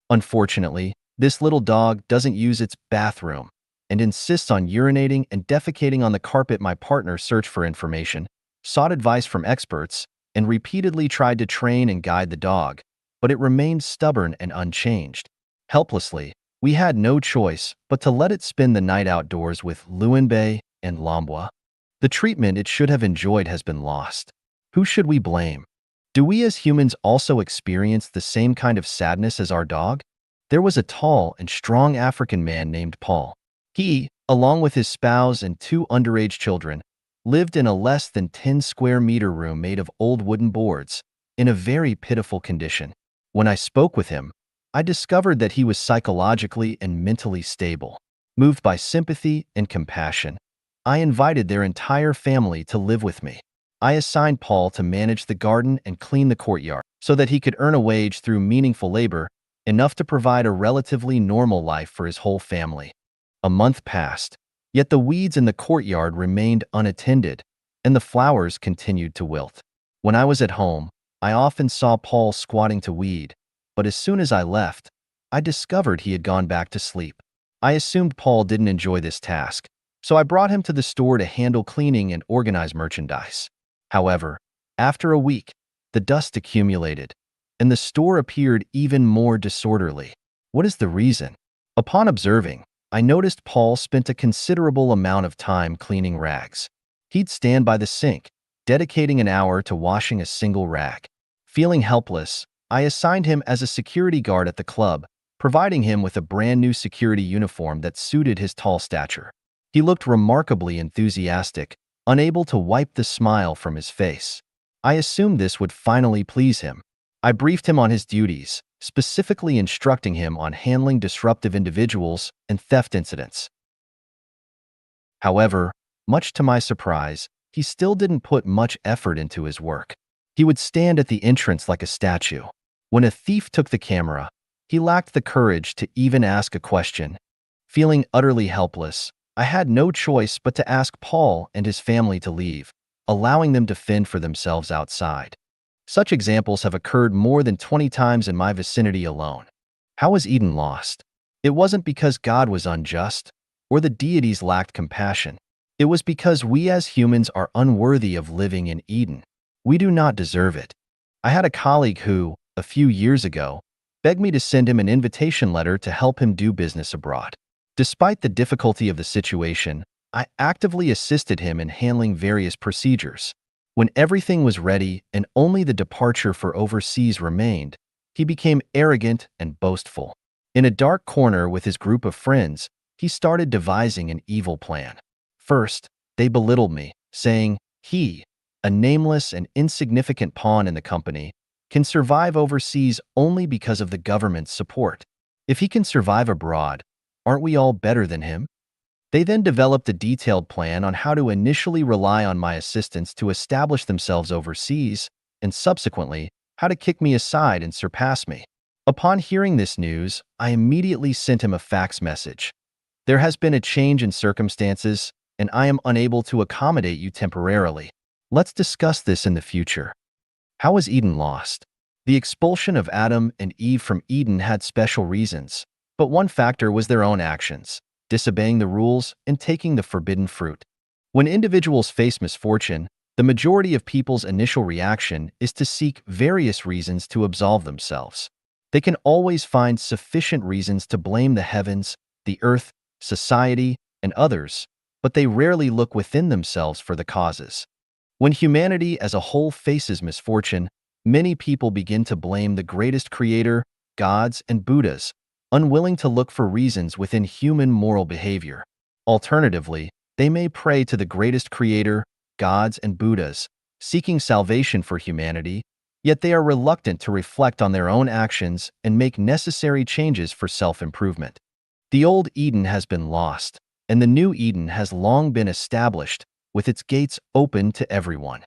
Unfortunately, this little dog doesn't use its bathroom and insists on urinating and defecating on the carpet. My partner searched for information, sought advice from experts, and repeatedly tried to train and guide the dog, but it remained stubborn and unchanged. Helplessly, we had no choice but to let it spend the night outdoors with Luanbei and Lambua. The treatment it should have enjoyed has been lost. Who should we blame? Do we as humans also experience the same kind of sadness as our dog? There was a tall and strong African man named Paul. He, along with his spouse and 2 underage children, lived in a less than 10 square meter room made of old wooden boards, in a very pitiful condition. When I spoke with him, I discovered that he was psychologically and mentally stable. Moved by sympathy and compassion, I invited their entire family to live with me. I assigned Paul to manage the garden and clean the courtyard so that he could earn a wage through meaningful labor, enough to provide a relatively normal life for his whole family. A month passed, yet the weeds in the courtyard remained unattended, and the flowers continued to wilt. When I was at home, I often saw Paul squatting to weed, but as soon as I left, I discovered he had gone back to sleep. I assumed Paul didn't enjoy this task, so I brought him to the store to handle cleaning and organize merchandise. However, after a week, the dust accumulated, and the store appeared even more disorderly. What is the reason? Upon observing, I noticed Paul spent a considerable amount of time cleaning rags. He'd stand by the sink, dedicating an hour to washing a single rag. Feeling helpless, I assigned him as a security guard at the club, providing him with a brand new security uniform that suited his tall stature. He looked remarkably enthusiastic, unable to wipe the smile from his face. I assumed this would finally please him. I briefed him on his duties, specifically instructing him on handling disruptive individuals and theft incidents. However, much to my surprise, he still didn't put much effort into his work. He would stand at the entrance like a statue. When a thief took the camera, he lacked the courage to even ask a question. Feeling utterly helpless, I had no choice but to ask Paul and his family to leave, allowing them to fend for themselves outside. Such examples have occurred more than 20 times in my vicinity alone. How was Eden lost? It wasn't because God was unjust or the deities lacked compassion. It was because we as humans are unworthy of living in Eden. We do not deserve it. I had a colleague who, a few years ago, begged me to send him an invitation letter to help him do business abroad. Despite the difficulty of the situation, I actively assisted him in handling various procedures. When everything was ready and only the departure for overseas remained, he became arrogant and boastful. In a dark corner with his group of friends, he started devising an evil plan. First, they belittled me, saying, he, a nameless and insignificant pawn in the company, can survive overseas only because of the government's support. If he can survive abroad, aren't we all better than him? They then developed a detailed plan on how to initially rely on my assistance to establish themselves overseas, and subsequently, how to kick me aside and surpass me. Upon hearing this news, I immediately sent him a fax message. There has been a change in circumstances, and I am unable to accommodate you temporarily. Let's discuss this in the future. How was Eden lost? The expulsion of Adam and Eve from Eden had special reasons, but one factor was their own actions, disobeying the rules and taking the forbidden fruit. When individuals face misfortune, the majority of people's initial reaction is to seek various reasons to absolve themselves. They can always find sufficient reasons to blame the heavens, the earth, society, and others, but they rarely look within themselves for the causes. When humanity as a whole faces misfortune, many people begin to blame the greatest creator, gods, and Buddhas, unwilling to look for reasons within human moral behavior. Alternatively, they may pray to the greatest creator, gods, and Buddhas, seeking salvation for humanity, yet they are reluctant to reflect on their own actions and make necessary changes for self-improvement. The old Eden has been lost, and the new Eden has long been established, with its gates open to everyone.